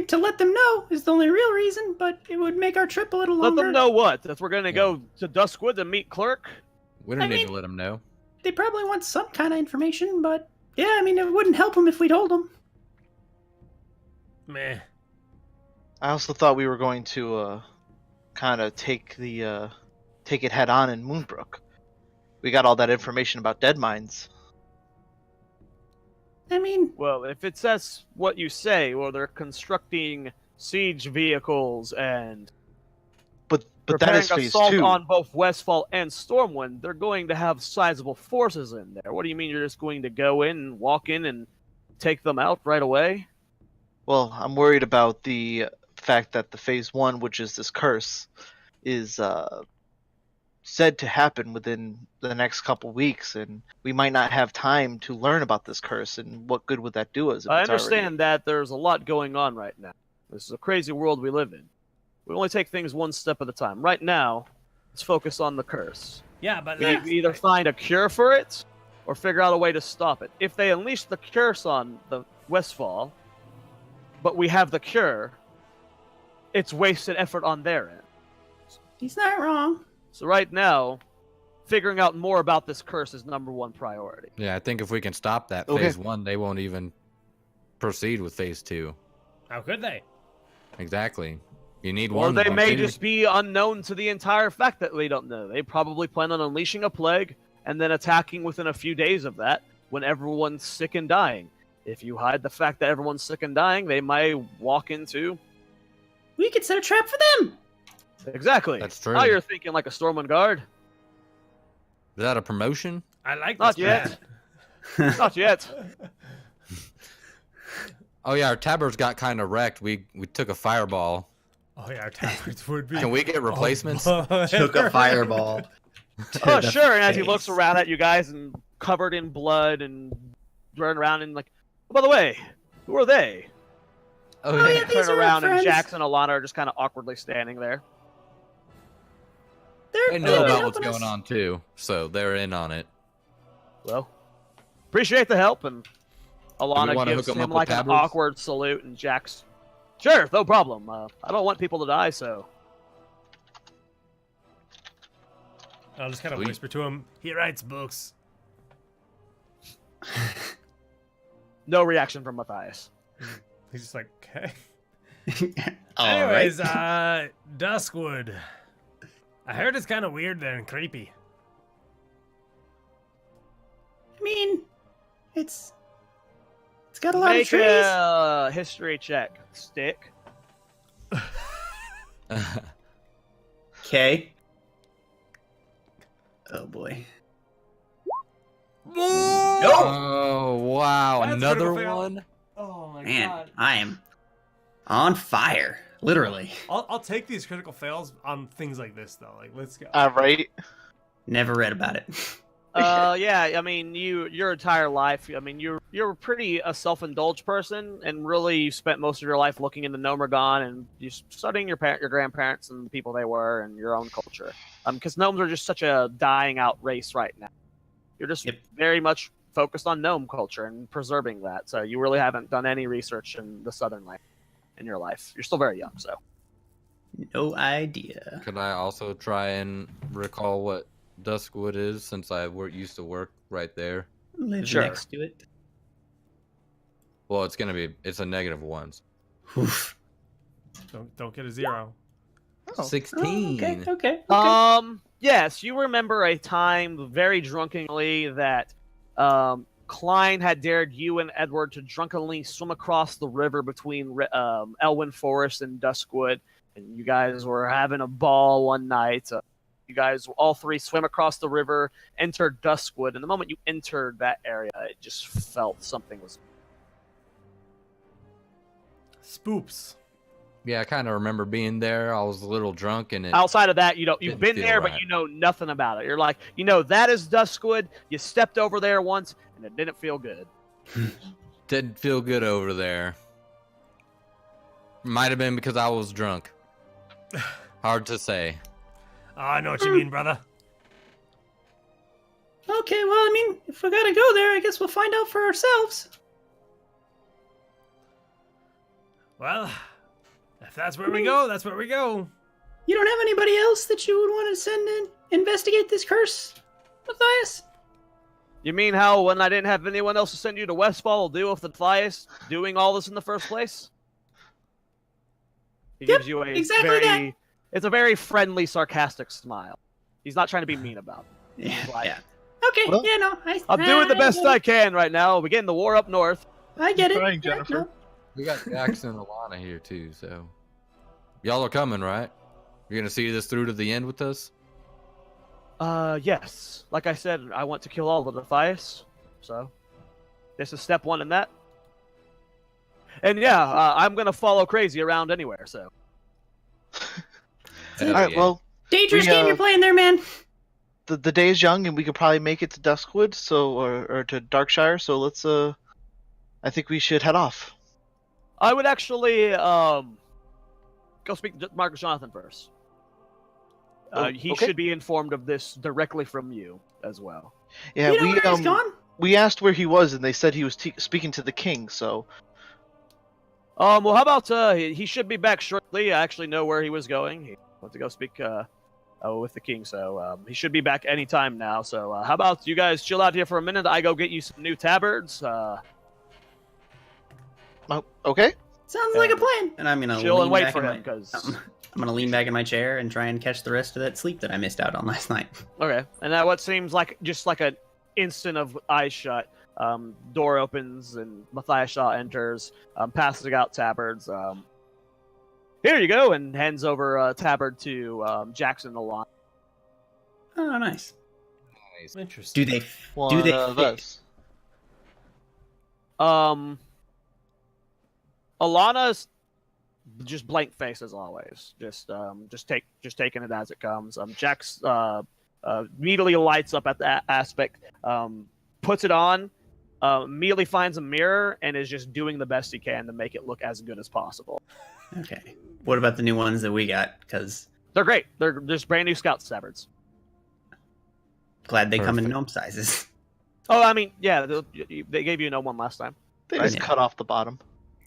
to let them know is the only real reason, but it would make our trip a little Let longer. them know what? That we're going to go to Duskwood to meet Clerk? We don't I need mean- to let them know. They probably want some kind of information, but yeah, I mean, it wouldn't help them if we told them. Meh. I also thought we were going to kind of take it head on in Moonbrook. We got all that information about dead mines. I mean, Well, if it says what you say, well, they're constructing siege vehicles and But that preparing is phase assault 2. on both Westfall and Stormwind. They're going to have sizable forces in there. What do you mean you're just going to go in and walk in and take them out right away? Well, I'm worried about the fact that the phase 1, which is this curse, is said to happen within the next couple weeks, and we might not have time to learn about this curse, and what good would that do us? If I it's understand that there's a lot going on right now. This is a crazy world we live in. We only take things one step at a time. Right now, let's focus on the curse. Yeah, but We need to either find a cure for it, or figure out a way to stop it. If they unleash the curse on the Westfall, but we have the cure, it's wasted effort on their end. he's not wrong. So right now, figuring out more about this curse is number one priority. Yeah, I think if we can stop that Okay. phase 1, they won't even proceed with phase 2. how could they? Exactly. You need Or one. they may thing. just be unknown to the entire fact that they don't know. They probably plan on unleashing a plague and then attacking within a few days of that when everyone's sick and dying. If you hide the fact that everyone's sick and dying, they might walk into... We could set a trap for them. Exactly. That's true. Now you're thinking like a Stormwind Guard. Is that a promotion? I like Not this yet. plan. Not yet. Oh yeah, our tabards got kind of wrecked. We took a fireball. Oh yeah, our tabards would be. Can we get replacements? Took a fireball. Oh, sure. And as he looks around at you guys and covered in blood and running around and like, oh, by the way, who are they? Oh, yeah, these Turn are around our and friends. Jackson and Alana are just kind of awkwardly standing there. They're They they've know been about what's helping us. going on too, so they're in on it. Well, appreciate the help. And Alana wanna gives hook 'em him up with like an tabards? awkward salute, and Jack's, sure, no problem. I don't want people to die, so. I'll just kind of Sweet. whisper to him. He writes books. No reaction from Matthias. He's just like, okay. All Anyways, right. Duskwood. I heard it's kind of weird there and creepy. I mean, it's got a lot of Make trees. a history check. Stick. Okay. Oh boy. Oh wow, That's another critical fail. one. Oh my Man, I am on fire, literally. I'll take these critical fails on things like this though. Like, let's go. Right. Never read about it. Yeah, I mean, your entire life, I mean, you're pretty a self-indulged person, and really you spent most of your life looking into Nomergon and you studying your grandparents and the people they were and your own culture. Because gnomes are just such a dying out race right now. You're just Yep. very much focused on gnome culture and preserving that. So you really haven't done any research in the southern land in your life. You're still very young, so. No idea. Could I also try and recall what Duskwood is, since I used to work right there? Live Sure. next to it. Well, it's a -1. Oof. Don't get a 0. Oh. 16. Okay. Yes, you remember a time very drunkenly that Klein had dared you and Edward to drunkenly swim across the river between Elwyn Forest and Duskwood, and you guys were having a ball one night. You guys all three swim across the river, entered Duskwood, and the moment you entered that area, it just felt something was. Spoops. Yeah, I kind of remember being there. I was a little drunk, and it. Outside of that, you've Didn't been feel there, but right. you know nothing about it. You're like, that is Duskwood. You stepped over there once, and it didn't feel good. Didn't feel good over there. Might have been because I was drunk. Hard to say. Oh, I know what you mean, brother. Okay, well, I mean, if we gotta go there, I guess we'll find out for ourselves. Well, if that's where we go, that's where we go. You don't have anybody else that you would want to send in investigate this curse, Matthias? You mean how when I didn't have anyone else to send you to Westfall, will deal with the Matthias doing all this in the first place? He Yep, gives you a exactly that. It's a very friendly, sarcastic smile. He's not trying to be mean about it. Yeah. Like, Yeah. Okay, Well, yeah, no, I'm doing the best I can right now. We're getting the war up north. I get it. Trying, Yeah, Jennifer. no. We got Jackson and Alana here too, so y'all are coming, right? You're gonna see this through to the end with us. Yes. Like I said, I want to kill all the Matthias. So, this is step one in that. And yeah, I'm gonna follow crazy around anywhere. So. Hell All right. yeah. Well, Dangerous We, game you're playing there, man. the day is young, and we could probably make it to Duskwood, so or to Darkshire. So let's. I think we should head off. I would actually go speak to Marcus Jonathan first. He okay. should be informed of this directly from you as well. Yeah, you know we where he's gone? we asked where he was, and they said he was speaking to the king. So Well, how about he should be back shortly. I actually know where he was going. He went to go speak with the king, so he should be back anytime now. So how about you guys chill out here for a minute? I go get you some new tabards. okay. Sounds like a plan. And I'm gonna Chill lean and wait back for in him, my- because I'm gonna lean back in my chair and try and catch the rest of that sleep that I missed out on last night. okay. And that what seems like just like an instant of eyes shut. Door opens and Matthias Shaw enters, passing out tabards. Here you go, and hands over a tabard to Jackson Alon. Oh, nice. Nice. Interesting. Do they? One do they of fit? us. Alana's just blank face as always. Just taking it as it comes. Jax immediately lights up at that aspect. Puts it on. Immediately finds a mirror and is just doing the best he can to make it look as good as possible. Okay. What about the new ones that we got? Because They're great. They're just brand new Scout Severeds. glad they come in Perfect. gnome sizes. Oh, I mean, yeah, they gave you no one last time. They Right. just cut off the bottom.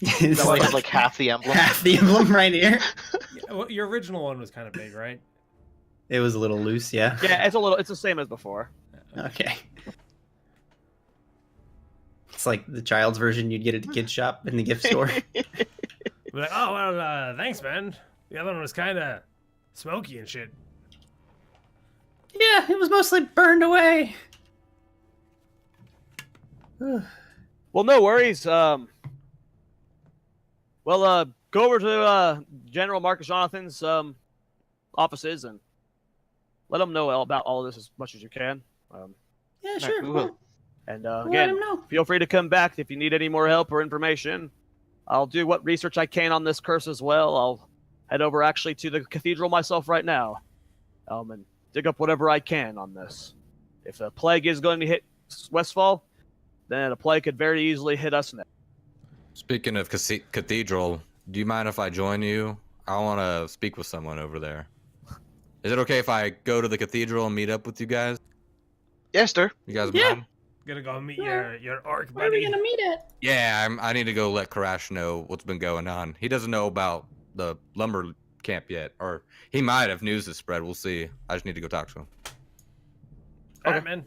It's That way, like like half the emblem. half the emblem right here. Yeah, well, your original one was kind of big, right? It was a little loose, yeah. Yeah, it's the same as before. Okay. It's like the child's version you'd get at the kid's shop in the gift store. Be like, oh well, thanks, man. The other one was kind of smoky and shit. Yeah, it was mostly burned away. Well, no worries. Go over to General Marcus Jonathan's offices and let him know about all of this as much as you can. Yeah, sure. we We'll, will. And we'll let again, him know. feel free to come back if you need any more help or information. I'll do what research I can on this curse as well. I'll head over actually to the cathedral myself right now, and dig up whatever I can on this. If a plague is going to hit Westfall, then a plague could very easily hit us next. Speaking of cathedral, do you mind if I join you? I want to speak with someone over there. Is it okay if I go to the cathedral and meet up with you guys? Yes, sir. You guys Yeah. mind? Gonna go meet Yeah. your orc Where are we buddy. gonna meet at? Yeah, I need to go let Karash know what's been going on. He doesn't know about the lumber camp yet, or he might if news is spread. We'll see. I just need to go talk to him. All right, man.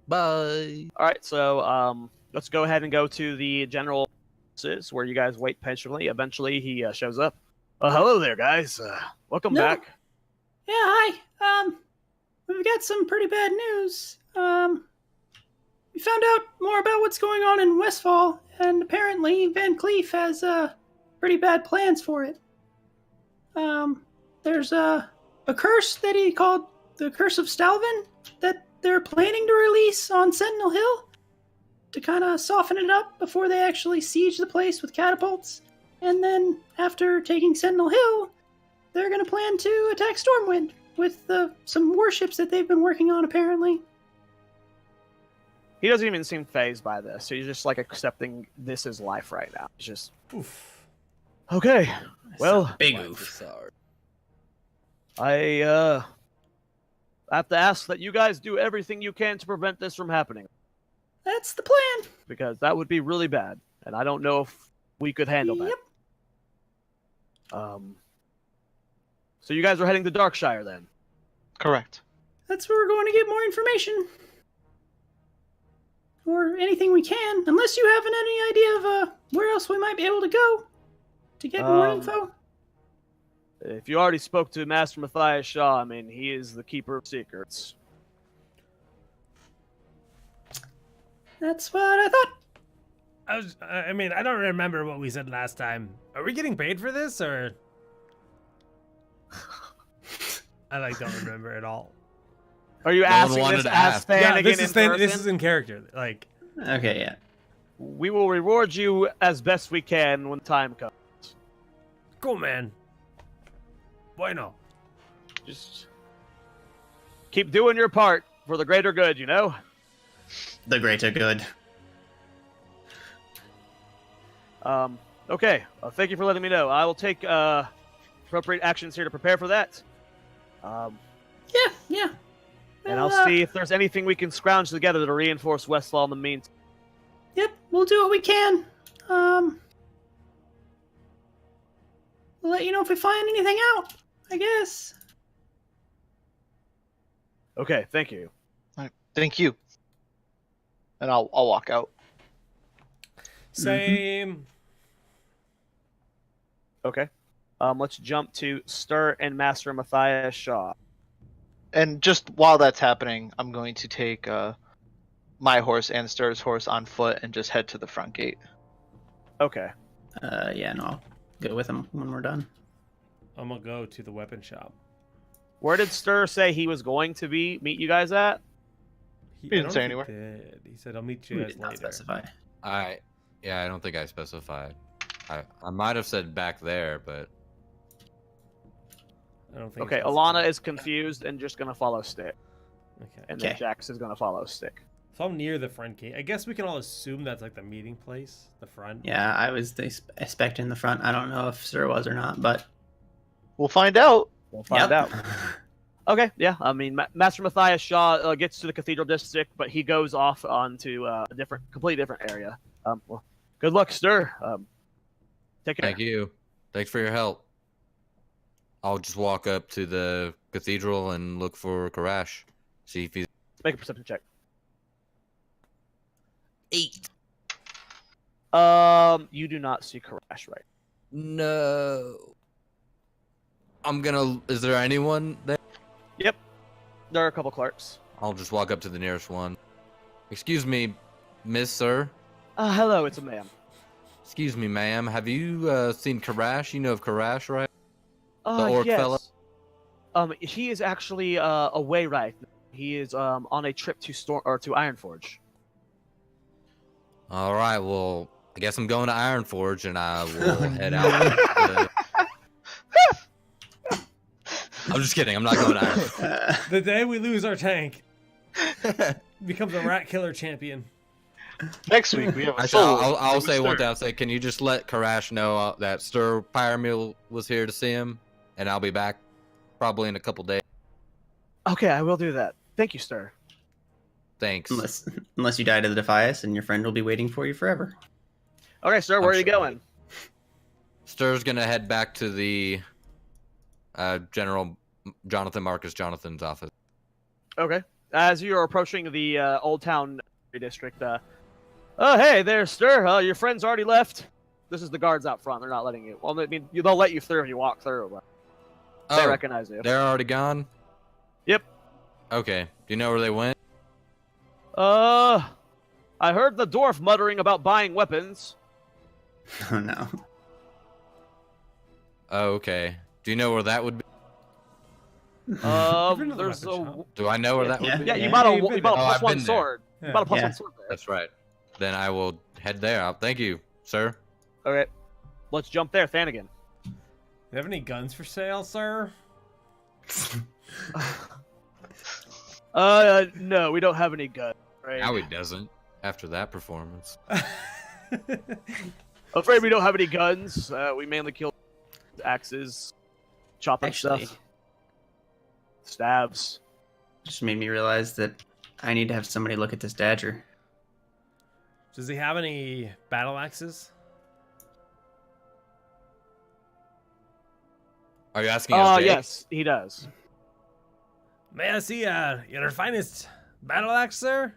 Bye. All right, so let's go ahead and go to the general offices where you guys wait patiently. Eventually, he shows up. Hello there, guys. Welcome No. back. Yeah, hi. We've got some pretty bad news. We found out more about what's going on in Westfall, and apparently Van Cleef has pretty bad plans for it. There's a curse that he called the Curse of Stalvin that they're planning to release on Sentinel Hill to kind of soften it up before they actually siege the place with catapults. And then after taking Sentinel Hill, they're going to plan to attack Stormwind with some warships that they've been working on, apparently. He doesn't even seem phased by this. So he's just like accepting this as life right now. He's just Oof. okay. Well, Big oof. I have to ask that you guys do everything you can to prevent this from happening, That's the plan. because that would be really bad, and I don't know if we could handle Yep. that. So you guys are heading to Darkshire then? Correct. That's where we're going to get more information. Or anything we can, unless you have any idea of where else we might be able to go to get more info. If you already spoke to Master Matthias Shaw, I mean, he is the keeper of secrets. That's what I thought. I mean, I don't remember what we said last time. Are we getting paid for this, or? I don't remember at all. Are you No one asking wanted this to as ask. fan Yeah, again this in this person? is in character. Like, Okay, yeah. We will reward you as best we can when time comes. cool, man. Bueno. Just keep doing your part for the greater good, you know? The greater good. Okay. Thank you for letting me know. I will take appropriate actions here to prepare for that. Yeah. And I'll Well, see if there's anything we can scrounge together to reinforce Westfall in the meantime. Yep, we'll do what we can. We'll let you know if we find anything out, I guess. Okay, thank you. Thank you. And I'll walk out. Same. Okay. Let's jump to Stir and Master Matthias Shaw. And just while that's happening, I'm going to take my horse and Stir's horse on foot and just head to the front gate. Okay. Yeah, no, I'll go with him when we're done. I'm gonna go to the weapon shop. Where did Stir say he was going to meet you guys at? He didn't say anywhere. He said, "I'll meet you We guys did not later." specify. I don't think I specified. I might have said back there, but I don't think. Okay, it's Alana specified. is confused and just gonna follow Stick, Okay. and then Okay. Jax is gonna follow Stick. So I'm near the front gate. I guess we can all assume that's like the meeting place, the front. Yeah, I was expecting the front. I don't know if Sir was or not, but We'll find out. We'll find Yep. out. Okay, yeah. I mean, Master Matthias Shaw gets to the Cathedral District, but he goes off onto a completely different area. Well, good luck, Stir. Take care. thank you. Thanks for your help. I'll just walk up to the cathedral and look for Karash. See if he's Make a perception check. 8. You do not see Karash, right? No. Is there anyone there? Yep. There are a couple clerks. I'll just walk up to the nearest one. Excuse me, miss, sir. Hello, it's a ma'am. Excuse me, ma'am. Have you seen Karash? You know of Karash, right? orc yes. fella? He is actually away right now. He is on a trip to Ironforge. All right. Well, I guess I'm going to Ironforge, and I will head out. I'm just kidding. I'm not going to Ironforge. The day we lose our tank, becomes a rat killer champion. Next week we have a Actually, solo. I'll say one Stir. thing. I'll say, can you just let Karash know that Stir Pyramid was here to see him, and I'll be back probably in a couple days. Okay, I will do that. Thank you, Stir. Thanks. Unless you die to the Defias, and your friend will be waiting for you forever. Okay, Stir, where I'm are you sure. going? Stir's gonna head back to the General Jonathan's office. Okay. As you are approaching the Old Town district, oh, hey there, Stir. Your friend's already left. This is the guards out front. They're not letting you. Well, I mean, they'll let you through if you walk through, but they Oh, recognize you. they're already gone? Yep. Okay. Do you know where they went? I heard the dwarf muttering about buying weapons. Oh no. Oh, okay. Do you know where that would be? You've been to the There's weapon a shop. Do I know where that Yeah. would be? yeah. Yeah. You bought a Yeah, you've been plus there. Oh, I've one been there. sword. Yeah. You bought a plus Yeah. one sword there. That's right. Then I will head there. Thank you, sir. Okay. Let's jump there, Thanigan. Do you have any guns for sale, sir? No, we don't have any guns. Right? Now he doesn't. After that performance. Afraid we don't have any guns. We mainly kill axes, chopping Actually, stuff, stabs. just made me realize that I need to have somebody look at this Dodger. Does he have any battle axes? Are you asking us, Jake? Yes, he does. May I see your finest battle axe, sir?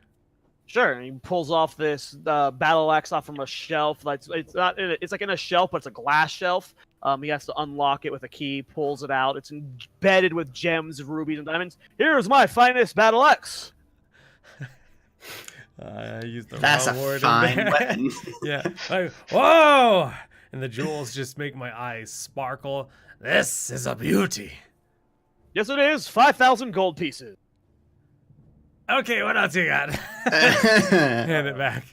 Sure. And he pulls off this battle axe off from a shelf. Like it's not. It's like in a shelf, but it's a glass shelf. He has to unlock it with a key. Pulls it out. It's embedded with gems, rubies, and diamonds. Here's my finest battle axe. I used the That's wrong a word in fine there. weapon. Yeah. Like, whoa! And the jewels just make my eyes sparkle. This is a beauty. Yes, it is. 5,000 gold pieces. Okay, what else you got? Hand it back.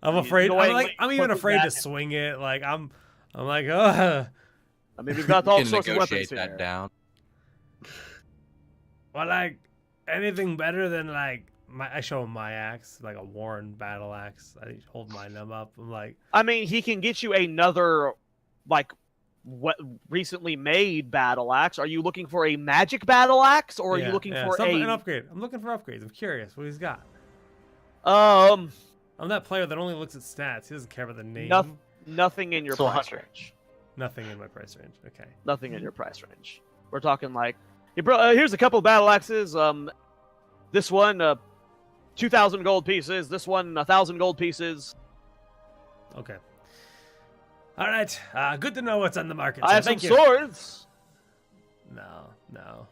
I'm afraid. I'm even afraid to swing it. Like I'm like, oh. I mean, we've got all You can sorts of weapons negotiate here. that down. Well, like anything better than like I show him my axe, like a worn battle axe. I hold mine up. I'm like, I mean, he can get you another, like, what recently made battle axe. Are you looking for a magic battle axe, or are you looking for an upgrade? I'm looking for upgrades. I'm curious what he's got. Um, I'm that player that only looks at stats. He doesn't care about the name. nothing in your So price 100. range. Nothing in my price range. Okay. Nothing in your price range. We're talking like, hey, bro, here's a couple of battle axes. This one, 2,000 gold pieces. This one, 1,000 gold pieces. Okay. All right. Good to know what's on the market. I So have some thank you. swords. No.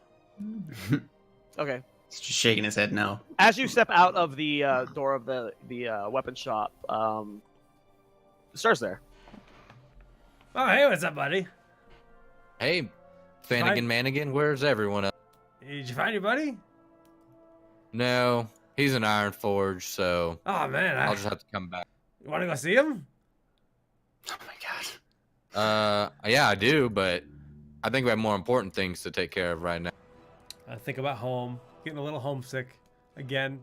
Okay. He's just shaking his head no. As you step out of the door of the weapon shop, Star's there. Oh, hey, what's up, buddy? Hey, Fannigan Mannigan, where's everyone else? Did you find your buddy? No, he's an Iron Forge, so Oh man, I'll just have to come back. you want to go see him? Oh my god. Yeah, I do, but I think we have more important things to take care of right now. I think about home, getting a little homesick again.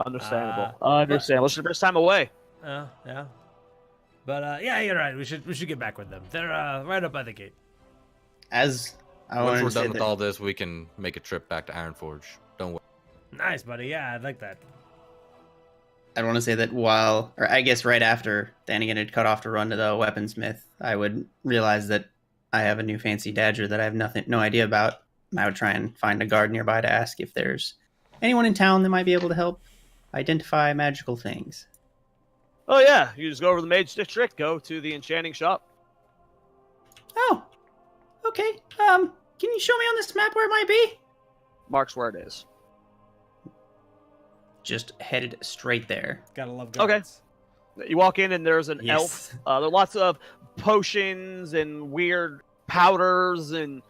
Understandable. Understandable. It's your first time away. Yeah. But yeah, you're right. We should get back with them. They're right up by the gate. As I Once wanted we're to say done with that- all this, we can make a trip back to Iron Forge. Don't worry. Nice, buddy. Yeah, I'd like that. I'd want to say that while, or I guess right after Danigan had cut off to run to the weaponsmith, I would realize that I have a new fancy dagger that I have no idea about. I would try and find a guard nearby to ask if there's anyone in town that might be able to help identify magical things. Oh yeah, you just go over to the Mage District, go to the enchanting shop. Oh, okay. Can you show me on this map where it might be? Marks where it is. Just headed straight there. Gotta love Okay. guards. You walk in and there's an Yes. elf. There are lots of potions and weird powders and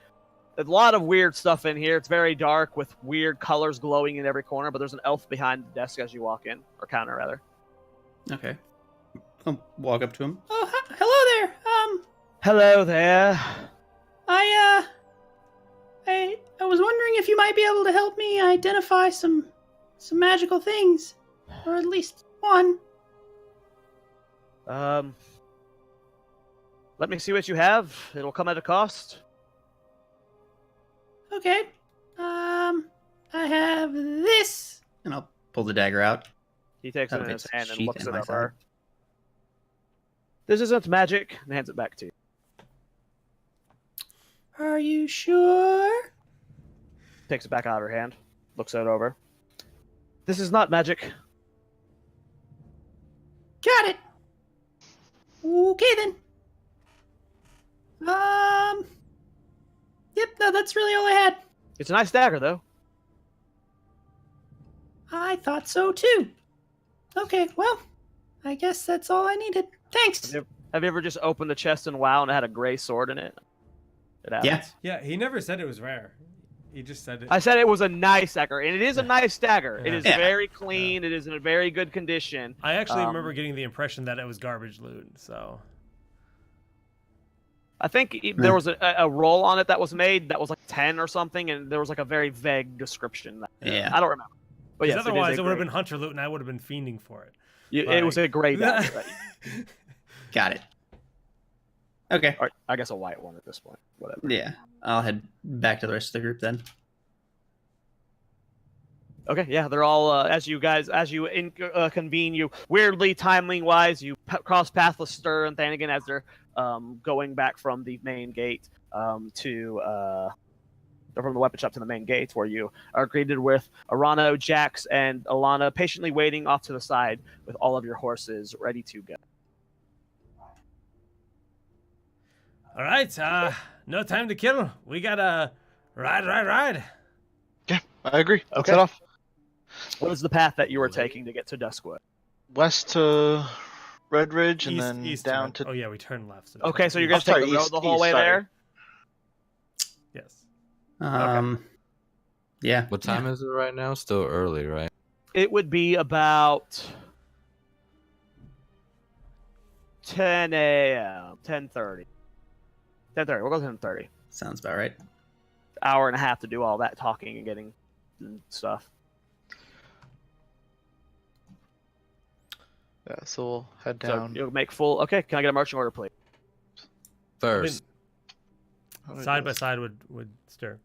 a lot of weird stuff in here. It's very dark with weird colors glowing in every corner, but there's an elf behind the desk as you walk in, or counter rather. Okay. I'll walk up to him. Oh, hello there. Hello there. I was wondering if you might be able to help me identify some magical things, or at least one. Let me see what you have. It'll come at a cost. Okay. I have this. And I'll pull the dagger out. He takes it Have in his its hand and sheath looks in it my over. side. This isn't magic, and hands it back to you. Are you sure? Takes it back out of her hand, looks it over. This is not magic. Got it. Okay then. Yep, no, that's really all I had. It's a nice dagger, though. I thought so too. Okay, well, I guess that's all I needed. Thanks. Have you ever just opened the chest in WoW and it had a gray sword in it? It happens. Yeah. Yeah, he never said it was rare. He just said it. I said it was a nice dagger, and it is a nice dagger. It is Yeah. very clean. It is in a very good condition. I actually remember getting the impression that it was garbage loot. So I think there was a roll on it that was made that was like 10 or something, and there was like a very vague description. Yeah. I don't remember. But yes, otherwise, it it is would have a been hunter loot, and I would have been fiending for it. it was a gray dagger. Got it. Okay. Or I guess a white one at this point. Whatever. Yeah. I'll head back to the rest of the group then. Okay, yeah, they're all as you convene, you weirdly timing wise, you cross paths with Stir and Thanigan as they're going back from the main gate from the weapon shop to the main gate, where you are greeted with Arano, Jax, and Alana patiently waiting off to the side with all of your horses ready to go. All right, no time to kill. We gotta ride. Yeah, I agree. Let's Okay. head off. What is the path that you were taking to get to Duskwood? West to Red Ridge and then east down to. to. Oh yeah, we turned left. So Okay, so you're Oh, gonna take sorry, the road east, the whole east, way sorry. there. Yes. Yeah. What time is it right now? Still early, right? It would be about 10 a.m. 10:30. 10:30. We'll go 10:30. Sounds about right. Hour and a half to do all that talking and getting stuff. Yeah, so we'll head So down. you'll make full. Okay, can I get a marching order, please? First, How do I Side do by this? side would stir.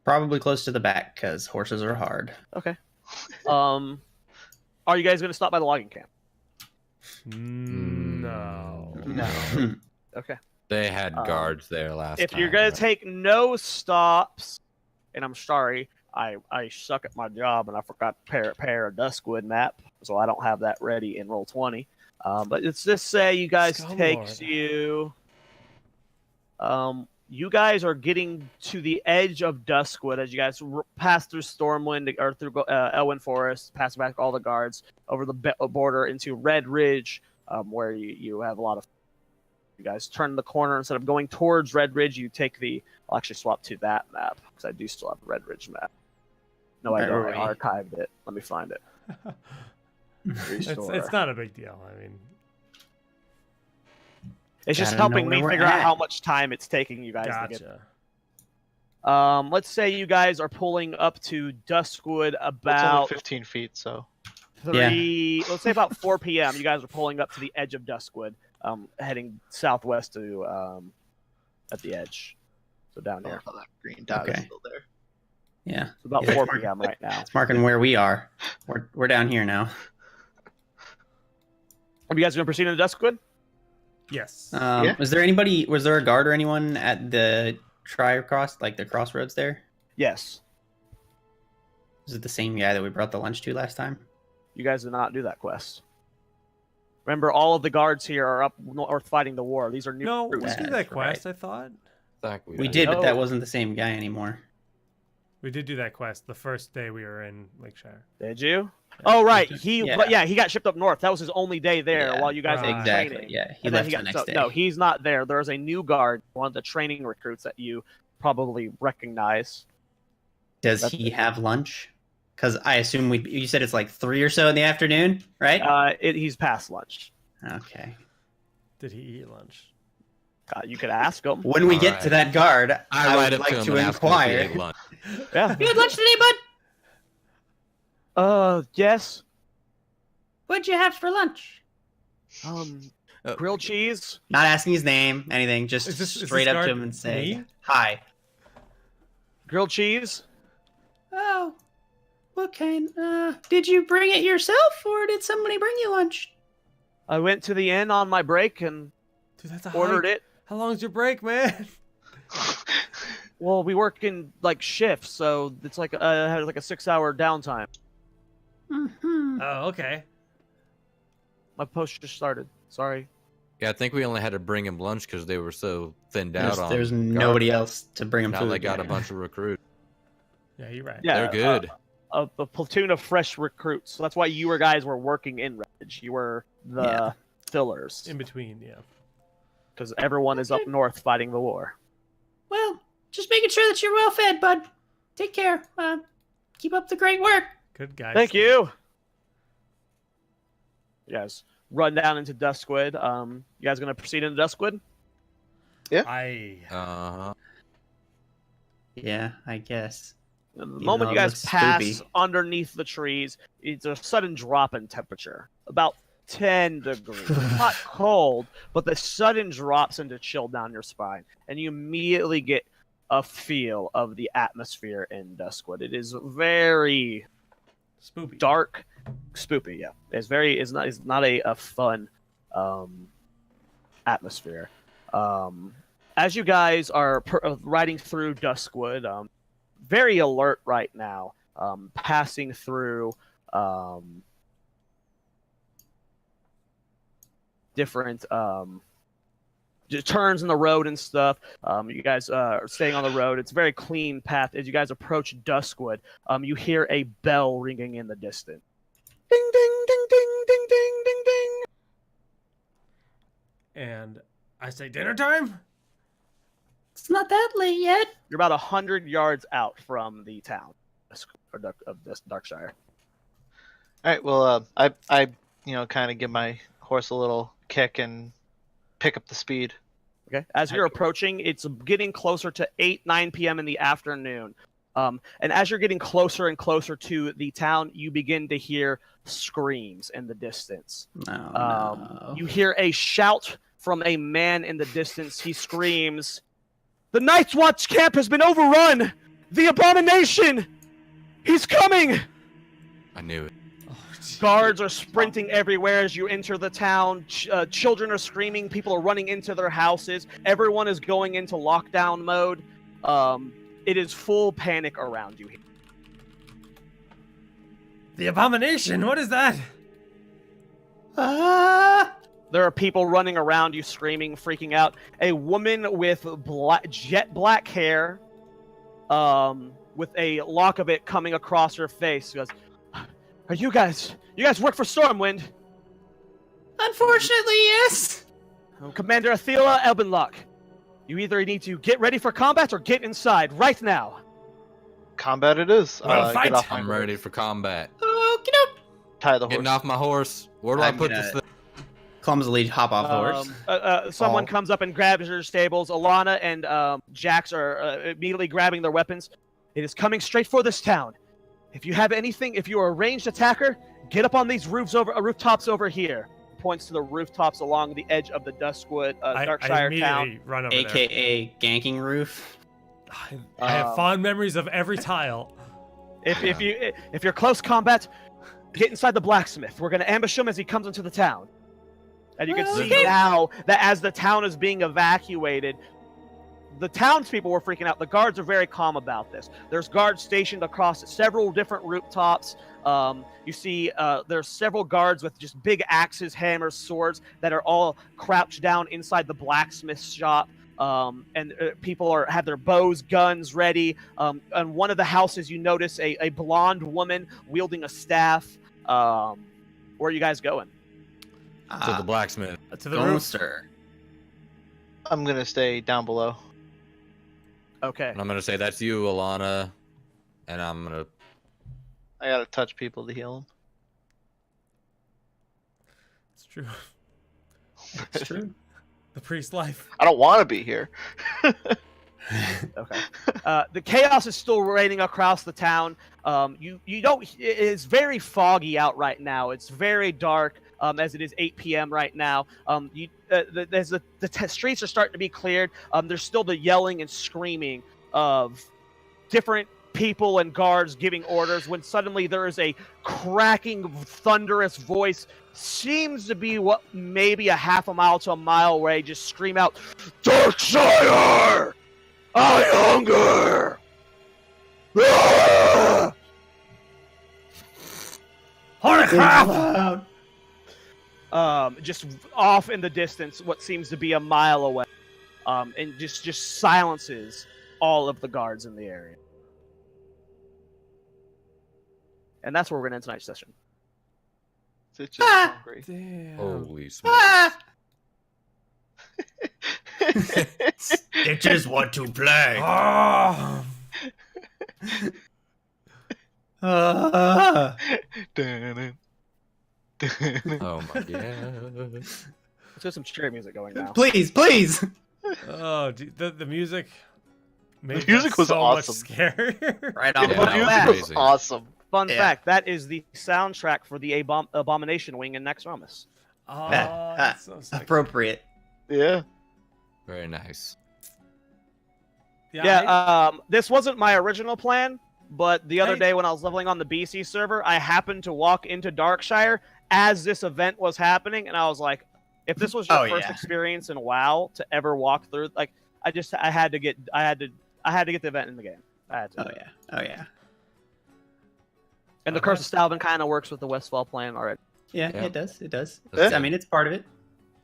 Probably close to the back because horses are hard. Okay. Are you guys going to stop by the logging camp? No. No. Okay. they had guards there last If time. you're going right? to take no stops, and I'm sorry, I suck at my job and I forgot to pair a Duskwood map, so I don't have that ready in Roll20. But let's just say you guys Scumlord. takes you. You guys are getting to the edge of Duskwood as you guys pass through Stormwind or through Elwyn Forest, pass back all the guards over the border into Red Ridge, where you have a lot of You guys turn the corner. Instead of going towards Red Ridge, you take the... I'll actually swap to that map, because I do still have the Red Ridge map. No, I don't. I archived it. Let me find it. It's not a big deal. I mean... It's just helping me figure out how much time it's taking you guys to get there. Let's say you guys are pulling up to Duskwood about... It's only 15 feet, so... Let's say about 4 p.m. You guys are pulling up to the edge of Duskwood, heading southwest to at the edge. So down here. Oh, that green dot is still there. Yeah. It's about 4 p.m. right now. It's marking where we are. We're down here now. Are you guys going to proceed into Duskwood? Yes. Was there a guard or anyone at the the crossroads there? Yes. Is it the same guy that we brought the lunch to last time? You guys did not do that quest. Remember, all of the guards here are up north fighting the war. These are new. No, we recruits. did that quest, I thought. We did, but that wasn't the same guy anymore. We did do that quest the first day we were in Lakeshire. Did you? Oh, right. He got shipped up north. That was his only day there while you guys were training. Yeah, he left the next day. No, he's not there. There's a new guard, one of the training recruits that you probably recognize. Does he have lunch? Because I assume you said it's like 3 or so in the afternoon, right? He's past lunch. Okay. Did he eat lunch? You could ask him. When we get to that guard, I would like to inquire. Yeah. You had lunch today, bud? Yes. What'd you have for lunch? Grilled cheese. Not asking his name, anything. Just straight up to him and say, "Hi." Grilled cheese. Oh, what kind? Did you bring it yourself, or did somebody bring you lunch? I went to the inn on my break and ordered it. How long's your break, man? Well, we work in like shifts, so it's like had like a 6-hour downtime. Mm-hmm. Oh, okay. My post just started. Sorry. Yeah, I think we only had to bring him lunch because they were so thinned out on. There's nobody else to bring him now food. they got a bunch of recruits. Yeah, you're right. Yeah, they're good. A platoon of fresh recruits. So that's why you guys were working in Ridge. You were the fillers. In between, yeah. Because everyone is up north fighting the war. Well, just making sure that you're well fed, bud. Take care. Keep up the great work. Good guy. Thank you. You guys run down into Duskwood. You guys gonna proceed into Duskwood? Yeah, I guess. The moment you guys pass underneath the trees, it's a sudden drop in temperature. About 10 degrees. Not cold, but the sudden drops into chill down your spine. And you immediately get a feel of the atmosphere in Duskwood. It is very spoopy. Dark. Spoopy, yeah. It's not a fun atmosphere. As you guys are riding through Duskwood, very alert right now, passing through different turns in the road and stuff. You guys are staying on the road. It's a very clean path. As you guys approach Duskwood, you hear a bell ringing in the distance. Ding, ding, ding, ding, ding, ding, ding, ding. And I say, dinner time? It's not that late yet. You're about 100 yards out from the town of Darkshire. All right. Well, I kind of give my horse a little kick and pick up the speed. Okay. As you're approaching, it's getting closer to 9 p.m. in the afternoon. And as you're getting closer and closer to the town, you begin to hear screams in the distance. No. You hear a shout from a man in the distance. He screams, "The Night's Watch camp has been overrun! The abomination! He's coming!" I knew it. Guards are sprinting everywhere as you enter the town. Children are screaming. People are running into their houses. Everyone is going into lockdown mode. It is full panic around you. The abomination? What is that? There are people running around you, screaming, freaking out. A woman with jet black hair, with a lock of it coming across her face, goes, "Are you guys work for Stormwind?" Unfortunately, yes. Commander Athela Elbenlock, you either need to get ready for combat or get inside right now. Combat it is. Well, fight. Get off my I'm ready for combat. tie the horse. Getting off my horse. Where do I I'm put gonna- this thing? Clumsily hop off the horse. Someone Oh. comes up and grabs your stables. Alana and Jax are immediately grabbing their weapons. It is coming straight for this town. If you have anything, if you are a ranged attacker, get up on these rooftops over here. Points to the rooftops along the edge of the Duskwood, I Darkshire immediately town. run over there. AKA ganking roof. I have fond memories of every tile. If you're close combat, get inside the blacksmith. We're gonna ambush him as he comes into the town. And you can see now that as the town is being evacuated, the townspeople were freaking out. The guards are very calm about this. There's guards stationed across several different rooftops. You see there's several guards with just big axes, hammers, swords that are all crouched down inside the blacksmith shop. And people have their bows, guns ready. On one of the houses, you notice a blonde woman wielding a staff. Where are you guys going? To the blacksmith. To the roof. Ghoster. I'm gonna stay down below. Okay. And I'm gonna say that's you, Alana. And I'm gonna. I gotta touch people to heal It's true. It's true. The priest life. I don't want to be here. Okay. The chaos is still reigning across the town. You don't. It is very foggy out right now. It's very dark. As it is 8 p.m. right now. The streets are starting to be cleared. There's still the yelling and screaming of different people and guards giving orders when suddenly there is a cracking, thunderous voice. Seems to be what maybe a half a mile to a mile away. Just scream out, "Darkshire! I hunger!" Ah! Horncraft! Just off in the distance, what seems to be a mile away, and just silences all of the guards in the area. And that's where we're gonna end tonight's session. It's just hungry. Damn. Holy smokes. Stitches want to play. Oh. Dun-dun. Oh my god. Let's get some cheery music going now. Please, please. Oh, dude, the music. Made The music that was so awesome. much scarier. Right The on. Yeah, the that music was was crazy. awesome. Fun Yeah. fact: that is the soundtrack for the Abomination Wing in Next Romus. Oh, Ah, that's so sick. Appropriate. Yeah. Very nice. Yeah, this wasn't my original plan, but the other Hey. day when I was leveling on the BC server, I happened to walk into Darkshire as this event was happening, and I was like, if this was your Oh, first yeah. experience in WoW to ever walk through, like, I had to get the event in the game. I had to. Oh yeah. Oh yeah. And the Okay. Curse of Stalvin kind of works with the Westfall plan already. Yeah, Yeah. it does. It does. That's I mean, it's part of it.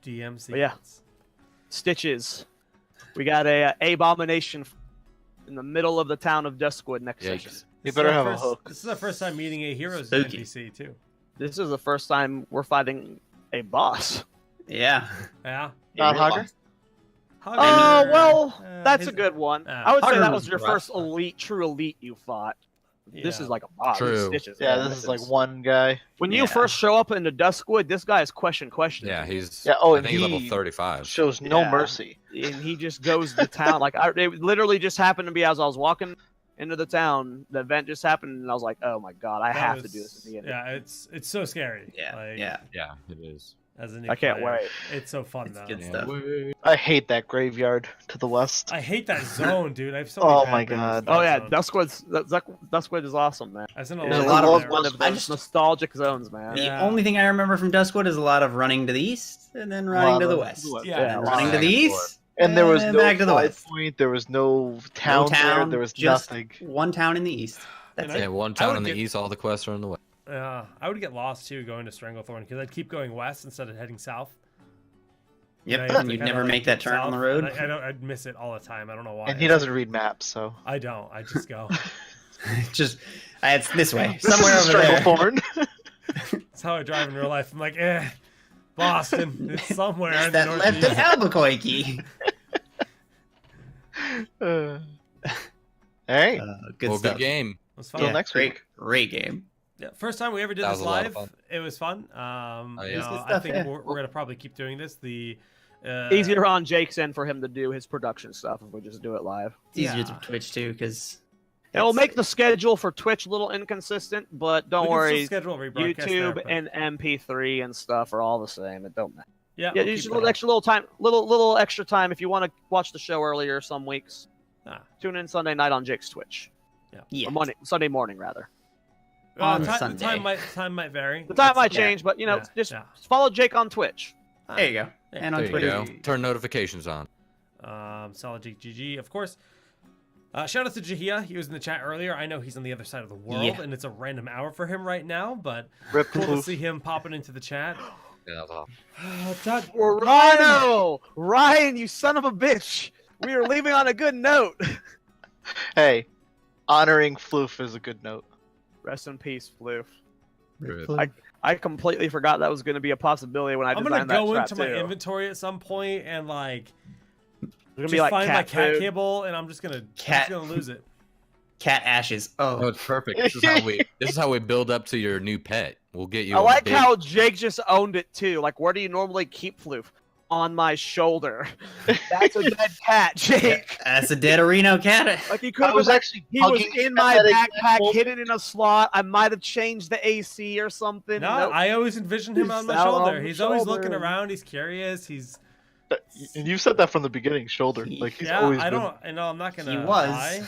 DMC. But yeah. Stitches. We got a Abomination in the middle of the town of Duskwood next session. Yikes. You better have a hook. This is the first time meeting a hero's Spooky. NPC too. This is the first time we're fighting a boss. Yeah. Yeah. Not It Hogger? really- Oh, well, that's his- a good one. Ah. I would say Hogger that was was your rough. first true elite you fought. This Yeah. is like a boss. True. Stitches. Yeah, this is like one guy. When Yeah. you first show up into Duskwood, this guy is question. Yeah, he's. Yeah, oh, I and think he's level he 35. shows no Yeah. mercy. And he just goes to town. Like, it literally just happened to be as I was walking into the town, the event just happened, and I was like, oh my god, I That have to was- do this at the end. Yeah, it's so scary. Yeah. Like, Yeah. Yeah, it is. As a new I can't player. wait. It's so fun It's though. good Yeah. stuff. I hate that graveyard to the west. I hate that zone, dude. I have so Oh many my bad memories of God. that Oh yeah, zone. Duskwood is awesome, man. I sent a There's lot a lot of of- there. One of I those just- nostalgic zones, man. The Yeah. only thing I remember from Duskwood is a lot of running to the east and then running to the west. Yeah, Yeah, And a running lot. to the Back and forth. east. And there was and no back to the fly west. point. There was no town, No town. there was just nothing. one town in the east. That's And it. Yeah, one I town would in the get- east, all the quests are in the west. Yeah, I would get lost too going to Stranglethorn because I'd keep going west instead of heading south. Yep. You know, And you'd kinda, never like, make that get turn on the south, road. and I'd miss it all the time. I don't know why. And he doesn't read maps, so. I don't. I just go. Just it's this way, This somewhere is over there. Stranglethorn. That's how I drive in real life. I'm like, eh. Boston. It's somewhere in the That left Northeast. in Albuquerque. All right. Good Well, stuff. good game. It was fun. Till next great, week. great game. Yeah, first time we ever did That this was a lot of live. fun. It was fun. yeah. You It's know, good I stuff, think yeah. we're gonna probably keep doing this. The Easier on Jake's end for him to do his production stuff if we just do it live. It's easier Yeah. to Twitch too, because It'll make the schedule for Twitch a little inconsistent, but don't worry. Schedule rebroadcast YouTube there, but- and MP3 and stuff are all the same. It don't matter. yeah, Yeah, we'll just keep a little that. extra little time, little extra time if you want to watch the show earlier some weeks. Ah. Tune in Sunday night on Jake's Twitch. yeah. Or Sunday morning rather. On The Sunday. time might vary. The time might Yeah. change, but Yeah, just yeah. follow Jake on Twitch. There you go. And on There you Twitter. go. Turn notifications on. Solid Geek GG, of course. Shout out to Jahia. He was in the chat earlier. I know he's on the other side of the world, Yeah. and it's a random hour for him right now, but Rip cool to Poof. see him popping into the chat. Yeah, that's awesome. Ryan, you son of a bitch! We are leaving on a good note. Hey, honoring Floof is a good note. Rest in peace, Floof. Good. I completely forgot that was going to be a possibility when I I'm designed gonna that go trap into my too. inventory at some point and like It's gonna just be like find my cat food. cable, and I'm just gonna lose it. Cat ashes. Oh, Oh, it's perfect. This is how we build up to your new pet. We'll get you. I a like big- how Jake just owned it too. Like, where do you normally keep Floof? On my shoulder. That's a dead cat, Jake. that's a dead Reno cat. Like he could I have was been. actually He was hugging in him my at that exact backpack, moment. hidden in a slot. I might have changed the AC or something. No, Nope. I always envisioned him on He's my out shoulder. on the He's always looking shoulder. around. He's curious. He's And you said that from the beginning, shoulder. Like he's yeah. always I been. don't. I know. I'm not gonna. He was. Lie.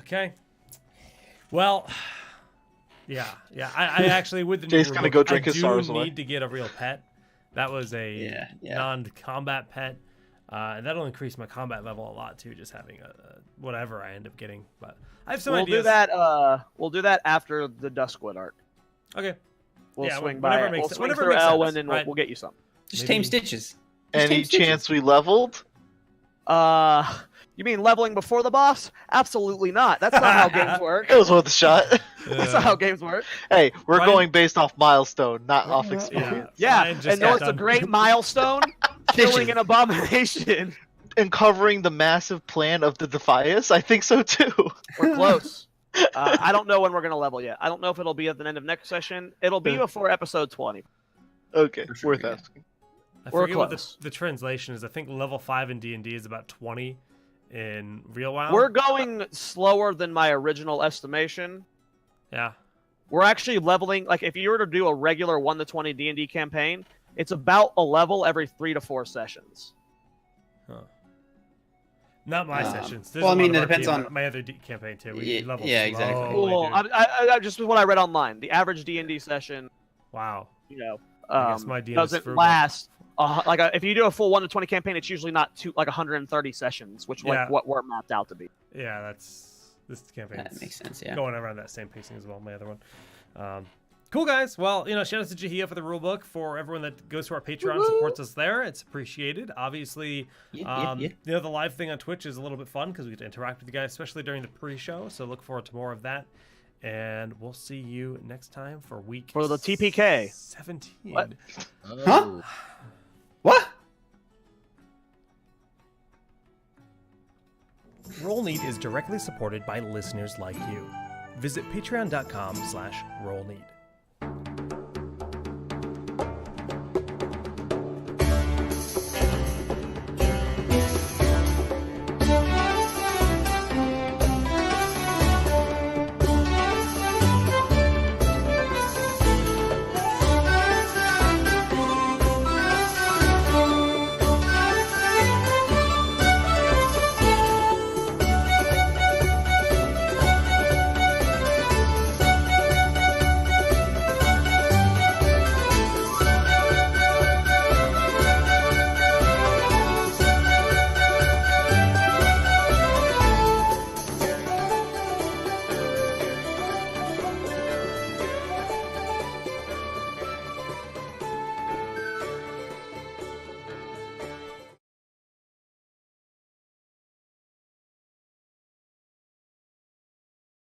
Okay. Well. Yeah. I actually with the new Jay's gonna rule go book, drink his I sorrows do away. need to get a real pet. That was a Yeah. non-combat pet, and that'll increase my combat level a lot too. Just having a whatever I end up getting, but I have some We'll ideas. do that. We'll do that after the Duskwood arc. Okay. We'll Yeah, swing whenever by. it makes We'll sense- swing whenever it through makes sense, Elwyn and right. we'll get you something. Just Maybe- tame stitches. Any chance we leveled? You mean leveling before the boss? Absolutely not. That's not how games work. It was worth a shot. That's not how games work. Hey, we're Ryan- going based off milestone, not off experience. Yeah, Ryan just and know got what's a done. great milestone? Killing an abomination. And covering the massive plan of the Defias, I think so too. We're close. I don't know when we're gonna level yet. I don't know if it'll be at the end of next session. It'll be before episode 20. Okay, For sure, worth yeah. asking. I We're forget what close. the translation is. I think level 5 in D&D is about 20 in real WoW. We're going slower than my original estimation. Yeah. We're actually leveling. Like, if you were to do a regular 1 to 20 D&D campaign, it's about a level every 3 to 4 sessions. Not my sessions. There's well, a I mean, lot it of depends RP, on- my other campaign too. We Yeah, level yeah, exactly. slowly, Well, dude. I just what I read online. The average D&D session, Wow. you know, I guess my DM is doesn't frugal. last. If you do a full 1 to 20 campaign, it's usually not 130 sessions, which Yeah. like what we're mapped out to be. Yeah, this campaign. That makes sense. Yeah. Going around that same pacing as well. My other one. Cool guys. Well, shout out to Jahia for the rulebook. For everyone that goes to our Patreon and supports us there, it's appreciated. Obviously, Yeah. the live thing on Twitch is a little bit fun because we get to interact with you guys, especially during the pre-show. So look forward to more of that, and we'll see you next time for week For the TPK. 17. What? Huh? What? Rollneat is directly supported by listeners like you. Visit patreon.com/rollneat.